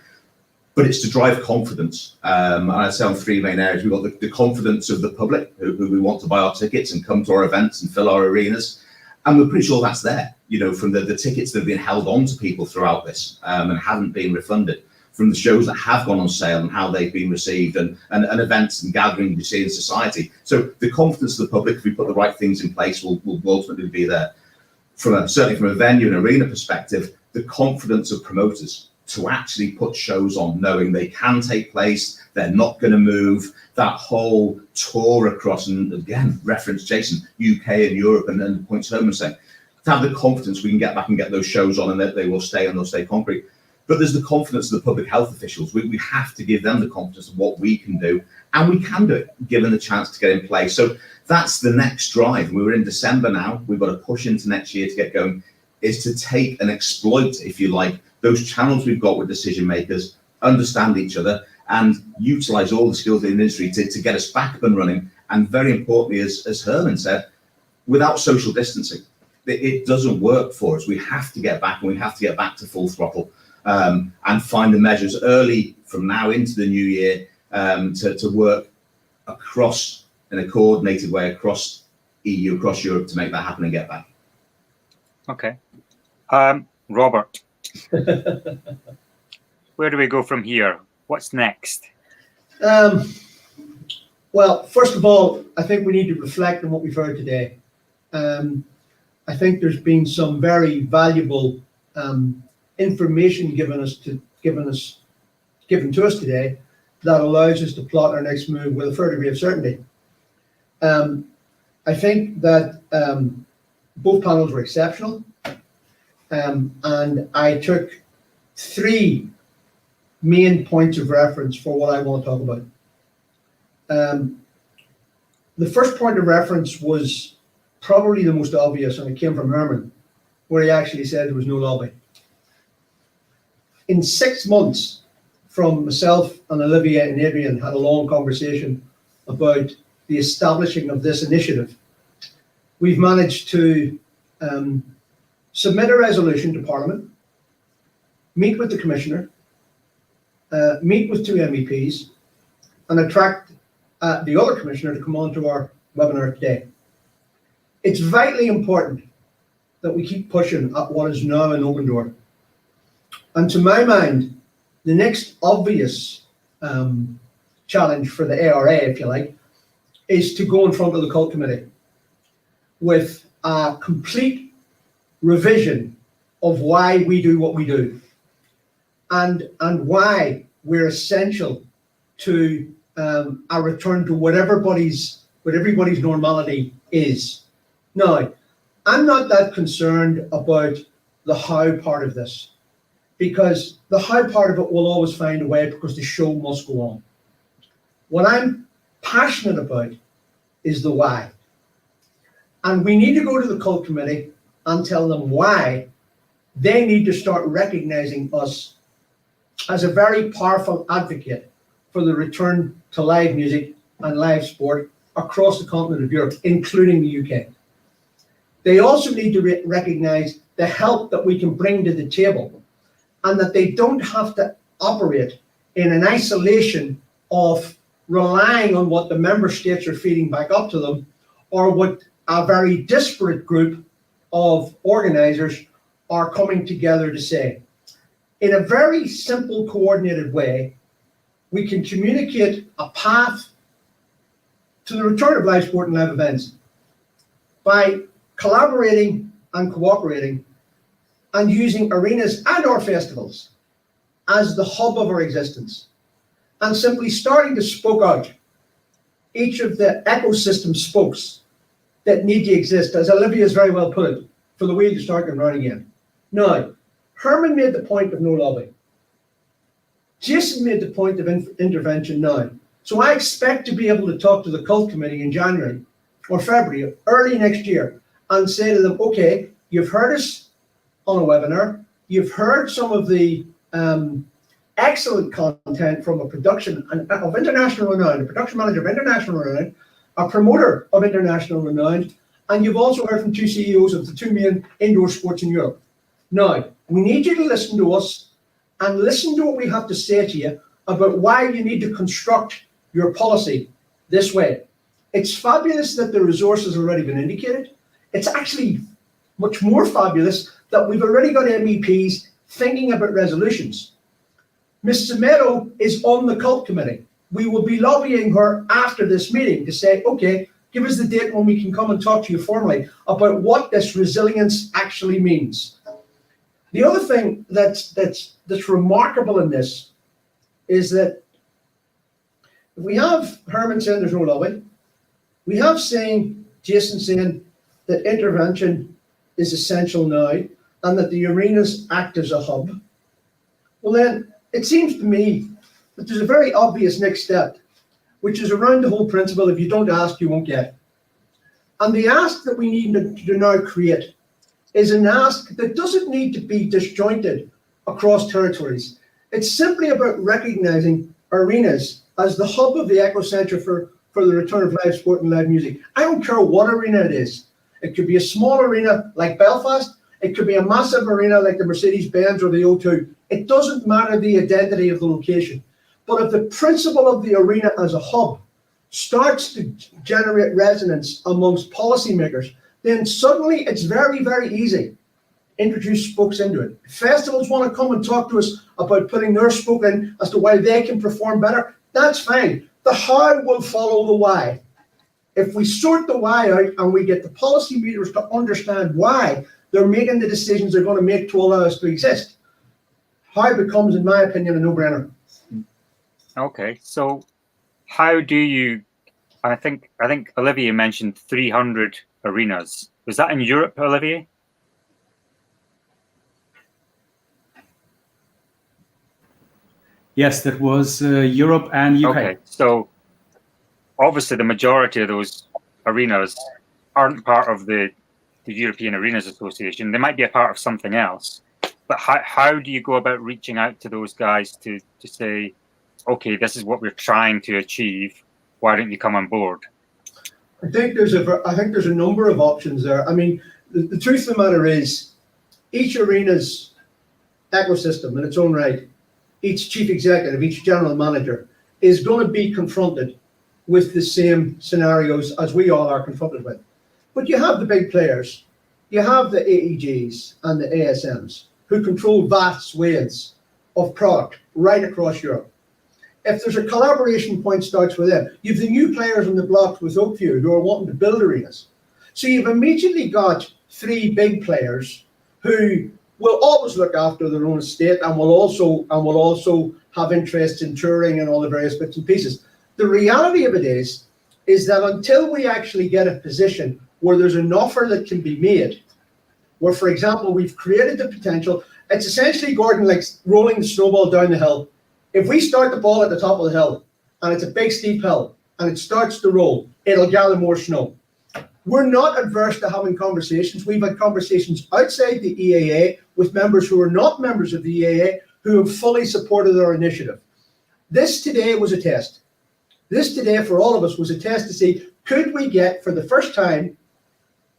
but it's to drive confidence. And I'd say on three main areas. We've got the confidence of the public who we want to buy our tickets and come to our events and fill our arenas. And we're pretty sure that's there, you know, from the tickets that have been held on to people throughout this and haven't been refunded, from the shows that have gone on sale and how they've been received, and events and gatherings you see in society. So the confidence of the public, if we put the right things in place, will ultimately be there. Certainly from a venue and arena perspective, the confidence of promoters to actually put shows on, knowing they can take place, they're not going to move. That whole tour across, and again, reference Jason, UK and Europe, and then points home and saying, to have the confidence we can get back and get those shows on, and that they will stay and they'll stay concrete. But there's the confidence of the public health officials. We have to give them the confidence of what we can do, and we can do it, given the chance to get in place. So that's the next drive. We were in December now. We've got to push into next year to get going, is to take and exploit, if you like, those channels we've got with decision makers, understand each other, and utilize all the skills in the industry to get us back up and running. And very importantly, as Herman said, without social distancing, it doesn't work for us. We have to get back, and we have to get back to full throttle. And find the measures early from now into the new year to work across in a coordinated way across EU, across Europe, to make that happen and get back. Okay. Robert, where do we go from here? What's next? Well, first of all, I think we need to reflect on what we've heard today. I think there's been some very valuable information given to us today that allows us to plot our next move with a fair degree of certainty. I think that both panels were exceptional, and I took three main points of reference for what I want to talk about. The first point of reference was probably the most obvious, and it came from Herman, where he actually said there was no lobby. In 6 months, from myself and Olivia and Adrian had a long conversation about the establishing of this initiative, we've managed to submit a resolution to Parliament, meet with the Commissioner, meet with 2 MEPs, and attract the other Commissioner to come on to our webinar today. It's vitally important that we keep pushing at what is now an open door. And to my mind, the next obvious challenge for the ARA, if you like, is to go in front of the Cult Committee with a complete revision of why we do what we do, and why we're essential to a return to what everybody's normality is. Now, I'm not that concerned about the how part of this, because the how part of it will always find a way, because the show must go on. What I'm passionate about is the why. And we need to go to the Cult Committee and tell them why they need to start recognizing us as a very powerful advocate for the return to live music and live sport across the continent of Europe, including the UK. They also need to recognize the help that we can bring to the table, and that they don't have to operate in an isolation of relying on what the member states are feeding back up to them, or what a very disparate group of organizers are coming together to say. In a very simple, coordinated way, we can communicate a path to the return of live sport and live events by collaborating and cooperating and using arenas and our festivals as the hub of our existence, and simply starting to spoke out each of the ecosystem spokes that need to exist, as Olivia has very well put it, for the wheel to start and run again. Now, Herman made the point of no lobby. Jason made the point of intervention now. So I expect to be able to talk to the Cult Committee in January or February, early next year, and say to them, okay, you've heard us on a webinar, you've heard some of the excellent content from a production of international renown, a production manager of international renown, a promoter of international renown, and you've also heard from 2 CEOs of the 2 main indoor sports in Europe. Now, we need you to listen to us and listen to what we have to say to you about why you need to construct your policy this way. It's fabulous that the resource has already been indicated. It's actually much more fabulous that we've already got MEPs thinking about resolutions. Ms. Semedo is on the cult committee. We will be lobbying her after this meeting to say, okay, give us the date when we can come and talk to you formally about what this resilience actually means. The other thing that's remarkable in this is that we have Herman saying there's no lobby. We have Jason saying that intervention is essential now and that the arenas act as a hub. Well then, it seems to me that there's a very obvious next step, which is around the whole principle, if you don't ask, you won't get. And the ask that we need to now create is an ask that doesn't need to be disjointed across territories. It's simply about recognizing arenas as the hub of the eco-centre for the return of live sport and live music. I don't care what arena it is. It could be a small arena like Belfast. It could be a massive arena like the Mercedes-Benz or the O2. It doesn't matter the identity of the location. But if the principle of the arena as a hub starts to generate resonance amongst policymakers, then suddenly it's very, very easy to introduce spokes into it. If festivals want to come and talk to us about putting their spoke in as to why they can perform better, that's fine. The how will follow the why. If we sort the why out and we get the policymakers to understand why they're making the decisions they're going to make to allow us to exist, how becomes, in my opinion, a no-brainer. Okay, so how do you? I think Olivier mentioned 300 arenas. Was that in Europe, Olivier? Yes, that was Europe and UK. Okay, so obviously the majority of those arenas aren't part of the European Arenas Association. They might be a part of something else. But how do you go about reaching out to those guys to say, okay, this is what we're trying to achieve. Why don't you come on board? I think there's a number of options there. I mean, the truth of the matter is, each arena's ecosystem in its own right, each chief executive, each general manager is going to be confronted with the same scenarios as we all are confronted with. But you have the big players, you have the AEGs and the ASMs who control vast swathes of product right across Europe. If there's a collaboration point starts with them, you've the new players on the block with Oakview who are wanting to build arenas. So you've immediately got three big players who will always look after their own estate and will also have interest in touring and all the various bits and pieces. The reality of it is that until we actually get a position where there's an offer that can be made, where, for example, we've created the potential, it's essentially, Gordon, like rolling the snowball down the hill. If we start the ball at the top of the hill, and it's a big steep hill, and it starts to roll, it'll gather more snow. We're not adverse to having conversations. We've had conversations outside the EAA with members who are not members of the EAA who have fully supported our initiative. This today was a test. This today for all of us was a test to see, could we get, for the first time,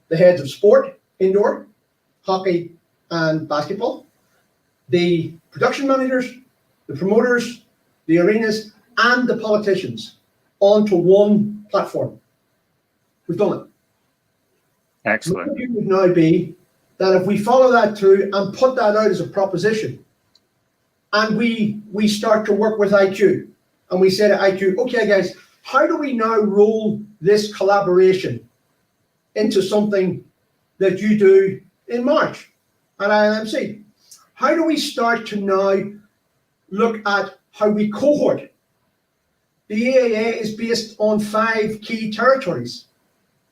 the heads of sport, indoor, hockey and basketball, the production managers, the promoters, the arenas, and the politicians onto one platform. We've done it. Excellent. It would now be that if we follow that through and put that out as a proposition, and we start to work with IQ, and we say to IQ, okay guys, how do we now roll this collaboration into something that you do in March at ILMC? How do we start to now look at how we cohort? The EAA is based on 5 key territories.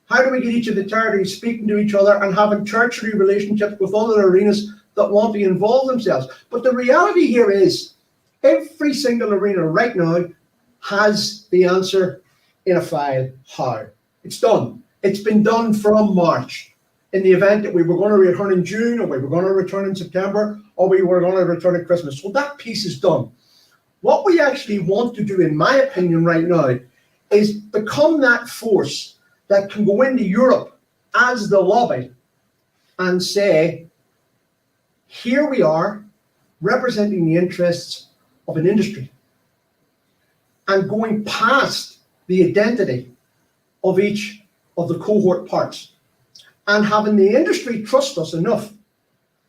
How do we get each of the territories speaking to each other and having tertiary relationships with other arenas that want to involve themselves? But the reality here is every single arena right now has the answer in a file. How? It's done. It's been done from March. In the event that we were going to return in June, or we were going to return in September, or we were going to return at Christmas. So that piece is done. What we actually want to do, in my opinion, right now, is become that force that can go into Europe as the lobby and say, here we are, representing the interests of an industry and going past the identity of each of the cohort parts and having the industry trust us enough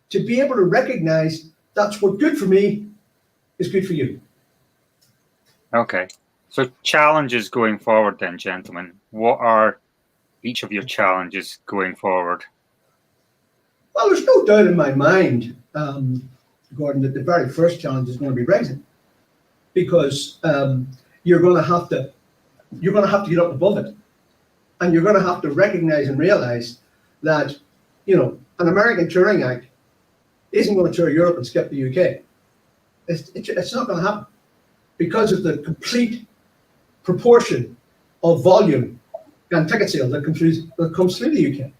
to be able to recognize that's what good for me is good for you. Okay. So challenges going forward then, gentlemen. What are each of your challenges going forward? Well, there's no doubt in my mind, Gordon, that the very first challenge is going to be Brexit, because you're going to have to get up above it, and you're going to have to recognize and realize that, you know, an American Touring Act isn't going to tour Europe and skip the UK. It's not going to happen because of the complete proportion of volume and ticket sales that comes through the UK.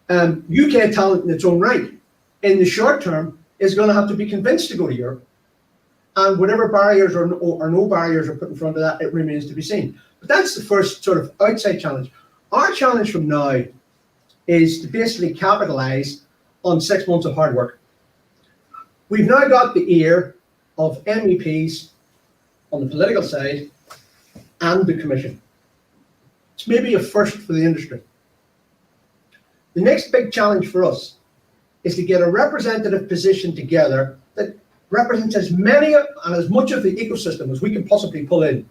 UK talent in its own right, in the short term, is going to have to be convinced to go to Europe. And whatever barriers or no barriers are put in front of that, it remains to be seen. But that's the first sort of outside challenge. Our challenge from now is to basically capitalize on 6 months of hard work. We've now got the ear of MEPs on the political side and the Commission. It's maybe a first for the industry. The next big challenge for us is to get a representative position together that represents as many and as much of the ecosystem as we can possibly pull in,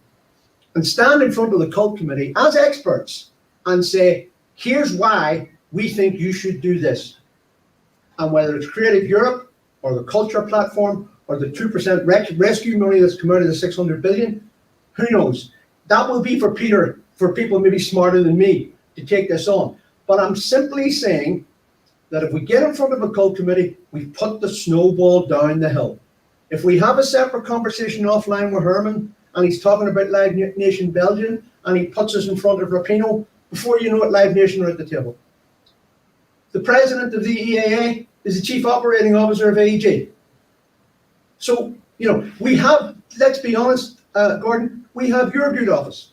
and stand in front of the cult committee as experts and say, here's why we think you should do this. And whether it's Creative Europe or the culture platform or the 2% rescue money that's come out of the 600 billion, who knows? That will be for people maybe smarter than me to take this on. But I'm simply saying that if we get in front of a cult committee, we put the snowball down the hill. If we have a separate conversation offline with Herman and he's talking about Live Nation Belgium and he puts us in front of Rapino, before you know it, Live Nation are at the table. The president of the EAA is the chief operating officer of AEG. So, you know, we have, let's be honest, Gordon, we have your good office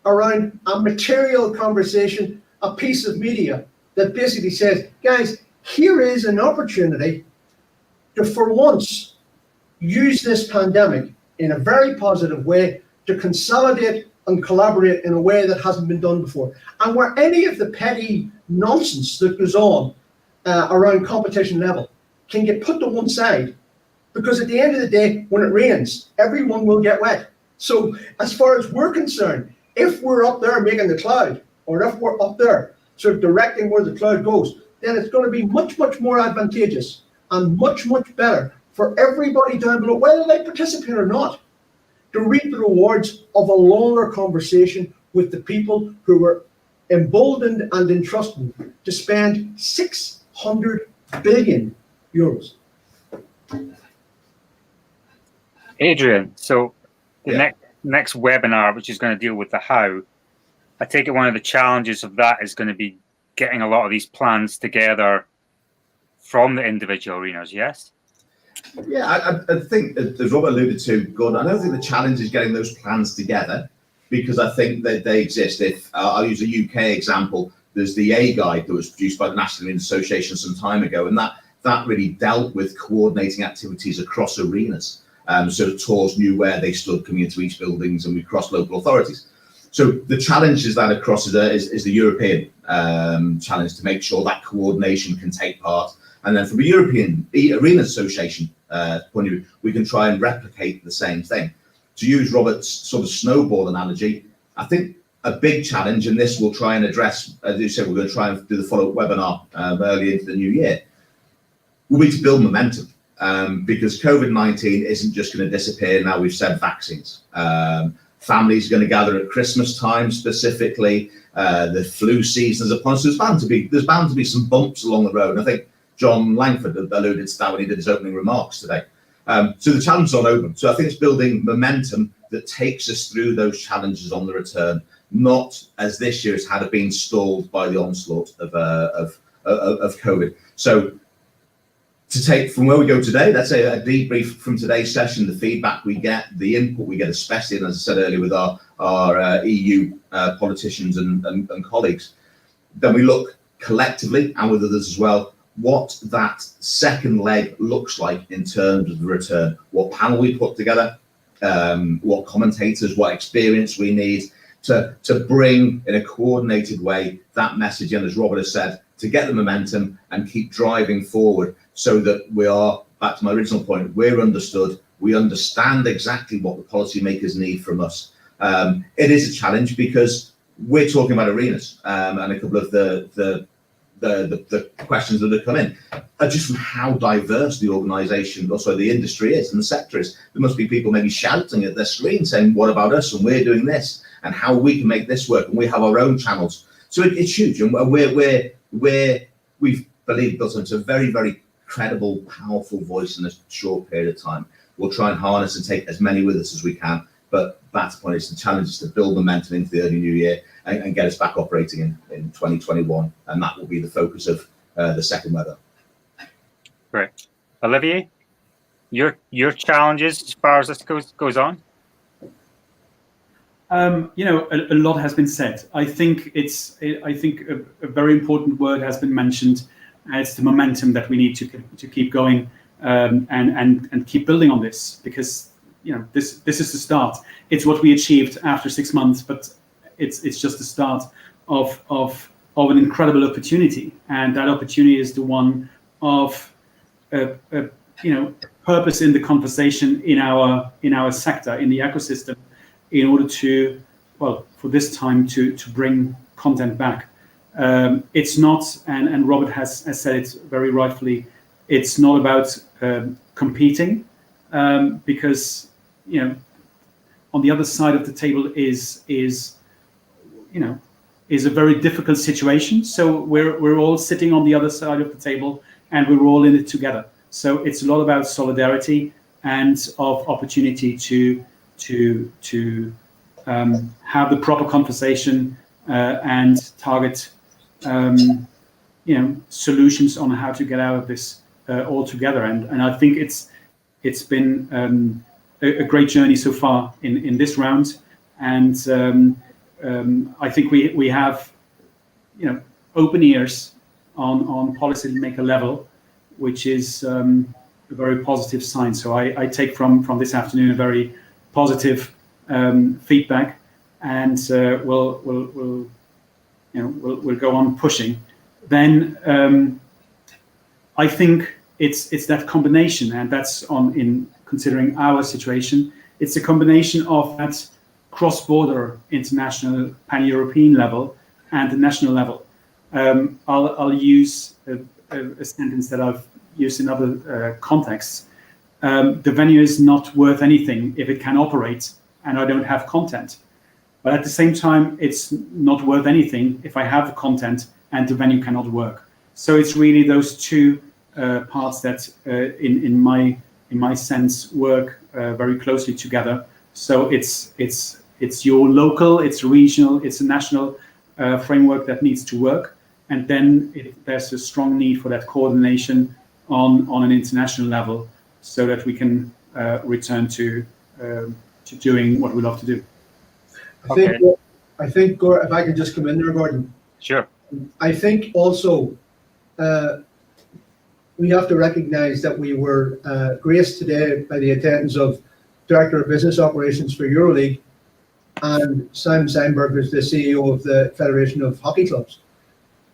around a material conversation, a piece of media that basically says, guys, here is an opportunity to, for once, use this pandemic in a very positive way to consolidate and collaborate in a way that hasn't been done before. And where any of the petty nonsense that goes on around competition level can get put to one side, because at the end of the day, when it rains, everyone will get wet. So as far as we're concerned, if we're up there making the cloud, or if we're up there sort of directing where the cloud goes, then it's going to be much, much more advantageous and much, much better for everybody down below, whether they participate or not, to reap the rewards of a longer conversation with the people who were emboldened and entrusted to spend 600 billion euros. Adrian, so the next webinar, which is going to deal with the how, I take it one of the challenges of that is going to be getting a lot of these plans together from the individual arenas, yes? Yeah, I think, as Robert alluded to, Gordon, I don't think the challenge is getting those plans together, because I think that they exist. If I'll use a UK example, there's the A Guide that was produced by the National Arena Association some time ago, and that really dealt with coordinating activities across arenas. So tours knew where they stood coming into each buildings, and we crossed local authorities. So the challenge is that across is the European challenge to make sure that coordination can take part. And then from a European Arena Association point of view, we can try and replicate the same thing. To use Robert's sort of snowball analogy, I think a big challenge, and this we'll try and address, as you said, we're going to try and do the follow-up webinar early into the new year, will be to build momentum. Because COVID-19 isn't just going to disappear now we've said vaccines. Families are going to gather at Christmas time specifically. The flu season is upon us. There's bound to be some bumps along the road. And I think John Langford alluded to that when he did his opening remarks today. So the challenge is not over. So I think it's building momentum that takes us through those challenges on the return, not as this year has had been stalled by the onslaught of COVID. So to take from where we go today, let's say a debrief from today's session, the feedback we get, the input we get, especially, and as I said earlier, with our EU politicians and colleagues. Then we look collectively, and with others as well, what that second leg looks like in terms of the return, what panel we put together, what commentators, what experience we need to bring in a coordinated way that message in, as Robert has said, to get the momentum and keep driving forward so that we are, back to my original point, we're understood, we understand exactly what the policymakers need from us. It is a challenge because we're talking about arenas, and a couple of the questions that have come in are just from how diverse the organisation, also the industry is and the sector is. There must be people maybe shouting at their screen saying, what about us, and we're doing this, and how we can make this work, and we have our own channels. So it's huge, and we've believed built into a very, very credible, powerful voice in a short period of time. We'll try and harness and take as many with us as we can, but that's the point. It's the challenge is to build momentum into the early new year and get us back operating in 2021, and that will be the focus of the second weather. Right, Olivier, your challenges as far as this goes on. You know, a lot has been said. I think a very important word has been mentioned. It's the momentum that we need to keep going and keep building on this, because you know this is the start. It's what we achieved after 6 months, but it's just the start of an incredible opportunity, and that opportunity is the one of you know, purpose in the conversation in our sector, in the ecosystem, in order to, well, for this time to bring content back. It's not, and Robert has said it very rightfully, it's not about competing, because you know, on the other side of the table is a very difficult situation. So we're all sitting on the other side of the table, and we're all in it together. So it's a lot about solidarity and of opportunity to have the proper conversation and target you know, solutions on how to get out of this all together. And I think it's been a great journey so far in this round, and I think we have, you know, open ears on policymaker level, which is a very positive sign. So I take from this afternoon a very positive feedback, and we'll go on pushing. Then I think it's that combination, and that's in considering our situation. It's a combination of that cross-border, international, pan-European level and the national level. I'll use a sentence that I've used in other contexts. The venue is not worth anything if it can operate and I don't have content. But at the same time, it's not worth anything if I have the content and the venue cannot work. So it's really those two parts that, in my sense, work very closely together. So it's your local, it's regional, it's a national framework that needs to work, and then there's a strong need for that coordination on an international level, so that we can return to doing what we love to do. I think, Gordon, if I could just come in there, Gordon. Sure. I think also we have to recognize that we were graced today by the attendance of Director of Business Operations for Euroleague and Simon Seinberg, who's the CEO of the Federation of Hockey Clubs.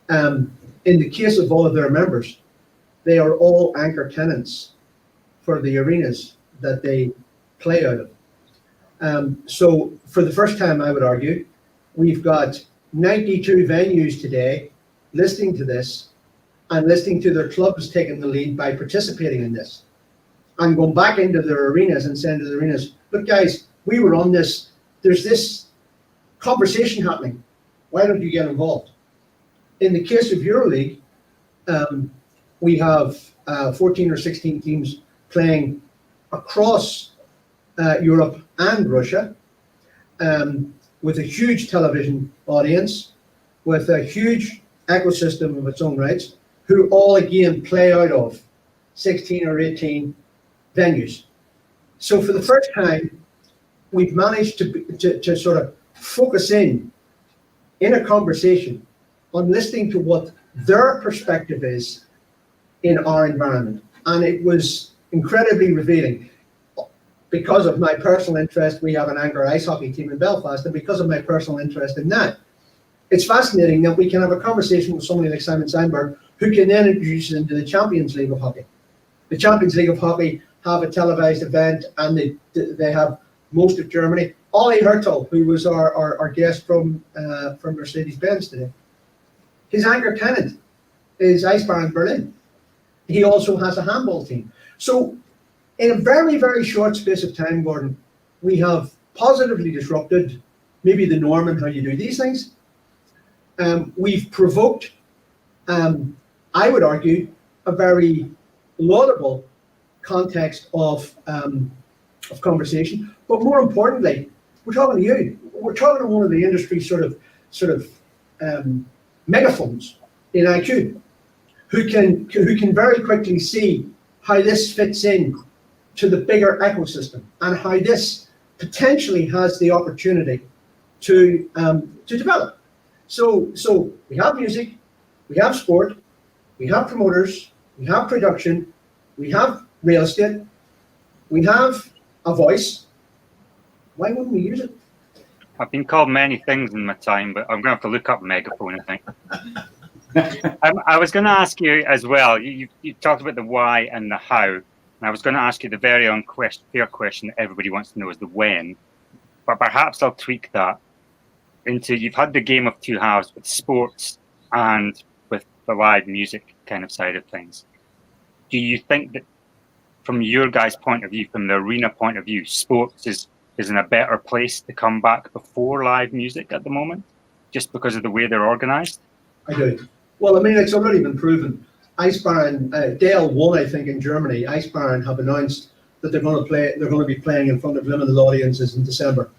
In the case of all of their members, they are all anchor tenants for the arenas that they play out of. So for the first time, I would argue, we've got 92 venues today listening to this and listening to their clubs taking the lead by participating in this, and going back into their arenas and saying to the arenas, look guys, we were on this, there's this conversation happening, why don't you get involved? In the case of Euroleague, we have 14 or 16 teams playing across Europe and Russia, with a huge television audience, with a huge ecosystem of its own rights, who all again play out of 16 or 18 venues. So for the first time, we've managed to sort of focus in a conversation on listening to what their perspective is in our environment. And it was incredibly revealing. Because of my personal interest, we have an Angler ice hockey team in Belfast, and because of my personal interest in that, it's fascinating that we can have a conversation with somebody like Simon Steinberg, who can then introduce us into the Champions League of Hockey. The Champions League of Hockey have a televised event, and they have most of Germany. Olli Hertel, who was our guest from Mercedes-Benz today, his anchor tenant is Eisbären Berlin. He also has a handball team. So in a very, very short space of time, Gordon, we have positively disrupted maybe the norm in how you do these things. We've provoked, I would argue, a very laudable context of conversation. But more importantly, we're talking to you. We're talking to one of the industry sort of megaphones in IQ, who can very quickly see how this fits in to the bigger ecosystem and how this potentially has the opportunity to develop. So we have music, we have sport, we have promoters, we have production, we have real estate, we have a voice. Why wouldn't we use it? I've been called many things in my time, but I'm going to have to look up megaphone, I think. I was going to ask you as well, you talked about the why and the how, and I was going to ask you the very fair question that everybody wants to know is the when, but perhaps I'll tweak that into, you've had the game of two halves with sports and with the live music kind of side of things. Do you think that from your guys' point of view, from the arena point of view, sports is in a better place to come back before live music at the moment, just because of the way they're organized? I do. Well, I mean, it's already been proven. Eisbären, Dale won, I think, in Germany. Eisbären have announced that they're going to be playing in front of limited audiences in December.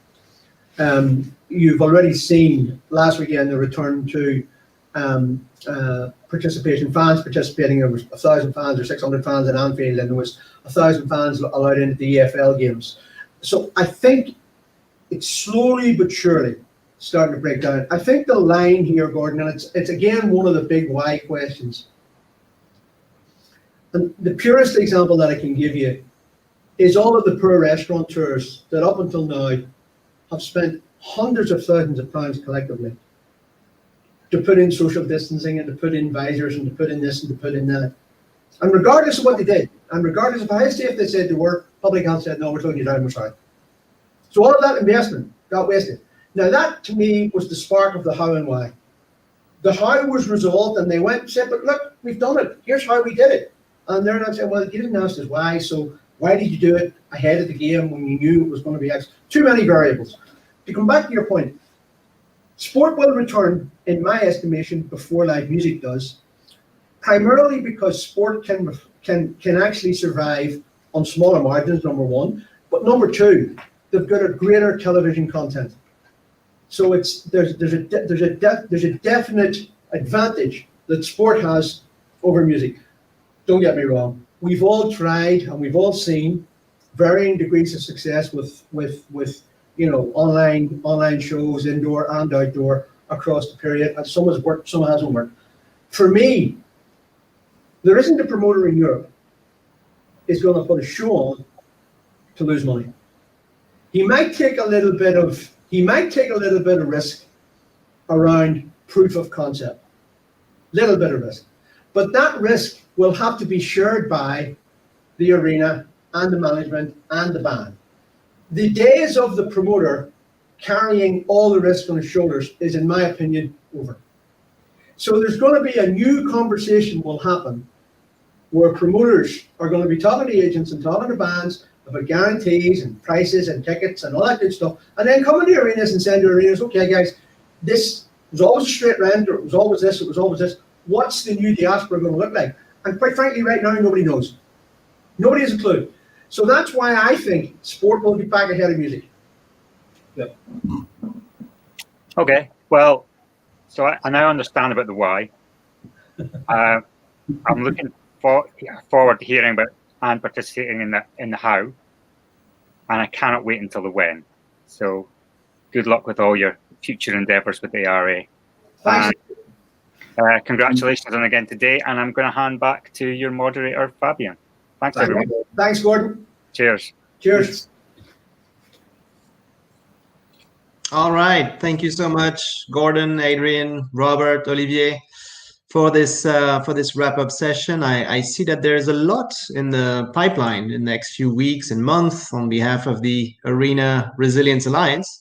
You've already seen last weekend the return to participation, fans participating. There was 1,000 fans or 600 fans at Anfield, and there was 1,000 fans allowed into the EFL games. So I think it's slowly but surely starting to break down. I think the line here, Gordon, and it's again one of the big why questions. And the purest example that I can give you is all of the poor restaurateurs that up until now have spent hundreds of thousands of pounds collectively to put in social distancing and to put in visors and to put in this and to put in that. And regardless of what they did, and regardless of how safe they said they were, public health said, no, we're closing you down, we're sorry. So all of that investment got wasted. Now that, to me, was the spark of the how and why. The how was resolved, and they went and said, but look, we've done it. Here's how we did it. And they're not saying, well, you didn't ask us why, so why did you do it ahead of the game when you knew it was going to be X? Too many variables. To come back to your point, sport will return, in my estimation, before live music does, primarily because sport can actually survive on smaller margins, number one, but number two, they've got a greater television content. So there's a definite advantage that sport has over music. Don't get me wrong. We've all tried and we've all seen varying degrees of success with online shows, indoor and outdoor, across the period, and some has worked, some hasn't worked. For me, there isn't a promoter in Europe is going to put a show on to lose money. He might take a little bit of risk around proof of concept, little bit of risk, but that risk will have to be shared by the arena and the management and the band. The days of the promoter carrying all the risk on his shoulders is, in my opinion, over. So there's going to be a new conversation will happen where promoters are going to be talking to agents and talking to bands about guarantees and prices and tickets and all that good stuff, and then coming to arenas and saying to arenas, okay guys, this was always a straight rent, or it was always this, it was always this. What's the new diaspora going to look like? And quite frankly, right now, nobody knows. Nobody has a clue. So that's why I think sport will be back ahead of music. Yep. Okay, well, so I now understand about the why. I'm looking forward to hearing about and participating in the how, and I cannot wait until the when. So good luck with all your future endeavours with the ARA. Congratulations on again today, and I'm going to hand back to your moderator, Fabian. Thanks, everyone. Thanks, Gordon. Cheers. Cheers. All right. Thank you so much, Gordon, Adrian, Robert, Olivier, for this wrap-up session. I see that there's a lot in the pipeline in the next few weeks and months on behalf of the Arena Resilience Alliance,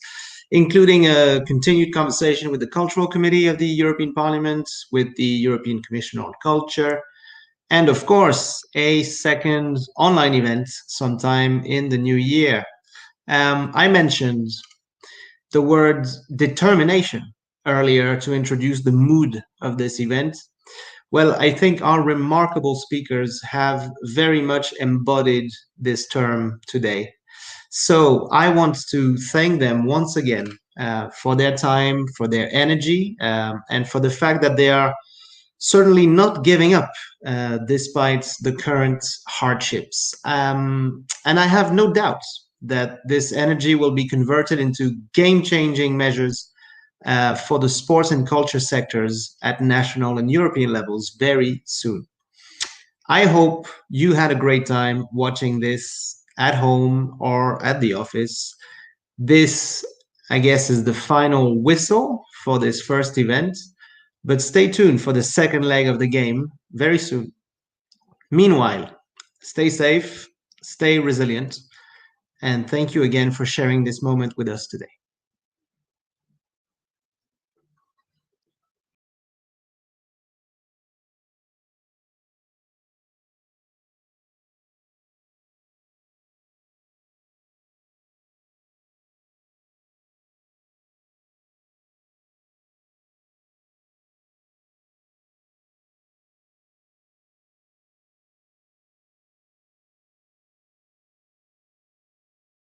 including a continued conversation with the Cultural Committee of the European Parliament, with the European Commission on Culture, and of course, a second online event sometime in the new year. I mentioned the word determination earlier to introduce the mood of this event. Well, I think our remarkable speakers have very much embodied this term today. So I want to thank them once again for their time, for their energy, and for the fact that they are certainly not giving up despite the current hardships. And I have no doubt that this energy will be converted into game-changing measures for the sports and culture sectors at national and European levels very soon. I hope you had a great time watching this at home or at the office. This, I guess, is the final whistle for this first event, but stay tuned for the second leg of the game very soon. Meanwhile, stay safe, stay resilient, and thank you again for sharing this moment with us today.